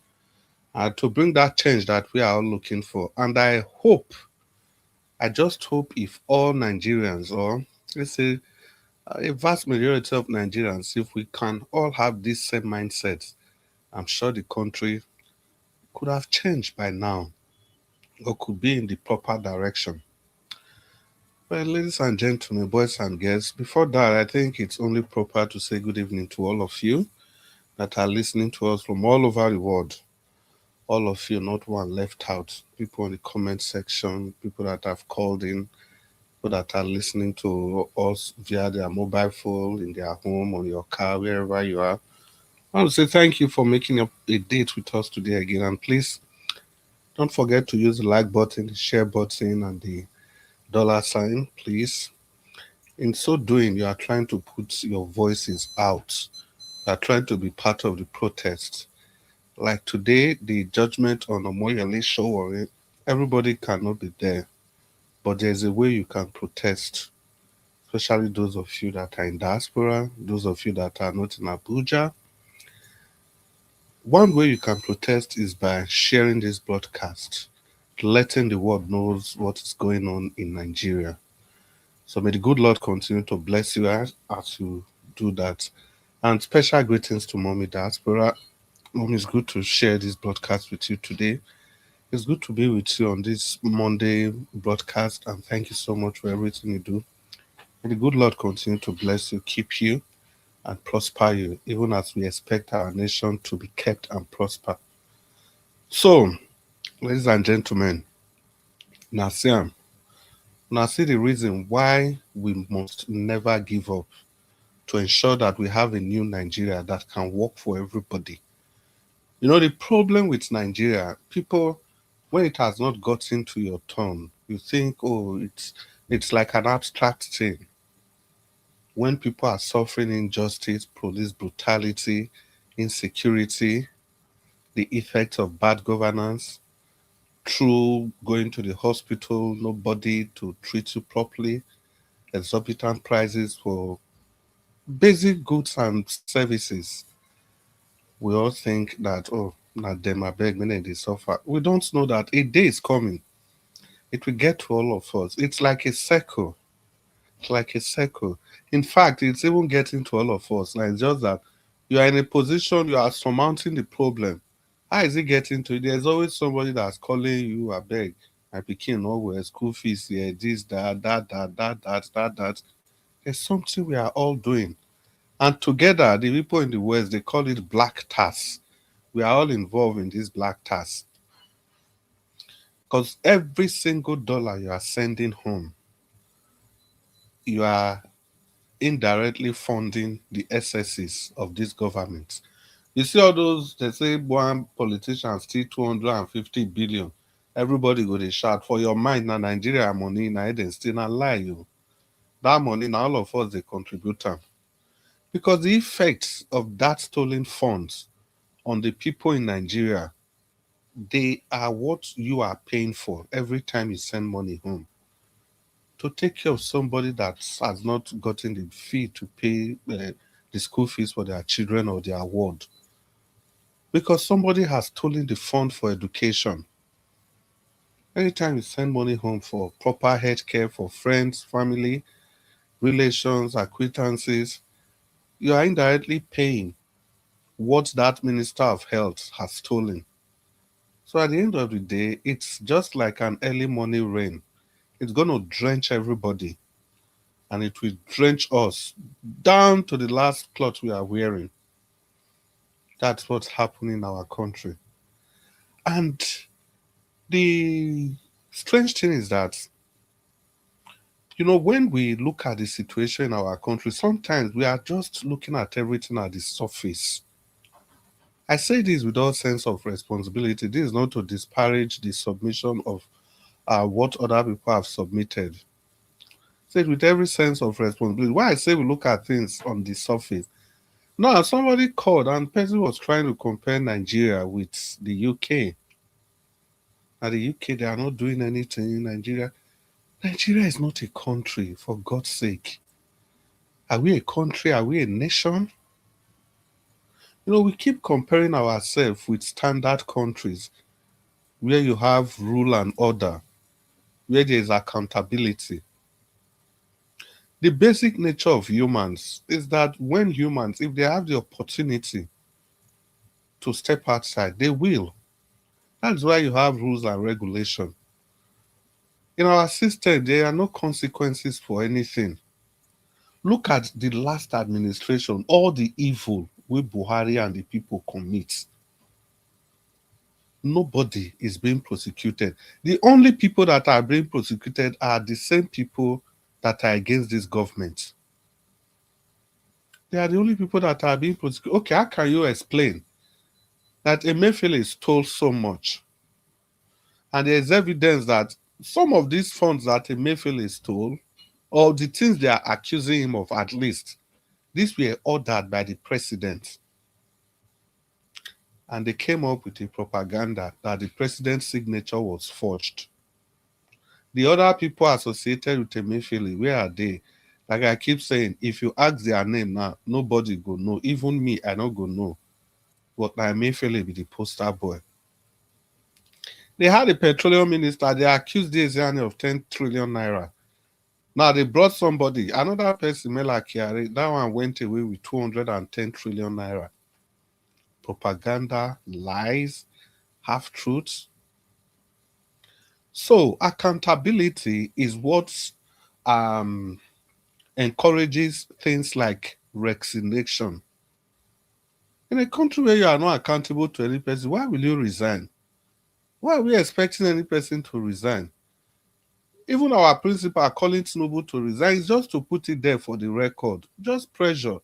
to bring that change that we are all looking for. And I just hope if all Nigerians, or let's say a vast majority of Nigerians, if we can all have this same mindset, I'm sure the country could have changed by now or could be in the proper direction. Well, ladies and gentlemen, boys and girls, before that, I think it's only proper to say good evening to all of you that are listening to us from all over the world. All of you, not one left out. People in the comment section, people that have called in, people that are listening to us via their mobile phone, in their home, or your car, wherever you are. I want to say thank you for making up a date with us today again. And please don't forget to use the like button, the share button, and the $sign, please. In so doing, you are trying to put your voices out. You are trying to be part of the protest. Like today, the judgment on Omoyele Sowore, everybody cannot be there. But there's a way you can protest, especially those of you that are in diaspora, those of you that are not in Abuja. One way you can protest is by sharing this broadcast, letting the world know what is going on in Nigeria. So may the good Lord continue to bless you as you do that. And special greetings to Mommy Diaspora. Mom, it's good to share this broadcast with you today. It's good to be with you on this Monday broadcast, and thank you so much for everything you do. May the good Lord continue to bless you, keep you, and prosper you, even as we expect our nation to be kept and prosper. So, ladies and gentlemen, now see the reason why we must never give up to ensure that we have a new Nigeria that can work for everybody. You know, the problem with Nigeria, people when it has not gotten to your turn, you think, oh, it's like an abstract thing. When people are suffering injustice, police brutality, insecurity, the effects of bad governance, through going to the hospital, nobody to treat you properly, exorbitant prices for basic goods and services. We all think that, oh, not them, I beg, when they suffer. We don't know that a day is coming. It will get to all of us. It's like a circle. It's like a circle. In fact, it's even getting to all of us. Like just that you are in a position, you are surmounting the problem. How is it getting to you? There's always somebody that's calling you, I beg, my picking nowhere, school fees here, this, that. There's something we are all doing. And together, the people in the West, they call it black tax. We are all involved in this black tax. Because every single dollar you are sending home, you are indirectly funding the excesses of this government. You see all those, they say one politician steal 250 billion. Everybody go to shout for your mind now Nigeria money now they still not lie you. That money now all of us they contribute them. Because the effects of that stolen funds on the people in Nigeria, they are what you are paying for every time you send money home. To take care of somebody that has not gotten the fee to pay the school fees for their children or their ward. Because somebody has stolen the fund for education. Anytime you send money home for proper health care for friends, family, relations, acquaintances, you are indirectly paying what that Minister of Health has stolen. So at the end of the day, it's just like an early morning rain. It's going to drench everybody. And it will drench us down to the last cloth we are wearing. That's what's happening in our country. And the strange thing is that, when we look at the situation in our country, sometimes we are just looking at everything at the surface. I say this with all sense of responsibility. This is not to disparage the submission of what other people have submitted. Say it with every sense of responsibility. Why I say we look at things on the surface. Now, somebody called and person was trying to compare Nigeria with the UK. Now, the UK, they are not doing anything in Nigeria. Nigeria is not a country, for God's sake. Are we a country? Are we a nation? We keep comparing ourselves with standard countries where you have rule and order, where there is accountability. The basic nature of humans is that when humans, if they have the opportunity to step outside, they will. That's why you have rules and regulation. In our system, there are no consequences for anything. Look at the last administration, all the evil we Buhari and the people commit. Nobody is being prosecuted. The only people that are being prosecuted are the same people that are against this government. They are the only people that are being prosecuted. Okay, how can you explain that Emefiele stole so much? And there is evidence that some of these funds that Emefiele stole, or the things they are accusing him of at least, these were ordered by the president. And they came up with a propaganda that the president's signature was forged. The other people associated with Emefiele, where are they? Like I keep saying, if you ask their name now, nobody go know. Even me, I don't go know. But Emefiele be the poster boy. They had a petroleum minister, they accused the of 10 trillion naira. Now they brought somebody, another person, Mela Kiare, that one went away with 210 trillion naira. Propaganda, lies, half-truths. So accountability is what encourages things like resignation. In a country where you are not accountable to any person, why will you resign? Why are we expecting any person to resign? Even our principal calling Tinubu to resign is just to put it there for the record. Just pressure.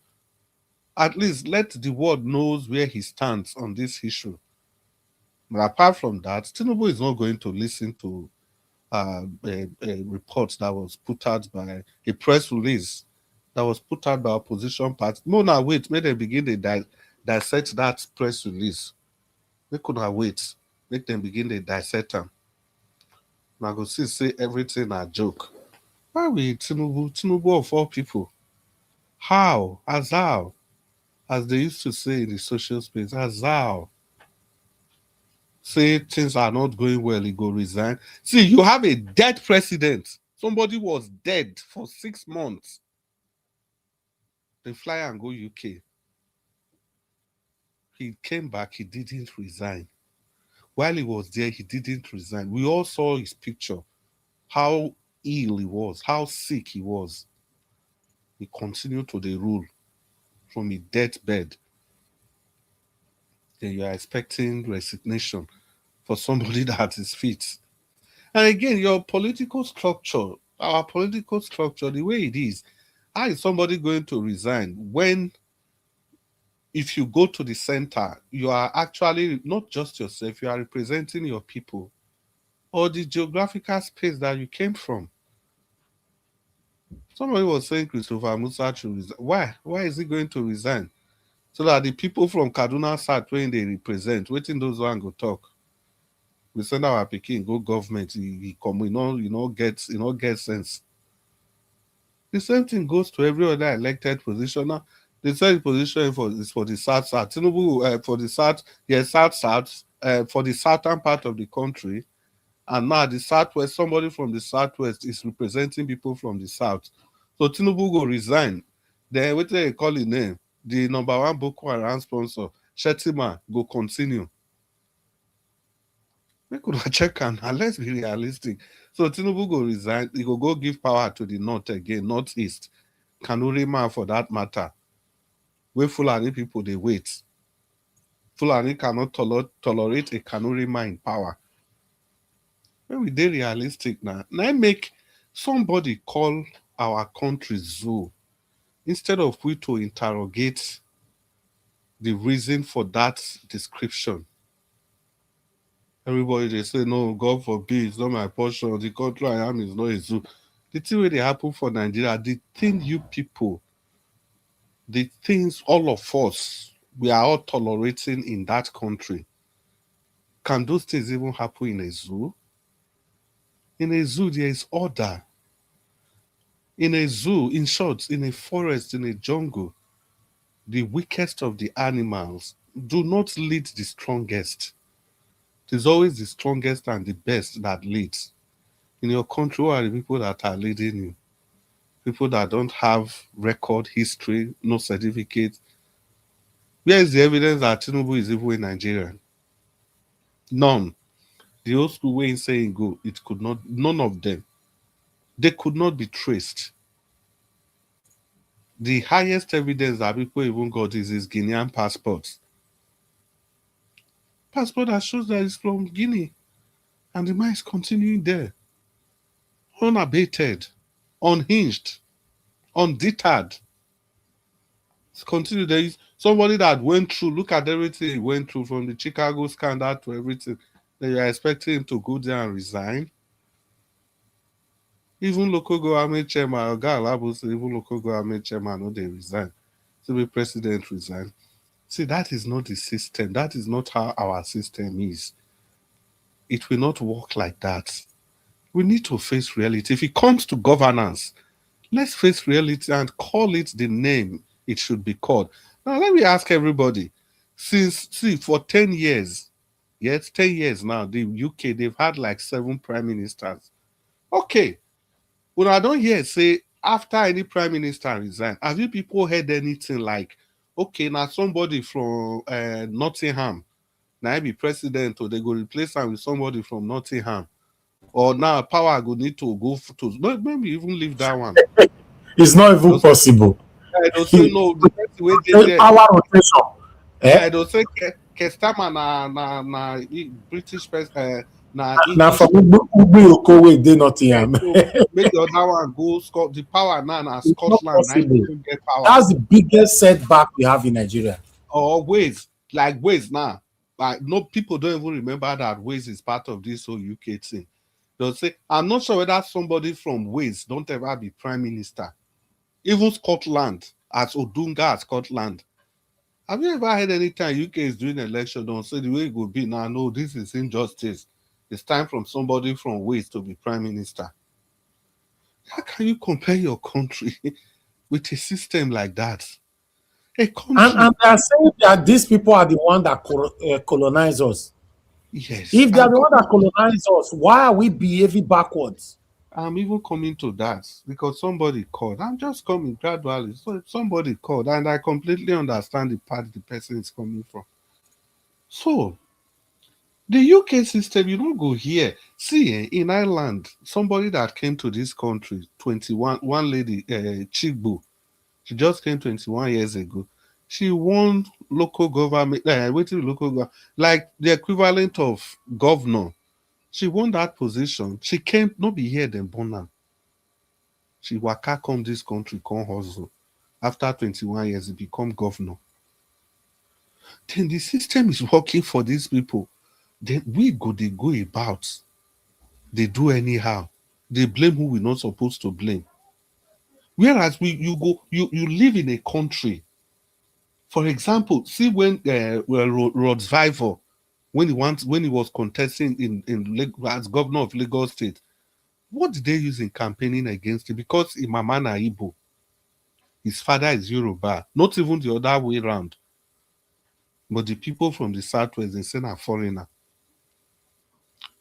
At least let the world knows where he stands on this issue. But apart from that, Tinubu is not going to listen to a report that was put out by a press release that was put out by opposition party. No, now wait, make them begin to dissect that press release. They could not wait. Make them begin to dissect them. Now go see say everything a joke. Why we Tinubu of all people? How? As how? As they used to say in the social space, as how? Say things are not going well, he go resign. See, you have a dead president. Somebody was dead for 6 months. They fly and go UK. He came back, he didn't resign. While he was there, he didn't resign. We all saw his picture, how ill he was, how sick he was. He continued to the rule from a deathbed. Then you are expecting resignation for somebody that is fit. And again, your political structure, our political structure, the way it is, how is somebody going to resign when, if you go to the center, you are actually not just yourself, you are representing your people or the geographical space that you came from? Somebody was saying Christopher Musa should resign. Why? Why is he going to resign? So that the people from Kaduna South, when they represent, waiting those one go talk. We send our Peking go government, he come, get sense. The same thing goes to every other elected position. Now, the third position is for the South. Tinubu for the South, South, for the southern part of the country. And now the Southwest, somebody from the Southwest is representing people from the South. So Tinubu go resign. Then what they call his name? The number one Boko Haram sponsor, Shetima, go continue. We could check and let's be realistic. So Tinubu go resign, he go give power to the North again, Northeast. Kanurima for that matter. Where Fulani people they wait. Fulani cannot tolerate a Kanurima in power. When we dey realistic now, now make somebody call our country zoo instead of we to interrogate the reason for that description. Everybody they say, no, God forbid, it's not my portion. The country I am is not a zoo. The thing where they happen for Nigeria, the thing you people, the things all of us, we are all tolerating in that country. Can those things even happen in a zoo? In a zoo, there is order. In a zoo, in short, in a forest, in a jungle, the weakest of the animals do not lead the strongest. It is always the strongest and the best that leads. In your country, who are the people that are leading you? People that don't have record, history, no certificate. Where is the evidence that Tinubu is even in Nigeria? None. The old school way in saying go, it could not, none of them. They could not be traced. The highest evidence that people even got is his Guinean passport. Passport that shows that he's from Guinea. And the man is continuing there. Unabated, unhinged, undeterred. It's continued. There is somebody that went through, look at everything he went through from the Chicago scandal to everything. Then you're expecting him to go there and resign. Even local government chairman, even local government chairman, no, they resign. So the president resign. See, that is not the system. That is not how our system is. It will not work like that. We need to face reality. If it comes to governance, let's face reality and call it the name it should be called. Now, let me ask everybody. For 10 years, yes, 10 years now, the UK, they've had like 7 prime ministers. Okay. When I don't hear say, after any prime minister resign, have you people heard anything like, okay, now somebody from Nottingham, now I be president, or they go replace him with somebody from Nottingham? Or now power go need to go to maybe even leave that one.
It's not even possible.
I don't say no. The person wey dey there.
Our rotation.
I don't say Kestama na British person na English.
Now from Ugbo wey dey Nottingham.
Make the other one go Scotland. The power now na Scotland. Now get power.
That's the biggest setback we have in Nigeria.
Or ways now. like, no, people don't even remember that Waze is part of this whole UK thing. They'll say, I'm not sure whether somebody from Waze don't ever be prime minister. Even Scotland, as Odunga as Scotland. Have you ever heard any time UK is doing election, don't say the way it will be now, no, this is injustice. It's time from somebody from Waze to be prime minister. How can you compare your country with a system like that? A country.
And they are saying that these people are the one that colonize us.
Yes.
If they are the one that colonize us, why are we behaving backwards?
I'm even coming to that because somebody called. I'm just coming gradually. So somebody called, and I completely understand the part the person is coming from. So the UK system, you don't go here. See, in Ireland, somebody that came to this country, 21, one lady, Chigbo, she just came 21 years ago. She won local government, local government, like the equivalent of governor. She won that position. She came, not be here, then born her. She waka come this country, come hustle. After 21 years, he become governor. Then the system is working for these people. Then they go about. They do anyhow. They blame who we're not supposed to blame. Whereas you live in a country. For example, see when Rod Viver, when he was contesting as governor of Lagos State, what did they use in campaigning against him? Because Imamana Igbo. His father is Yoruba, not even the other way around. But the people from the southwest, they say, a foreigner.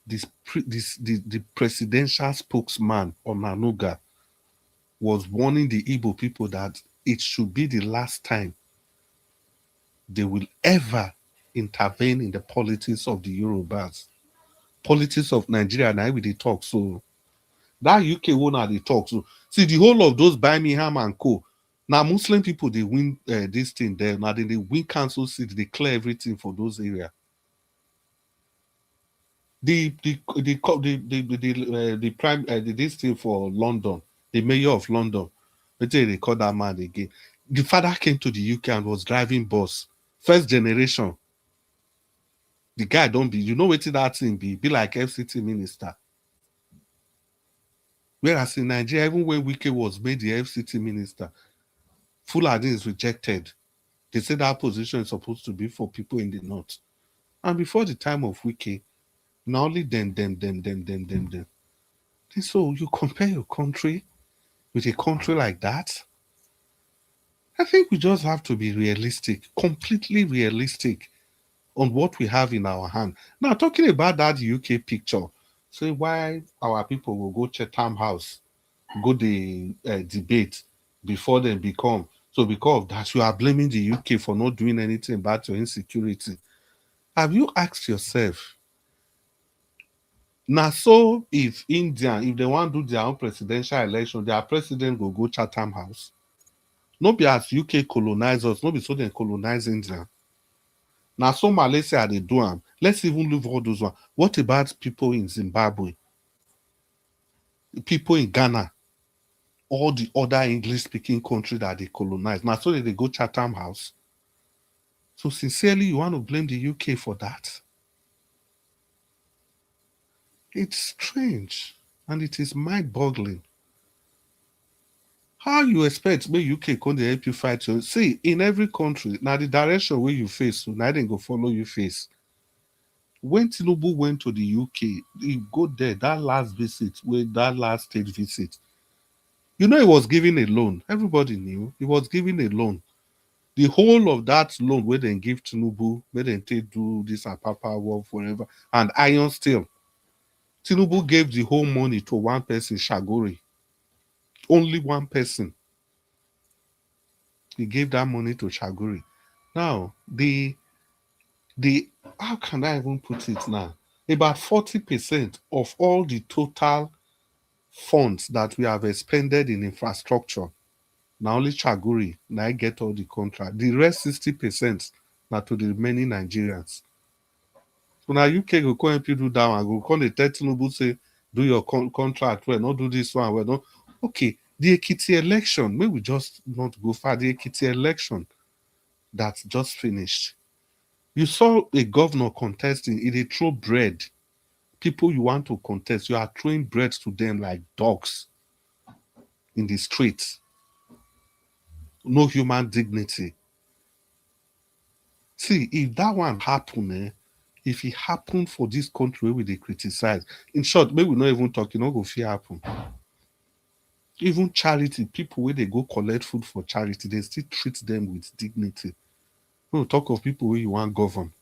The presidential spokesman on Nanuga was warning the Igbo people that it should be the last time they will ever intervene in the politics of the Yorubas. Politics of Nigeria, now we they talk. So that UK one are they talk. So see, the whole of those Birmingham and Co. Now Muslim people, they win this thing there. Now they win council seats, they clear everything for those areas. The prime this thing for London, the mayor of London, they call that man again. The father came to the UK and was driving bus, first generation. The guy don't be, you know what that thing be like FCT minister. Whereas in Nigeria, even when Wike was made the FCT minister, Fulani is rejected. They say that position is supposed to be for people in the north. And before the time of Wike, not only then. So you compare your country with a country like that? I think we just have to be realistic, completely realistic on what we have in our hand. Now, talking about that UK picture, say why our people will go Chatham House, go the debate before they become. So because of that, you are blaming the UK for not doing anything about your insecurity. Have you asked yourself, now, so if India, if they want to do their own presidential election, their president will go Chatham House. Not be as UK colonize us, not be so they colonize India. Now, so Malaysia they do them. Let's even leave all those ones. What about people in Zimbabwe? People in Ghana? All the other English-speaking countries that they colonize. Now, so they go Chatham House. So sincerely, you want to blame the UK for that? It's strange and it is mind-boggling. How you expect when UK can help you fight your see in every country now the direction where you face so now they go follow you face. When Tinubu went to the UK, he go there that last visit, with that last state visit. You know he was giving a loan. Everybody knew he was giving a loan. The whole of that loan where they give Tinubu, where they take do this and Papa war forever, and iron steel. Tinubu gave the whole money to one person, Shagori. Only one person. He gave that money to Shaguri. Now, the how can I even put it now? About 40% of all the total funds that we have expended in infrastructure, now only Shaguri, now I get all the contract. The rest 60% now to the remaining Nigerians. So now UK go come help you do that one. Go come the Tinubu say, do your contract well, not do this one well. No. Okay, the Ekiti election, maybe we just not go far. The Ekiti election that just finished. You saw a governor contesting, they throw bread. People you want to contest, you are throwing bread to them like dogs in the streets. No human dignity. See, if that one happen, if it happened for this country where they criticize, in short, maybe we not even talking, not go fear happen. Even charity, people where they go collect food for charity, they still treat them with dignity. We will talk of people where you want govern.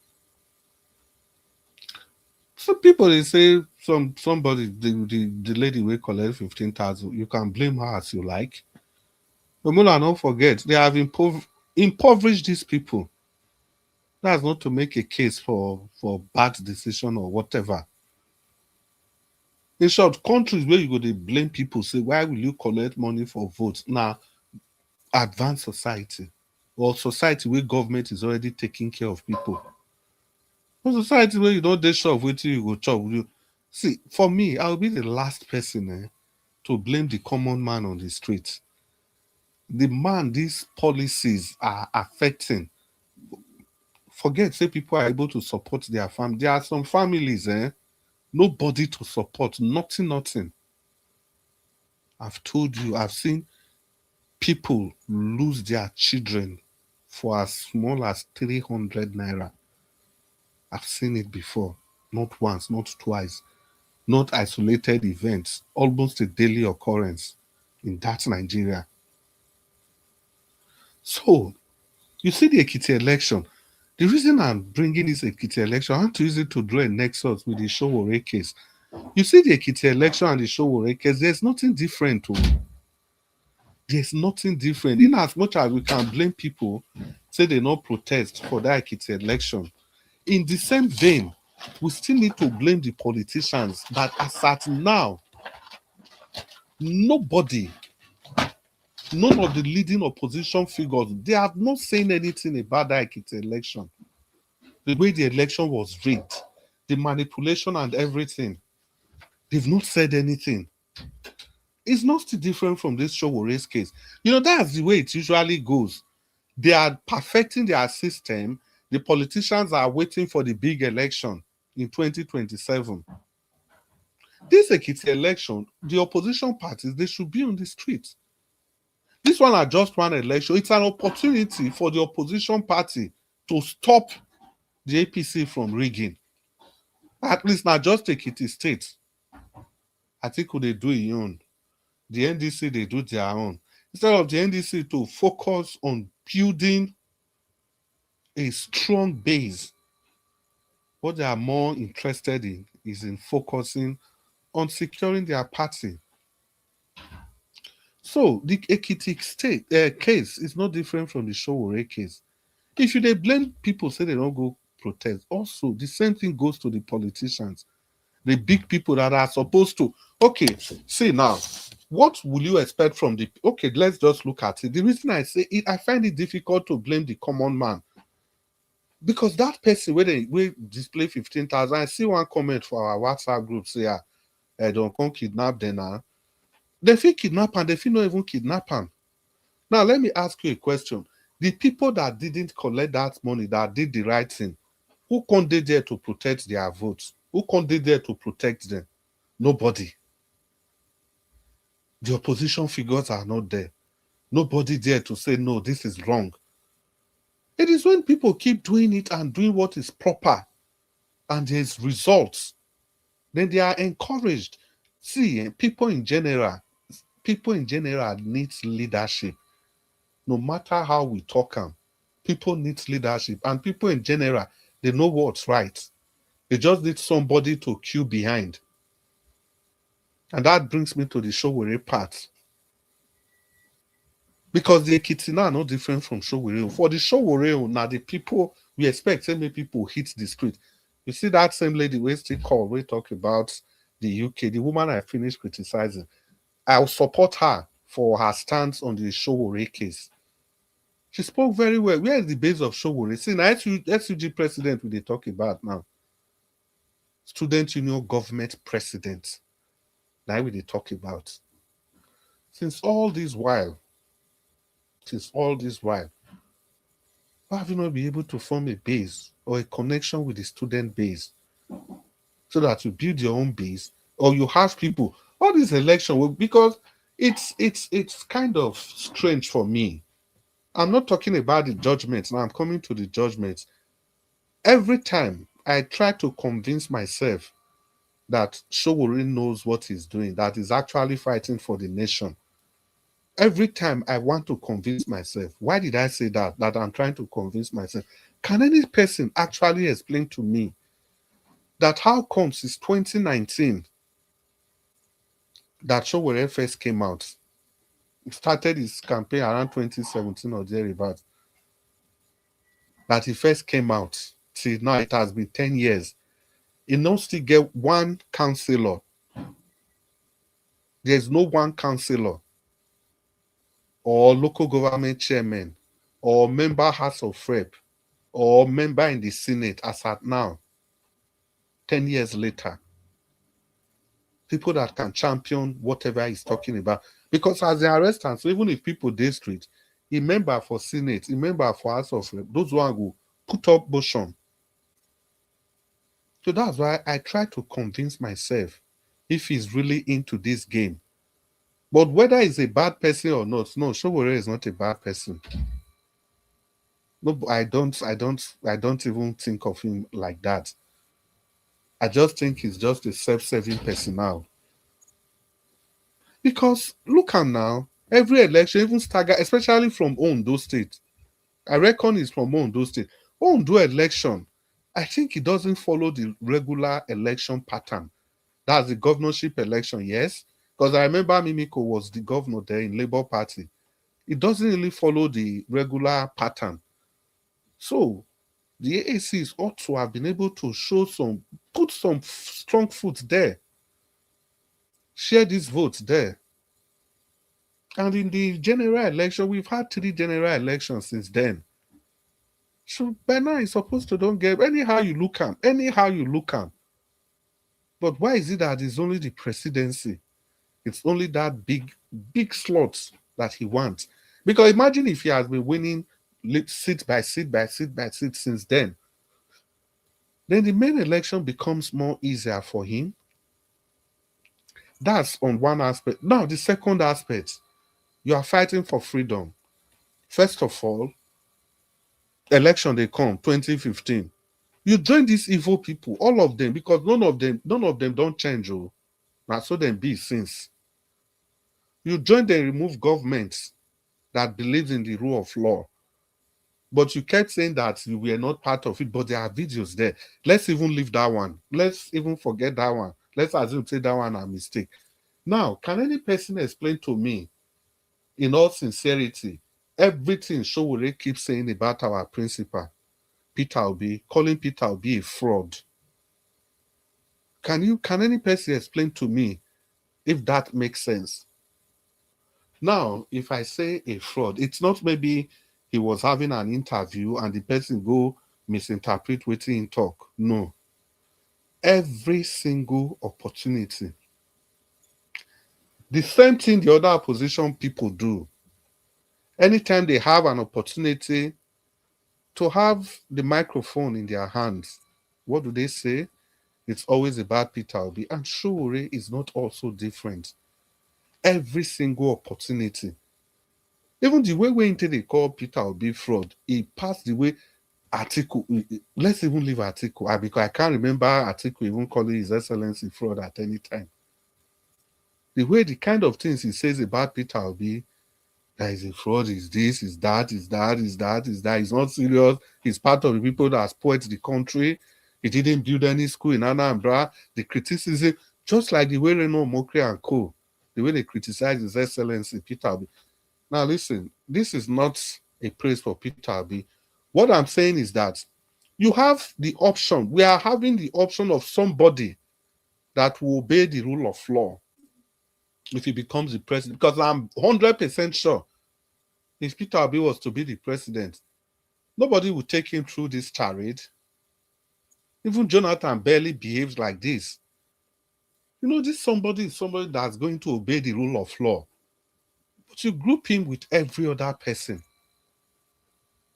Some people they say somebody the lady will collect 15,000. You can blame her as you like. But Mula, don't forget they have impoverished these people. That's not to make a case for bad decision or whatever. In short, countries where you go they blame people say why will you collect money for votes? Now, advanced society or society where government is already taking care of people. For society where you don't dey shop wetin you go chop. See, for me, I'll be the last person to blame the common man on the street. The man these policies are affecting. Forget, say people are able to support their family. There are some families, nobody to support, nothing. I've told you, I've seen people lose their children for as small as 300 naira. I've seen it before, not once, not twice, not isolated events, almost a daily occurrence in that Nigeria. So, you see the Ekiti election. The reason I'm bringing this Ekiti election, I want to use it to draw a nexus with the Sowore case. You see the Ekiti election and the Sowore case, there's nothing different. There's nothing different. In as much as we can blame people, say they not protest for that Ekiti election, in the same vein, we still need to blame the politicians that as at now, nobody, none of the leading opposition figures, they have not saying anything about that Ekiti election. The way the election was rigged, the manipulation and everything, they've not said anything. It's not still different from this Showore's case. You know, that's the way it usually goes. They are perfecting their system. The politicians are waiting for the big election in 2027. This Ekiti election, the opposition parties, they should be on the streets. This one are just one election. It's an opportunity for the opposition party to stop the APC from rigging. At least not just Ekiti state. I think they do it own. The NDC, they do their own. Instead of the NDC to focus on building a strong base, what they are more interested in is in focusing on securing their party. So the Ekiti state case is not different from the Sowore case. If you they blame people say they don't go protest, also the same thing goes to the politicians, the big people that are supposed to. Okay, see now, what will you expect from the? Okay, let's just look at it. The reason I say it, I find it difficult to blame the common man because that person where they display 15,000. I see one comment for our WhatsApp group say, "I don't come kidnap them now." They feel kidnap and they feel not even kidnap them. Now let me ask you a question: the people that didn't collect that money, that did the right thing, who come they there to protect their votes? Who come they there to protect them? Nobody. The opposition figures are not there. Nobody there to say, no, this is wrong. It is when people keep doing it and doing what is proper and there's results, then they are encouraged. See, people in general need leadership. No matter how we talk them, people need leadership. And people in general, they know what's right. They just need somebody to queue behind. And that brings me to the Sowore part. Because the Ekiti now are not different from Sowore. For the Sowore, now the people, we expect many people hit the street. You see that same lady we still call, we talk about the UK, the woman I finished criticizing. I'll support her for her stance on the Sowore case. She spoke very well. Where is the base of Sowore? See, now SUG president we talk about now. Student Union government president. Now we talk about. Since all this while, why have you not been able to form a base or a connection with the student base so that you build your own base or you have people. All this election, because it's kind of strange for me. I'm not talking about the judgments. Now I'm coming to the judgments. Every time I try to convince myself that Showore knows what he's doing, that he's actually fighting for the nation. Every time I want to convince myself, why did I say that? That I'm trying to convince myself. Can any person actually explain to me that how comes it's 2019 that Showore first came out? He started his campaign around 2017 or thereabouts. That he first came out. Till now it has been 10 years. He no still get one councillor. There's no one councillor or local government chairman or member House of Rep or member in the Senate as at now, 10 years later. People that can champion whatever he's talking about. Because as the arrestants, even if people dey street, he member for Senate, he member for House of Rep, those one go put up motion. So that's why I try to convince myself if he's really into this game. But whether he's a bad person or not, no, Showore is not a bad person. No, I don't even think of him like that. I just think he's just a self-serving person now. Because look at now, every election, even stagger, especially from Ondo State. I reckon it's from Ondo State. Ondo election, I think it doesn't follow the regular election pattern. That's the governorship election, yes. Because I remember Mimiko was the governor there in Labour Party. It doesn't really follow the regular pattern. So the AACs ought to have been able to put some strong foot there. Share these votes there. And in the general election, we've had 3 general elections since then. So by now, it's supposed to don't get anyhow you look at. But why is it that it's only the presidency? It's only that big slots that he wants. Because imagine if he has been winning seat by seat since then the main election becomes more easier for him. That's on one aspect. Now, the second aspect, you are fighting for freedom. First of all, election they come 2015. You join these evil people, all of them, because none of them don't change. Oh, now so them be since. You join the remove governments that believes in the rule of law. But you kept saying that you were not part of it, but there are videos there. Let's even leave that one. Let's even forget that one. Let's assume say that one a mistake. Now, can any person explain to me, in all sincerity, everything Showore keeps saying about our principal, Peter Obi, calling Peter Obi a fraud? Can any person explain to me if that makes sense? Now, if I say a fraud, it's not maybe he was having an interview and the person go misinterpret what he talk. No. Every single opportunity. The same thing the other opposition people do. Anytime they have an opportunity to have the microphone in their hands, what do they say? It's always about Peter Obi. And Showore is not also different. Every single opportunity. Even the way they call Peter Obi fraud, he passed the way Atiku. Let's even leave Atiku because I can't remember Atiku even calling His Excellency fraud at any time. The kind of things he says about Peter Obi, that is a fraud, is this, is that, is that, is that, is that. He's not serious. He's part of the people that spoiled the country. He didn't build any school in Anambra. The criticism, just like the way Reno Mokri and co, the way they criticize His Excellency Peter Obi. Now listen, this is not a praise for Peter Obi. What I'm saying is that you have the option. We are having the option of somebody that will obey the rule of law if he becomes the president. Because I'm 100% sure if Peter Obi was to be the president, nobody would take him through this charade. Even Jonathan barely behaves like this. You know, this somebody is somebody that's going to obey the rule of law. But you group him with every other person.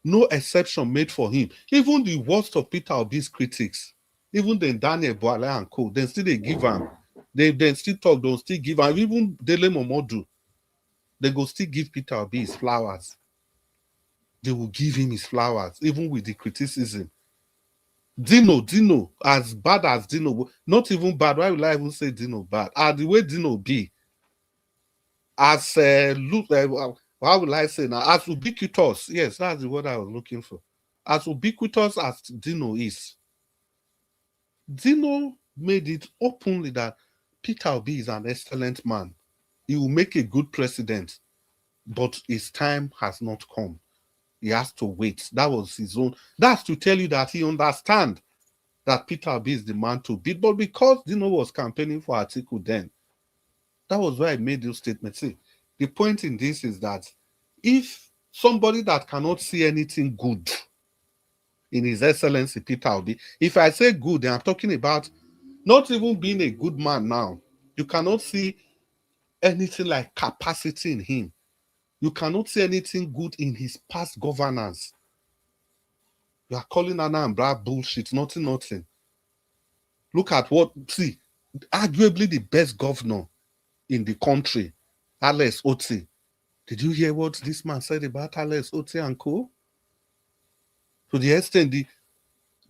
No exception made for him. Even the worst of Peter Obi's critics, even then Daniel Boale and co, then still they give him. They then still talk, don't still give him. Even Dele Momodu, they go still give Peter Obi his flowers. They will give him his flowers, even with the criticism. Dino, as bad as Dino, not even bad. Why will I even say Dino bad? The way Dino be, as how will I say now? As ubiquitous, yes, that's the word I was looking for. As ubiquitous as Dino is, Dino made it openly that Peter Obi is an excellent man. He will make a good president, but his time has not come. He has to wait. That was his own. That's to tell you that he understands that Peter Obi is the man to beat. But because Dino was campaigning for Atiku then, that was why I made those statements. See, the point in this is that if somebody that cannot see anything good in His Excellency Peter Obi, if I say good, then I'm talking about not even being a good man now. You cannot see anything like capacity in him. You cannot see anything good in his past governance. You are calling Anambra bullshit, nothing. Look at what, see, arguably the best governor in the country, Alex Otti. Did you hear what this man said about Alex Otti and co? To the extent the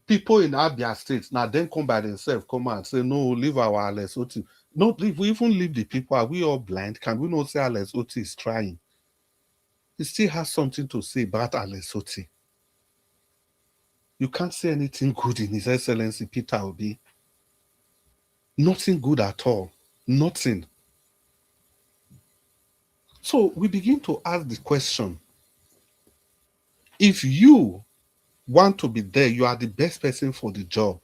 people in Abia State now then come by themselves, come and say, no, leave our Alex Otti. Not leave, we even leave the people. Are we all blind? Can we not say Alex Otti is trying? He still has something to say about Alex Otti. You can't say anything good in His Excellency Peter Obi. Nothing good at all. Nothing. So we begin to ask the question, if you want to be there, you are the best person for the job.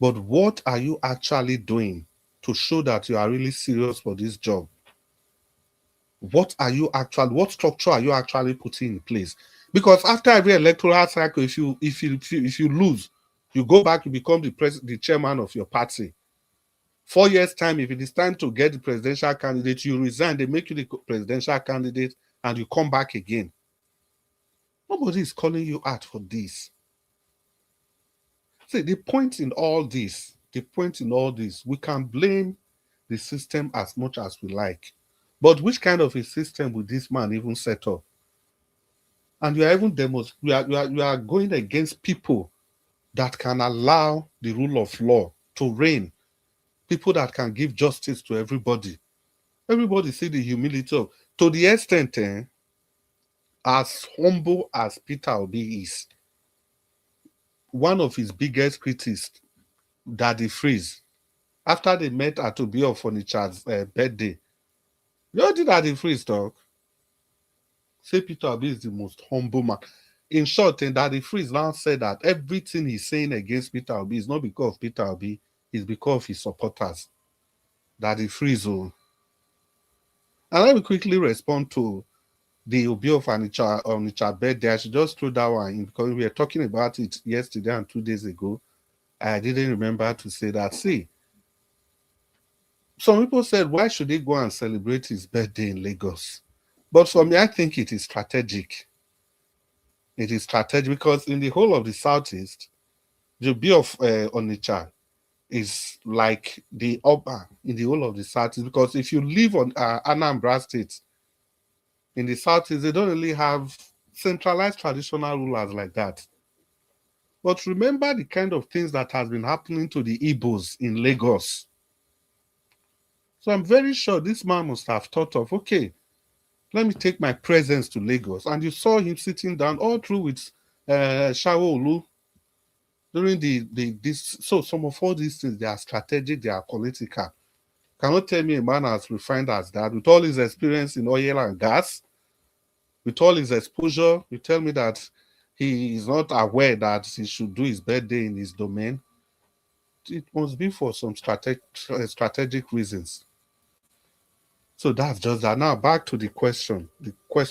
But what are you actually doing to show that you are really serious for this job? What structure are you actually putting in place? Because after every electoral cycle, if you lose, you go back, you become the chairman of your party. 4 years' time, if it is time to get the presidential candidate, you resign, they make you the presidential candidate, and you come back again. Nobody is calling you out for this. See, the point in all this, we can blame the system as much as we like. But which kind of a system would this man even set up? And you are even you are going against people that can allow the rule of law to reign. People that can give justice to everybody. Everybody see the humility of, to the extent, as humble as Peter Obi is, one of his biggest critics, Daddy Freeze, after they met at Obi of Onitsha's birthday, you know, did Daddy Freeze talk? Say Peter Obi is the most humble man. In short, Daddy Freeze now said that everything he's saying against Peter Obi is not because of Peter Obi, it's because of his supporters. Daddy Freeze. Oh. And let me quickly respond to the Obi of Onitsha birthday. I should just throw that one in because we were talking about it yesterday and 2 days ago. I didn't remember to say that. See, some people said, why should he go and celebrate his birthday in Lagos? But for me, I think it is strategic. It is strategic because in the whole of the Southeast, the Obi of Onitsha is like the Oba in the whole of the Southeast. Because if you live on Anambra State, in the Southeast, they don't really have centralized traditional rulers like that. But remember the kind of things that has been happening to the Igbos in Lagos. So I'm very sure this man must have thought of, okay, let me take my presence to Lagos. And you saw him sitting down all through with Shawo during this. So some of all these things, they are strategic, they are political. Cannot tell me a man as refined as that, with all his experience in oil and gas, with all his exposure, you tell me that he is not aware that he should do his birthday in his domain. It must be for some strategic reasons. So that's just that. Now back to the question,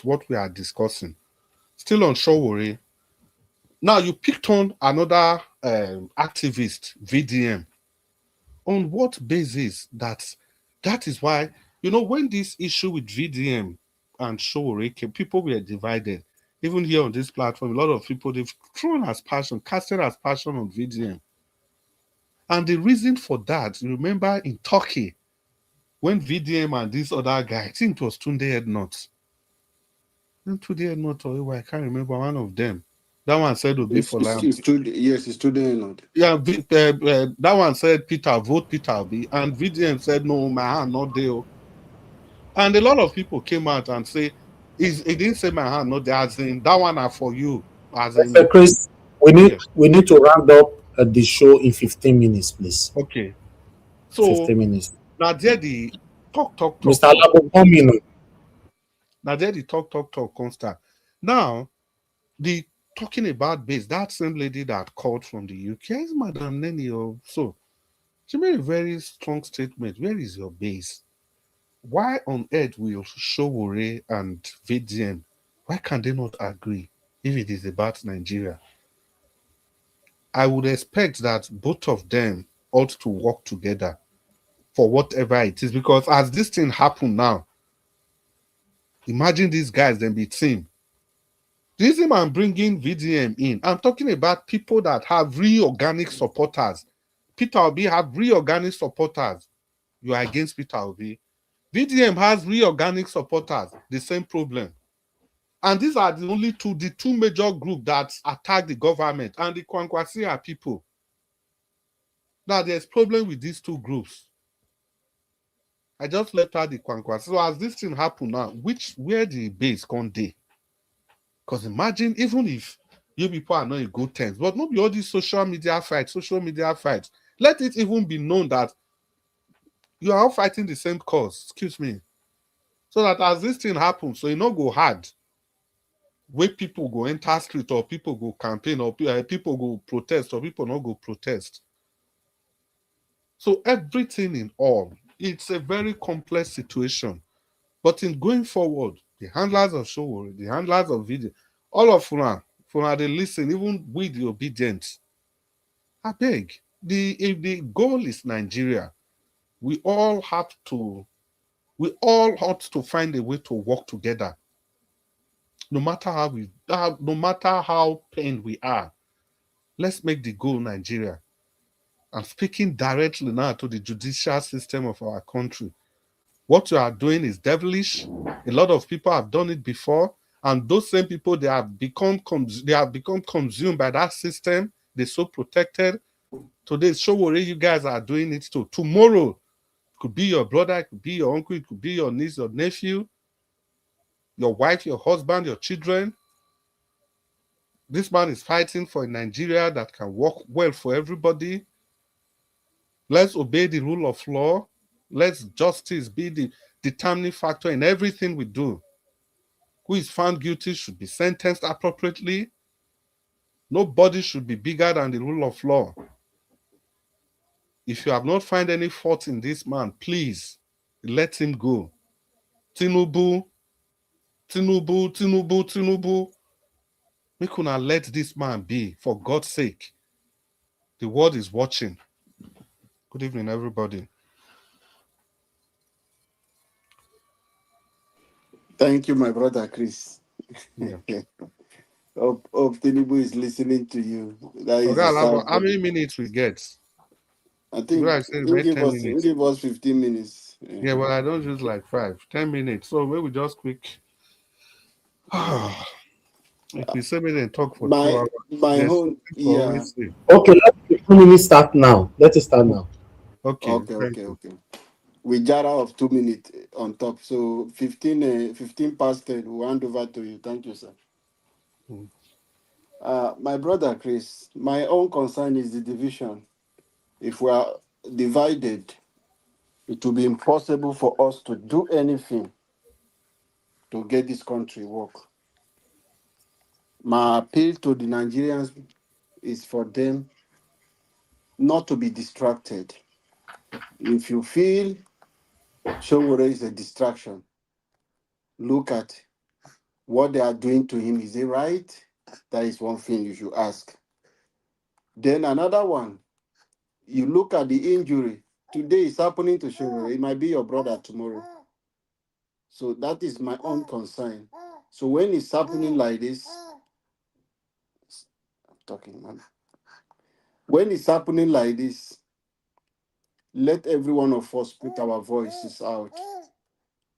what we are discussing. Still on Showore. Now you picked on another activist, VDM. On what basis? That is why, when this issue with VDM and Showore came, people were divided. Even here on this platform, a lot of people, they've thrown as passion, casted as passion on VDM. And the reason for that, remember in Turkey, when VDM and this other guy, I think it was Tunde Ednut. Tunde Ednut, or I can't remember one of them. That one said Obi for life.
Yes, it's Tunde Ednut.
Yeah, that one said Peter, vote Peter Obi. And VDM said, no, my hand not there. And a lot of people came out and say, he didn't say my hand not there, as in that one are for you. As in,
Chris, we need to round up the show in 15 minutes, please.
Okay. So
15 minutes.
Now there the talk.
Mr. Alabo, 1 minute.
Now there the talk constant. Now the talking about base, that same lady that called from the UK is Madam Nenny. So she made a very strong statement. Where is your base? Why on earth will Showore and VDM, why can they not agree if it is about Nigeria? I would expect that both of them ought to work together for whatever it is, because as this thing happened now, imagine these guys then be team. The reason I'm bringing VDM in, I'm talking about people that have real organic supporters. Peter Obi have real organic supporters. You are against Peter Obi. VDM has real organic supporters. The same problem. And these are the two major groups that attack the government, and the Kwankwasi are people. Now there's problem with these two groups. I just left out the Kwankwasi. So as this thing happen now, where the base can dey? Because imagine, even if you people are not in good terms, but not be all these social media fights. Let it even be known that you are all fighting the same cause. Excuse me. So that as this thing happens, so it not go hard. Where people go enter street, or people go campaign, or people go protest, or people not go protest. So everything in all, it's a very complex situation. But in going forward, the handlers of Showore, the handlers of video, all of Funa they listen, even with the obedient. I beg, if the goal is Nigeria, we all ought to find a way to work together. No matter how pained we are, let's make the goal Nigeria. I'm speaking directly now to the judicial system of our country. What you are doing is devilish. A lot of people have done it before, and those same people, they have become consumed by that system. They're so protected. Today, Showore, you guys are doing it too. Tomorrow, it could be your brother, it could be your uncle, it could be your niece, your nephew, your wife, your husband, your children. This man is fighting for a Nigeria that can work well for everybody. Let's obey the rule of law. Let justice be the determining factor in everything we do. Who is found guilty should be sentenced appropriately. Nobody should be bigger than the rule of law. If you have not found any fault in this man, please let him go. Tinubu. Make una let this man be, for God's sake. The world is watching. Good evening, everybody.
Thank you, my brother Chris.
Yeah.
Hope Tinubu is listening to you. That is
how many minutes we get?
I think give us 15 minutes.
Yeah, well, I don't use like 10 minutes. So maybe just quick. If we say we talk for 2 hours.
Okay, let 2 minutes start now. Let it start now.
Okay. We jar of 2 minutes on top. So 15 past 10, we'll hand over to you. Thank you, sir. My brother Chris, my own concern is the division. If we are divided, it will be impossible for us to do anything to get this country work. My appeal to the Nigerians is for them not to be distracted. If you feel Showore is a distraction, look at what they are doing to him. Is it right? That is one thing you should ask. Then another one, you look at the injury. Today is happening to Showore. It might be your brother tomorrow. So that is my own concern. So when it's happening like this, I'm talking, man. When it's happening like this, let every one of us put our voices out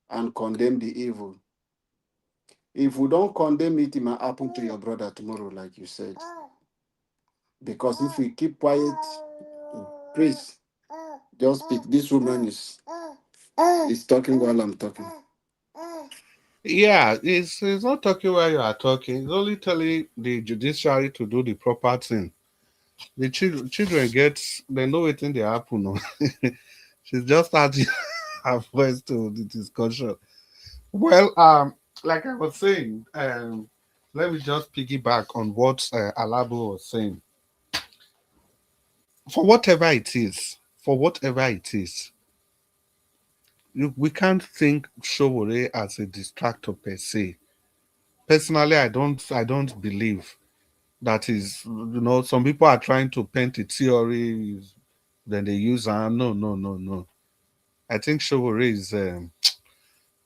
and condemn the evil. If we don't condemn it, it might happen to your brother tomorrow, like you said. Because if we keep quiet, please, just speak. This woman is talking while I'm talking.
Yeah, it's not talking while you are talking. It's only telling the judiciary to do the proper thing. The children they know it in the happen. No? She's just adding her voice to the discussion. Well, like I was saying, let me just piggyback on what Alabo was saying. For whatever it is, we can't think Showore as a distractor per se. Personally, I don't believe that is, some people are trying to paint a theory, then they use no. I think Showore is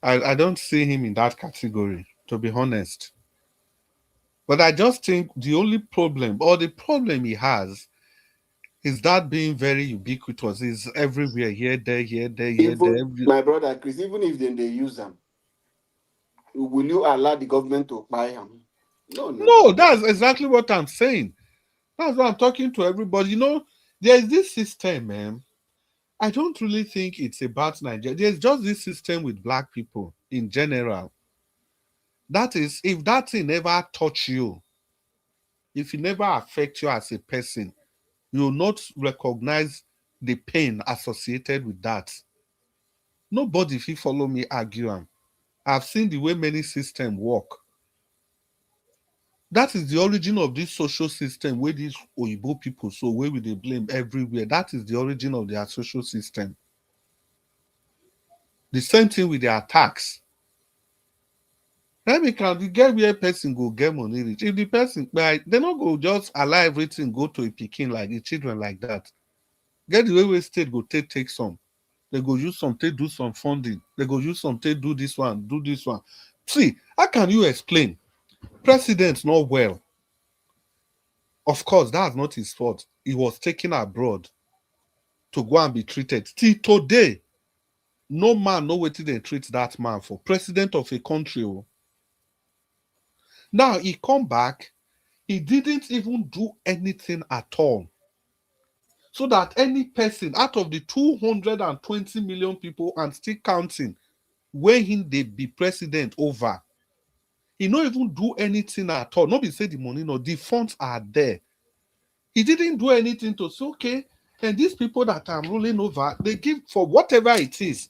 I don't see him in that category, to be honest. But I just think the only problem, or the problem he has, is that being very ubiquitous. Is everywhere, here, there, here, there, here, there.
Even my brother Chris, even if they use them, will you allow the government to buy them?
No, that's exactly what I'm saying. That's why I'm talking to everybody. There's this system, man. I don't really think it's about Nigeria. There's just this system with black people in general. That is, if that thing never touch you, if it never affect you as a person, you will not recognize the pain associated with that. Nobody, if you follow me, argue am. I've seen the way many systems work. That is the origin of this social system where these Oyibo people, so where will they blame everywhere? That is the origin of their social system. The same thing with their tax. Let me count. You get where person go get money rich. If the person, they not go just allow everything go to a pikin like the children like that. Get the way where state go take some. They go use some, take do some funding. They go use some, take do this one, do this one. See, how can you explain? President not well. Of course, that's not his fault. He was taken abroad to go and be treated. Till today, no man know what they treat that man for. President of a country. Now he come back, he didn't even do anything at all. So that any person out of the 220 million people and still counting, when they be president over, he not even do anything at all. Nobody say the money, no, the funds are there. He didn't do anything to say, okay, and these people that I'm ruling over, they give for whatever it is.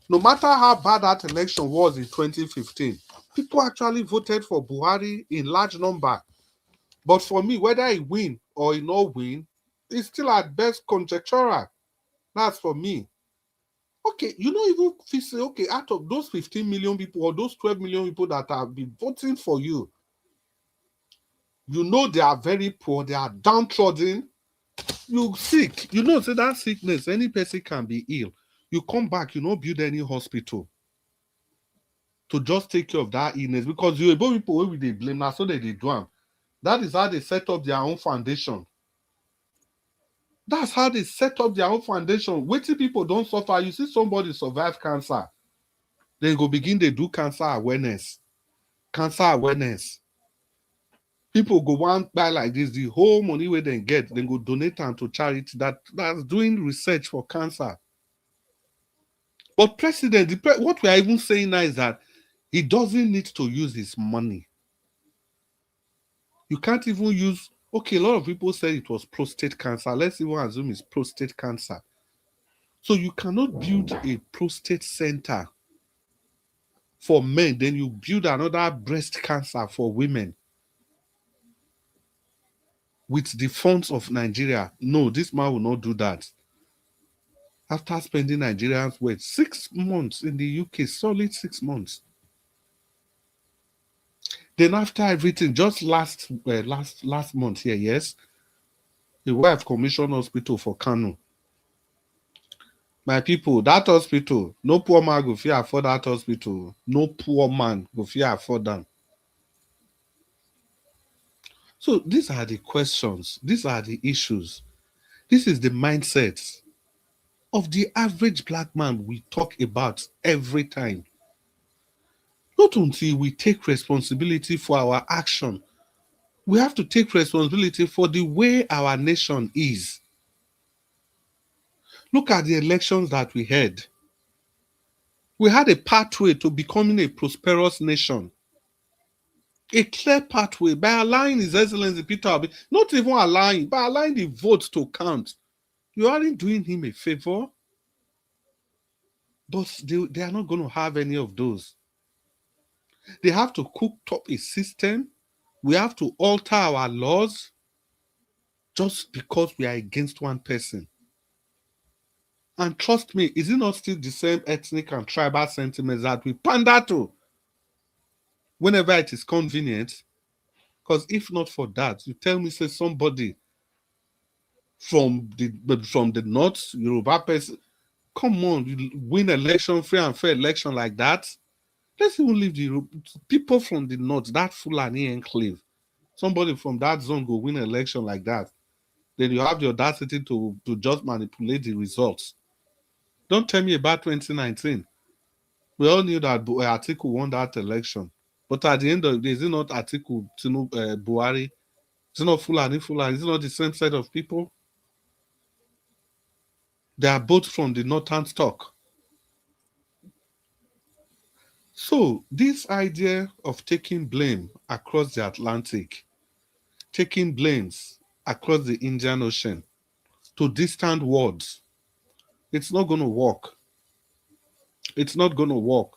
No matter how bad that election was in 2015, people actually voted for Buhari in large number. But for me, whether he win or he not win, it's still at best conjectural. That's for me. Okay, you don't even say, okay, out of those 15 million people or those 12 million people that have been voting for you, they are very poor, they are downtrodden, you sick, say that sickness, any person can be ill. You come back, build any hospital to just take care of that illness, because you able people where they blame now, so they do them. That is how they set up their own foundation. That's how they set up their own foundation. Waiting people don't suffer. You see somebody survive cancer, then go begin to do cancer awareness. People go one buy like this, the whole money where they get, then go donate them to charity that's doing research for cancer. But president, what we are even saying now is that he doesn't need to use his money. You can't even use, okay, a lot of people said it was prostate cancer. Let's even assume it's prostate cancer. So you cannot build a prostate center for men, then you build another breast cancer for women with the funds of Nigeria. No, this man will not do that. After spending Nigerians' 6 months in the UK, solid 6 months. Then after everything, just last month here, yes, the wife commissioned hospital for Kano. My people, that hospital, no poor man go fit afford that hospital. No poor man go fit afford them. So these are the questions. These are the issues. This is the mindset of the average black man we talk about every time. Not until we take responsibility for our action, we have to take responsibility for the way our nation is. Look at the elections that we had. We had a pathway to becoming a prosperous nation. A clear pathway by allowing His Excellency Peter Obi, not even allowing, by allowing the votes to count. You aren't doing him a favor, but they are not going to have any of those. They have to cook up a system. We have to alter our laws just because we are against one person. And trust me, is it not still the same ethnic and tribal sentiments that we pander to whenever it is convenient? Because if not for that, you tell me, say somebody from the north, Yoruba person, come on, you win election, free and fair election like that. Let's even leave the people from the north, that Fulani enclave. Somebody from that zone go win election like that. Then you have the audacity to just manipulate the results. Don't tell me about 2019. We all knew that Atiku won that election. But at the end of the day, is it not Atiku, Buhari? Is it not Fulani? Is it not the same set of people? They are both from the northern stock. So this idea of taking blame across the Atlantic, taking blames across the Indian Ocean to distant worlds, it's not going to work. It's not going to work.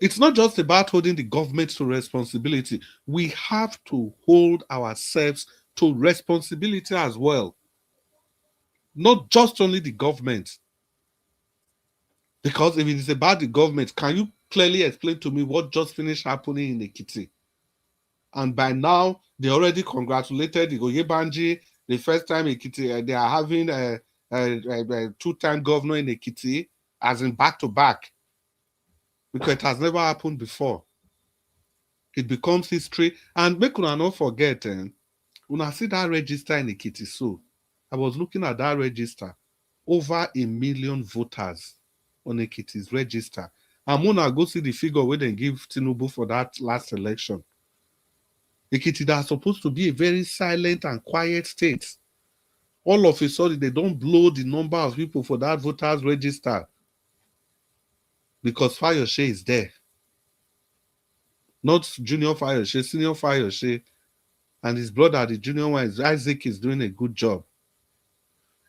It's not just about holding the government to responsibility. We have to hold ourselves to responsibility as well. Not just only the government. Because if it is about the government, can you clearly explain to me what just finished happening in Ekiti? And by now, they already congratulated the Oyebanji. The first time Ekiti, they are having a two-time governor in Ekiti, as in back-to-back. Because it has never happened before. It becomes history. And make una not forget, when I see that register in Ekiti, so I was looking at that register, over 1 million voters on Ekiti's register. And when I go see the figure where they give Tinubu for that last election, Ekiti that's supposed to be a very silent and quiet state. All of a sudden, they don't blow the number of people for that voters register because Fayose is there. Not Junior Fayose, Senior Fayose, and his brother, the junior one, Isaac, is doing a good job.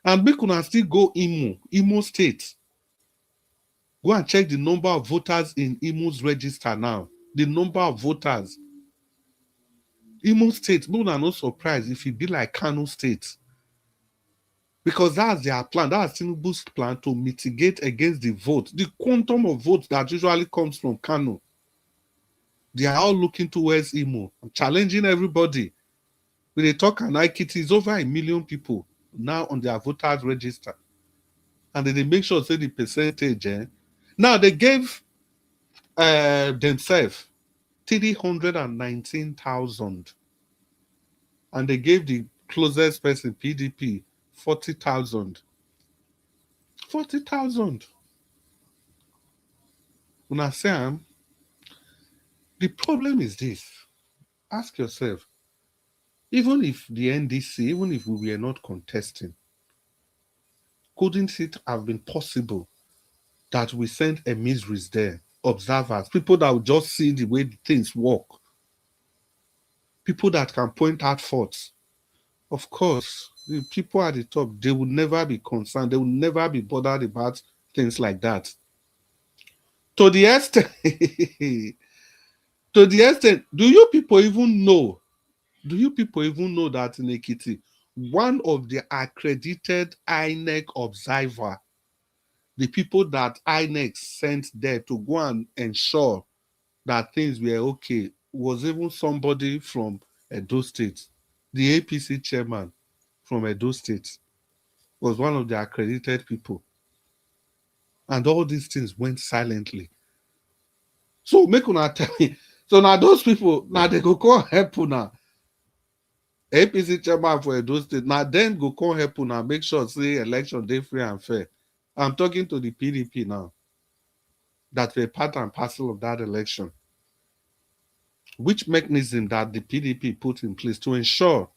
And we could still go Imo State. Go and check the number of voters in Imo's register now. The number of voters. Imo State, we are not surprised if it be like Kano State. Because that's their plan. That's Tinubu's plan to mitigate against the vote. The quantum of votes that usually comes from Kano. They are all looking towards Imo, challenging everybody. When they talk and it is over 1 million people now on their voters register. And then they make sure say the percentage. Now they gave themselves 319,000. And they gave the closest person, PDP, 40,000. 40,000. When I say, the problem is this. Ask yourself, even if the NDC, even if we were not contesting, couldn't it have been possible that we sent emissaries there, observers, people that would just see the way things work, people that can point out faults? Of course, the people at the top, they will never be concerned. They will never be bothered about things like that. To the extent, do you people even know that in Ekiti, one of the accredited INEC observer, the people that INEC sent there to go and ensure that things were okay, was even somebody from Edo State, the APC chairman from Edo State. was one of the accredited people. And all these things went silently. So make una tell me. So now those people, now they go come help una. APC chairman for Edo State, now then go come help una make sure say election dey free and fair. I'm talking to the PDP now. That were part and parcel of that election. Which mechanism that the PDP put in place to ensure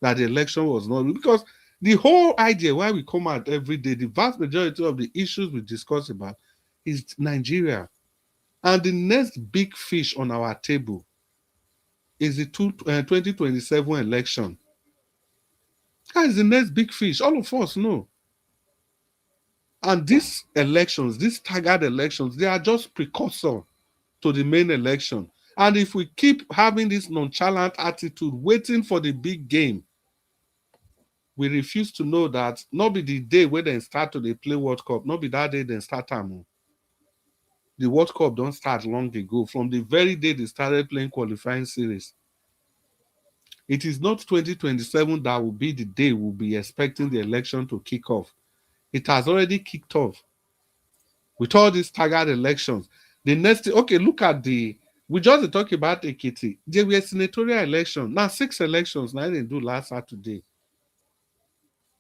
that the election was not, because the whole idea why we come out every day, the vast majority of the issues we discuss about is Nigeria. And the next big fish on our table is the 2027 election. That is the next big fish. All of us know. And these elections, these staggered elections, they are just precursor to the main election. And if we keep having this nonchalant attitude, waiting for the big game, we refuse to know that not be the day when they start to they play World Cup, not be that day they start time. The World Cup don't start long ago. From the very day they started playing qualifying series. It is not 2027 that will be the day we'll be expecting the election to kick off. It has already kicked off. With all these staggered elections. The next, okay, look at we just talk about Ekiti. There were senatorial elections. Now 6 elections, now they do last Saturday.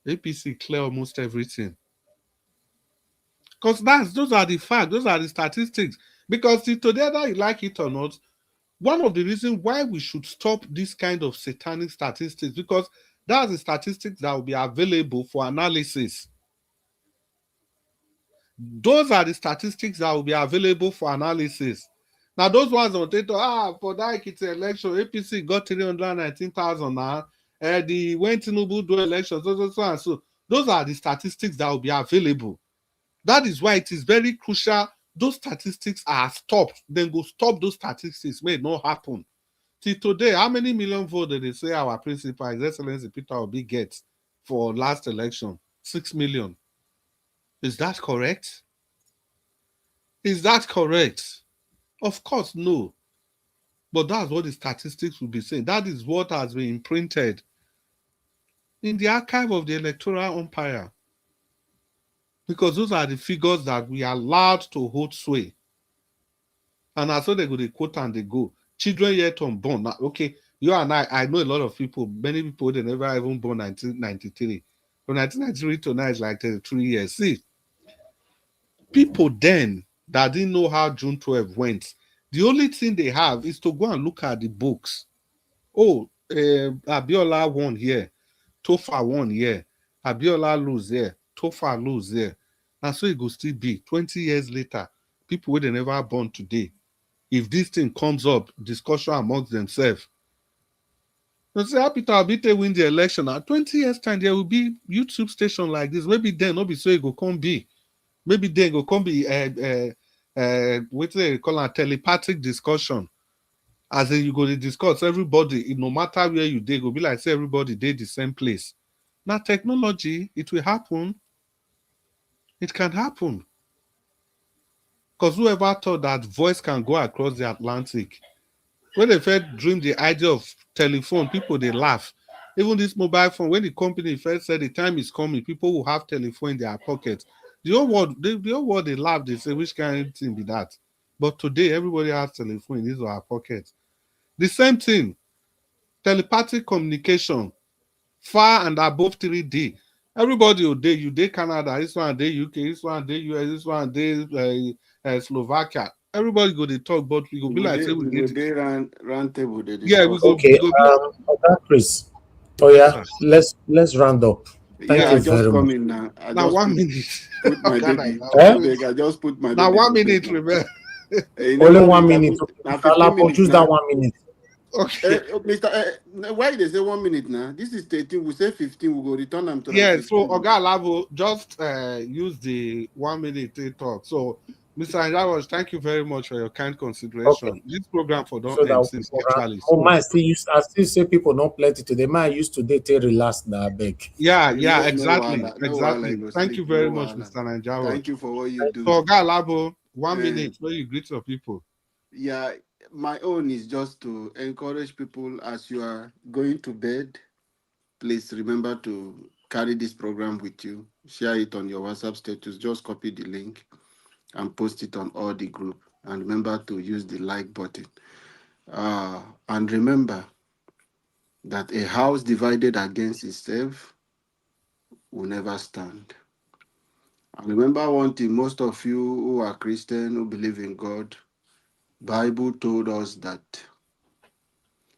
APC clear almost everything. Because those are the facts, those are the statistics. Because today, whether you like it or not, one of the reasons why we should stop this kind of satanic statistics, because that's the statistics that will be available for analysis. Those are the statistics that will be available for analysis. Now, those ones on Twitter, for that Ekiti election, APC got 319,000 now. When Tinubu do elections, so and so. Those are the statistics that will be available. That is why it is very crucial those statistics are stopped. Then go stop those statistics, may it not happen. Till today, how many million votes did they say our principal, His Excellency Peter Obi gets for last election? 6 million. Is that correct? Is that correct? Of course, no. But that's what the statistics will be saying. That is what has been imprinted in the archive of the electoral umpire. Because those are the figures that we are allowed to hold sway. And as so they go, they quote and they go. Children yet unborn. Now, okay, you and I know a lot of people, many people, they never even born 1993. From 1993 to now is like 33 years. See, people then that didn't know how June 12 went, the only thing they have is to go and look at the books. Oh, Abiola won here, Tofa won here, Abiola lose here, Tofa lose here. And so it will still be 20 years later, people they never born today. If this thing comes up, discussion amongst themselves. They say, Peter Obite win the election. At 20 years' time, there will be YouTube station like this. Maybe then, not be so it go come be. Maybe then go come be what they call a telepathic discussion. As in you go to discuss everybody, no matter where you dey, go be like say everybody dey the same place. Now technology, it will happen. It can happen. Because whoever thought that voice can go across the Atlantic, when they first dream the idea of telephone, people they laugh. Even this mobile phone, when the company first said the time is coming, people will have telephone in their pocket. The whole world they laugh, they say, which kind of thing be that? But today, everybody has telephone in his or her pocket. The same thing, telepathic communication, far and above 3D. Everybody will day, you day Canada, this one day UK, this one day US, this one day Slovakia. Everybody go to talk, but we go be like, say
we go round table.
Yeah, we go.
Okay, Chris. Oh yeah, let's round up. Thank you
I just
very
come
much.
in now. I
Now
just
1 minute.
put my baby. I just put my
now
baby.
1 minute, remember.
Only 1 minute. Choose that 1 minute.
Okay.
Mr. Why they say 1 minute now? This is 13. We say 15. We go return them to
Yeah,
that
so
15.
Oga Lavo just use the 1 minute to talk. So, Mr. Anjarosh, thank you very much for your kind consideration.
Okay.
This program for don't
So
end
that
since
we
actually.
oh, I still say people don't plenty today. Man, used to date relax now, beg.
Yeah,
No
exactly.
wahala,
Exactly.
go
Thank
sleep,
you very
no
much,
wahala.
Mr. Anjarosh.
Thank you for what you do.
So, Oga Lavo, 1 minute where you greet your people.
Yeah, my own is just to encourage people as you are going to bed. Please remember to carry this program with you. Share it on your WhatsApp status. Just copy the link and post it on all the group. And remember to use the like button. And remember that a house divided against itself will never stand. And remember one thing, most of you who are Christian, who believe in God, Bible told us that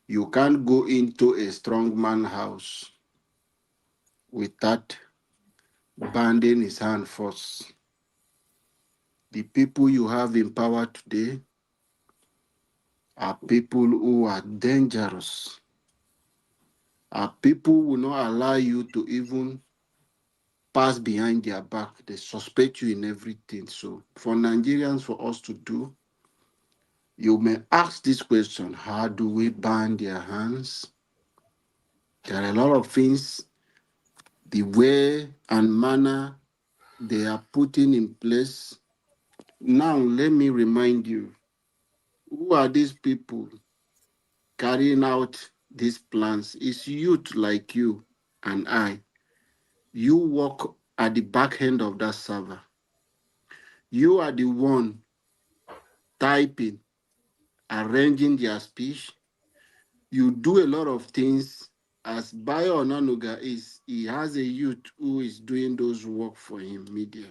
you can't go into a strong man's house without binding his hand first. The people you have in power today are people who are dangerous, are people who will not allow you to even pass behind their back. They suspect you in everything. So for Nigerians, for us to do, you may ask this question: how do we bind their hands? There are a lot of things, the way and manner they are putting in place. Now, let me remind you, who are these people carrying out these plans? It's youth like you and I. You work at the back end of that server. You are the one typing, arranging their speech. You do a lot of things. As Bayo Onanuga is, he has a youth who is doing those work for him, media.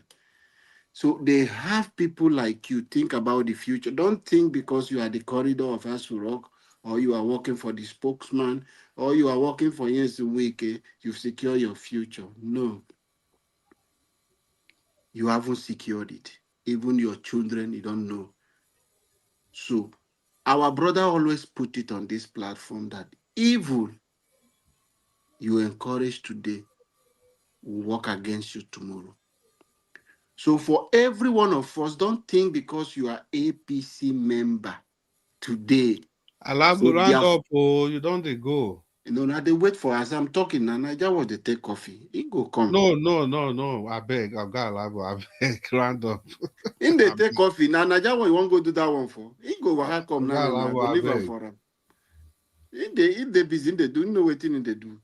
So they have people like you. Think about the future. Don't think because you are the corridor of Asurok, or you are working for the spokesman, or you are working for Yensu Wike, you've secured your future. No. You haven't secured it. Even your children, you don't know. So our brother always put it on this platform that evil you encourage today will work against you tomorrow. So for every one of us, don't think because you are APC member today.
Allow
So
round up, oh, you don't they go.
You know, now they wait for us. I'm talking now. Naija was they take coffee. He go come.
No. I beg. I've got I beg. Round up.
In they take coffee. Now Naija what you want go do that one for? He go waka come now. Go leave am for him. In they busy, they do know what in they do.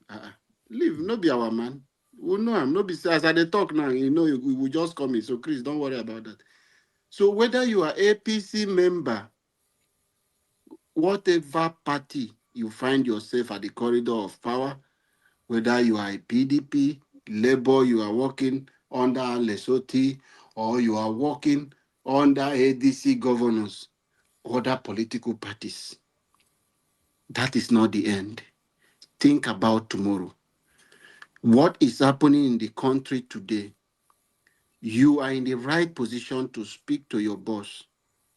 Leave, no be our man. We know him. No be as I they talk now. You know, we will just come in. So Chris, don't worry about that. So whether you are APC member, whatever party you find yourself at the corridor of power, whether you are a PDP, Labour, you are working under Lesotho, or you are working under ADC governors, other political parties. That is not the end. Think about tomorrow. What is happening in the country today? You are in the right position to speak to your boss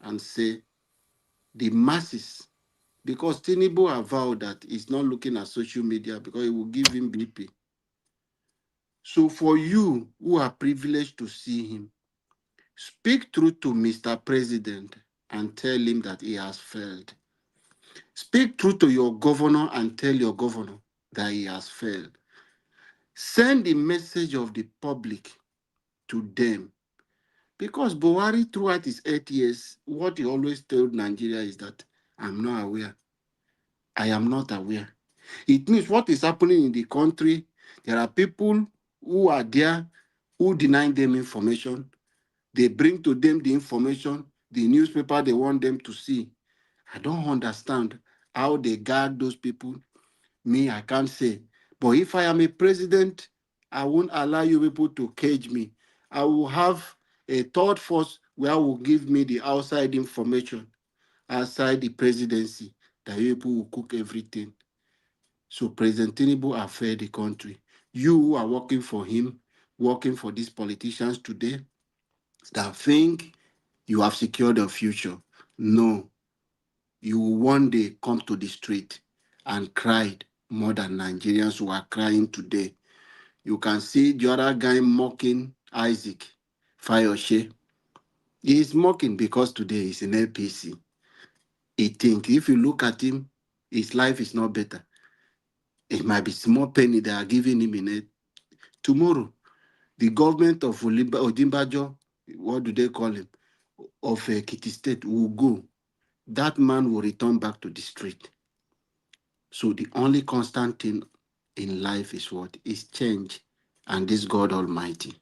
and say, the masses, because Tinubu avowed that he's not looking at social media because it will give him BP. So for you who are privileged to see him, speak truth to Mr. President and tell him that he has failed. Speak truth to your governor and tell your governor that he has failed. Send the message of the public to them. Because Buhari, throughout his 8 years, what he always told Nigeria is that I'm not aware. I am not aware. It means what is happening in the country, there are people who are there who deny them information. They bring to them the information, the newspaper they want them to see. I don't understand how they guard those people. Me, I can't say. But if I am a president, I won't allow you people to cage me. I will have a third force where will give me the outside information, outside the presidency, that you people will cook everything. So President Tinubu has failed the country. You who are working for him, working for these politicians today, that think you have secured your future. No, you will one day come to the street and cry more than Nigerians who are crying today. You can see the other guy mocking Isaac Fayoshe. He is mocking because today he's in APC. He thinks if you look at him, his life is not better. It might be small penny they are giving him in it. Tomorrow, the government of Odimbajo, what do they call him, of Ekiti State will go. That man will return back to the street. So the only constant thing in life is what? Is change.
and this God Almighty.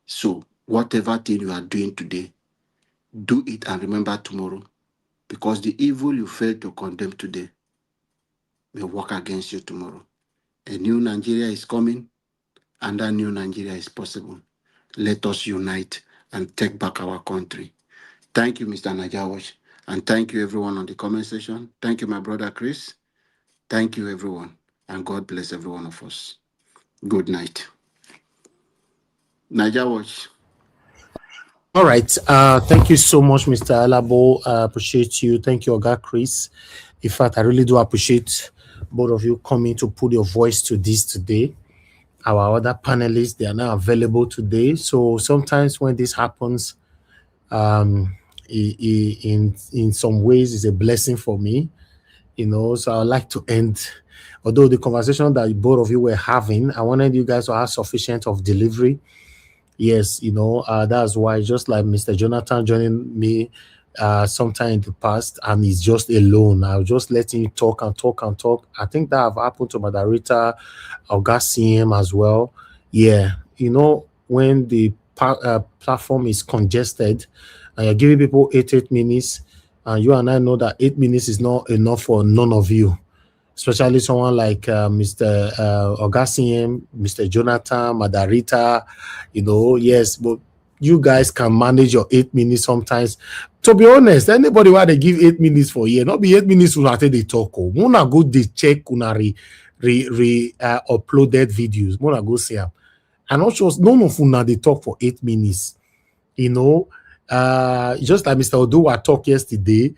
So, whatever thing you are doing today, do it and remember tomorrow, because the evil you fail to condemn today may work against you tomorrow. A new Nigeria is coming, and that new Nigeria is possible. Let us unite and take back our country. Thank you, Mr. Najawash, and thank you, everyone on the comment section. Thank you, my brother Chris. Thank you, everyone, and God bless every one of us. Good night. Najawash.
All right. Thank you so much, Mr. Alabo. Appreciate you. Thank you, Oga Chris. In fact, I really do appreciate both of you coming to put your voice to this today. Our other panelists, they are now available today. So sometimes when this happens, in some ways, it's a blessing for me. So I'd like to end, although the conversation that both of you were having, I wanted you guys to have sufficient of delivery. Yes, that's why, just like Mr. Jonathan joining me sometime in the past, and he's just alone. I'll just let him talk and talk and talk. I think that have happened to Madarita, Augustine as well. Yeah, when the platform is congested, and you're giving people 8 minutes, and you and I know that 8 minutes is not enough for none of you. Especially someone like Mr. Augustine, Mr. Jonathan, Madarita, yes, but you guys can manage your 8 minutes sometimes. To be honest, anybody where they give 8 minutes for a year, not be 8 minutes when they talk. Mona go they check una uploaded videos. Mona go see them. And also, none of una they talk for 8 minutes. Just like Mr. Oduwa talked yesterday,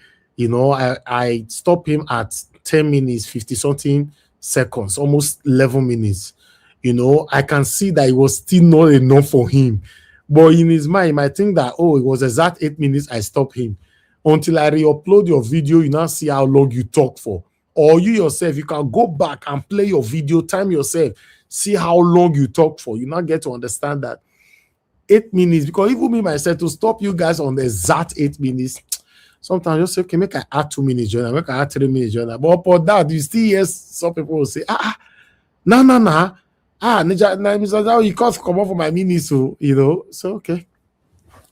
I stopped him at 10 minutes, 50 something seconds, almost 11 minutes. I can see that it was still not enough for him. But in his mind, he might think that, it was exact 8 minutes I stopped him. Until I re-upload your video, you now see how long you talk for. Or you yourself, you can go back and play your video, time yourself, see how long you talk for. You now get to understand that 8 minutes, because even me myself, to stop you guys on the exact 8 minutes, sometimes you say, okay, make I add 2 minutes journal, make I add 3 minutes journal. But for that, you still hear some people will say, no. Mr. You can't come off for my minutes, so so okay.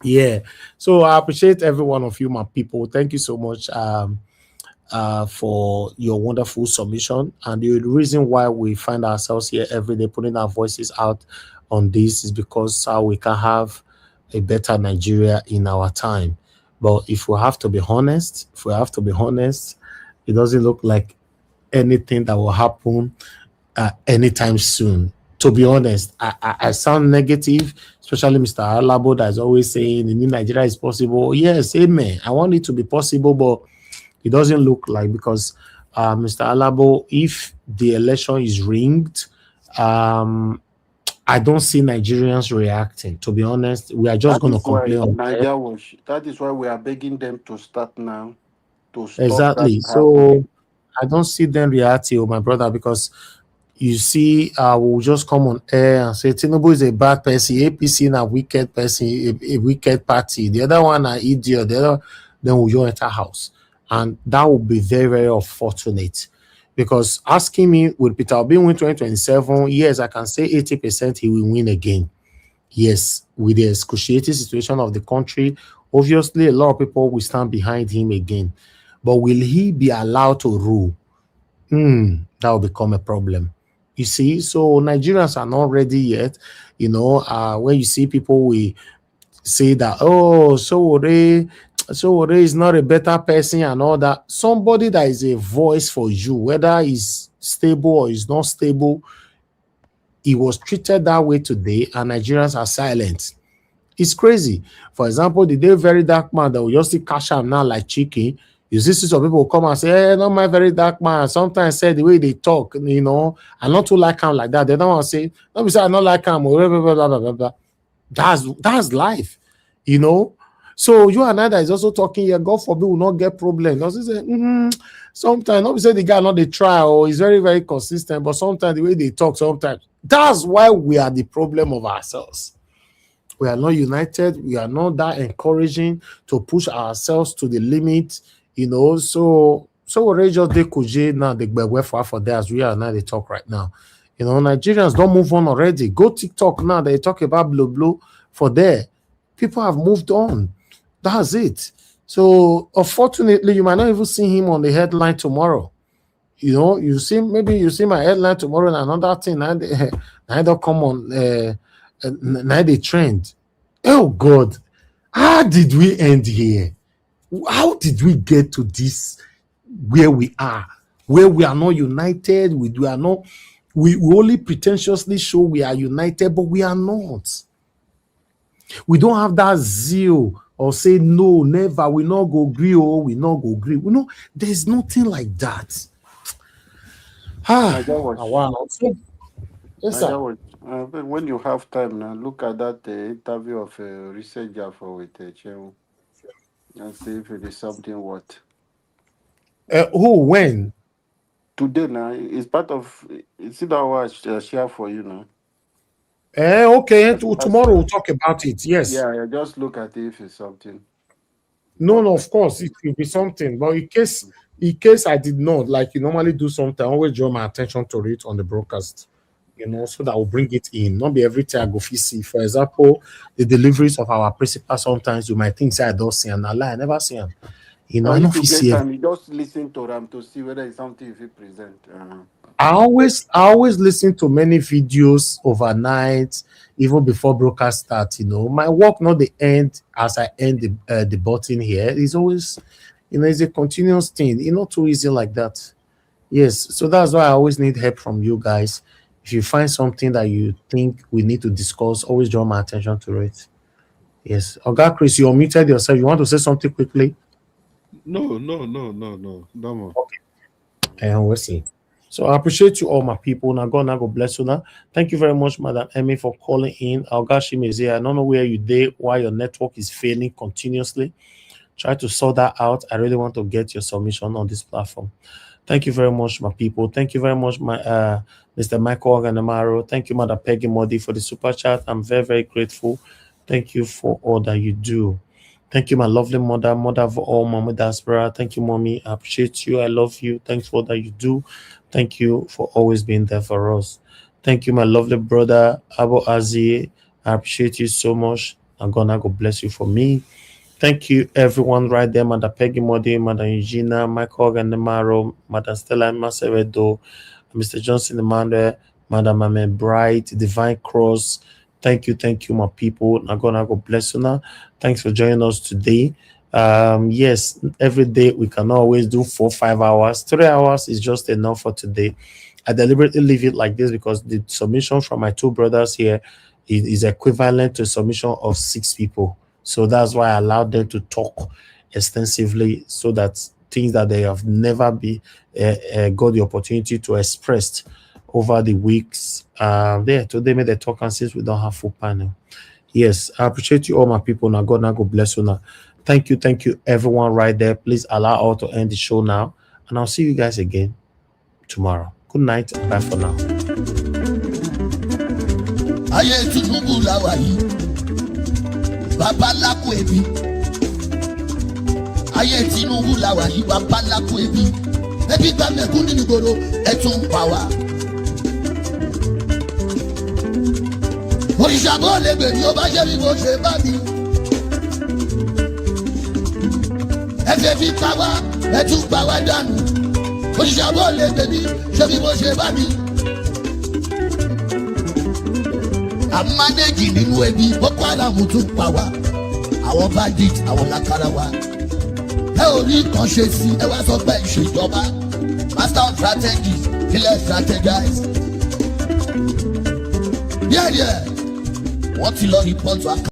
Yeah. So I appreciate every one of you, my people. Thank you so much for your wonderful submission. And the reason why we find ourselves here every day putting our voices out on this is because we can have a better Nigeria in our time. But if we have to be honest, it doesn't look like anything that will happen anytime soon. To be honest, I sound negative, especially Mr. Alabo that is always saying the new Nigeria is possible. Yes, amen. I want it to be possible, but it doesn't look like, because Mr. Alabo, if the election is rigged, I don't see Nigerians reacting. To be honest, we are just going to complain.
That is why we are begging them to start now. To stop
exactly. So I don't see them reacting, my brother, because you see, we'll just come on air and say Tinubu is a bad person, APC a wicked person, a wicked party. The other one an idiot. The other, then we'll just enter house, and that would be very, very unfortunate. Because asking me, will Peter Obi win 2027? Yes, I can say 80% he will win again. Yes, with the excruciating situation of the country, obviously a lot of people will stand behind him again. But will he be allowed to rule? That will become a problem. You see, so Nigerians are not ready yet. When you see people, we say that, Sowore is not a better person and all that. Somebody that is a voice for you, whether he's stable or he's not stable, he was treated that way today, and Nigerians are silent. It's crazy. For example, the day very dark man that will just see cash out now like chicken. You see some people come and say, hey, not my very dark man. Sometimes say the way they talk, I not too like him like that. They don't want to say, let me say I not like him, blah, blah, blah, blah, blah, blah. That's life, So you and I that is also talking here, God forbid will not get problem. Also say, sometimes not say the guy not the try or he's very, very consistent, but sometimes the way they talk, sometimes that's why we are the problem of ourselves. We are not united. We are not that encouraging to push ourselves to the limit, So we just they could now the for there as we are now they talk right now, You know, Nigerians don't move on already. Go TikTok now. They talk about blue for there. People have moved on. That's it. So unfortunately, you might not even see him on the headline tomorrow. You know, maybe you see my headline tomorrow and another thing. Now they come on. Now they trend. Oh God, how did we end here? How did we get to this where we are not united? We only pretentiously show we are united, but we are not. We don't have that zeal or say no, never, we not go agree, or we not go agree. We know there's nothing like that.
Wow.
Yes, sir.
When you have time now, look at that interview of a researcher with Chemu and see if it is something worth.
Who, when?
Today now, it's part of, see that what I share for you now.
Okay, tomorrow we'll talk about it. Yes.
Yeah, just look at it if it's something.
No, of course it will be something. But in case I did not, like you normally do something, I always draw my attention to it on the broadcast. You know, so that will bring it in. Not be every time I go see. For example, the deliveries of our principal, sometimes you might think say I don't see and I lie, I never see them. You know, I don't see
them. You just listen to them to see whether it's something if you present.
I always listen to many videos overnight, even before broadcast start. You know, my work not the end as I end the button here. It's always, you know, it's a continuous thing. It's not too easy like that. Yes, so that's why I always need help from you guys. If you find something that you think we need to discuss, always draw my attention to it. Yes. Oga Chris, you unmuted yourself. You want to say something quickly?
No more.
Okay. And we'll see. So I appreciate you all, my people. Now God bless you now. Thank you very much, Madam Emmy, for calling in. Oga Shim is here. I don't know where you did, why your network is failing continuously. Try to sort that out. I really want to get your submission on this platform. Thank you very much, my people. Thank you very much, my Mr. Michael Oganamaro. Thank you, Mother Peggy Modi, for the super chat. I'm very, very grateful. Thank you for all that you do. Thank you, my lovely mother of all, Mama Diaspora. Thank you, Mommy. I appreciate you. I love you. Thanks for all that you do. Thank you for always being there for us. Thank you, my lovely brother, Abu Azi. I appreciate you so much. I'm gonna go bless you for me. Thank you, everyone right there, Mother Peggy Modi, Mother Eugenia, Michael Gandemaro, Mother Stella Masevedo, Mr. Johnson Emmanuel, Madam Mame Bright, Divine Cross. Thank you, my people. I'm gonna go bless you now. Thanks for joining us today. Yes, every day we can always do 4 or 5 hours. 3 hours is just enough for today. I deliberately leave it like this because the submission from my 2 brothers here is equivalent to a submission of 6 people. So that's why I allowed them to talk extensively, so that things that they have never got the opportunity to express over the weeks. Today made the talk, and since we don't have full panel. Yes, I appreciate you all, my people. Now God bless you now. Thank you, everyone right there. Please allow all to end the show now, and I'll see you guys again tomorrow. Good night. Bye for now.
Babalako ebi ayé Tinubu la wà yìí babalako ebi gba mẹ̀kún nínú ìgboro ẹtún pa wá. Òrìṣà bó lè gbè ní ó bá ṣe bí mo ṣe bá mi. Ẹ̀fẹ̀ fi pa wá ẹtún pa wá dànù. Òrìṣà bó lè gbè ní ṣe bí mo ṣe bá mi. Àmánéjì nínú ẹbí Boko Haram tún pa wá. Àwọn bandit, àwọn lákàrà wa. Ẹ ò rí kan ṣe sí, ẹ wá sọ pé ìṣèjọba. Master of strategy, ilẹ̀ strategize. Díẹ̀díẹ̀, wọ́n ti lọ rìpọ́tù àkàrà.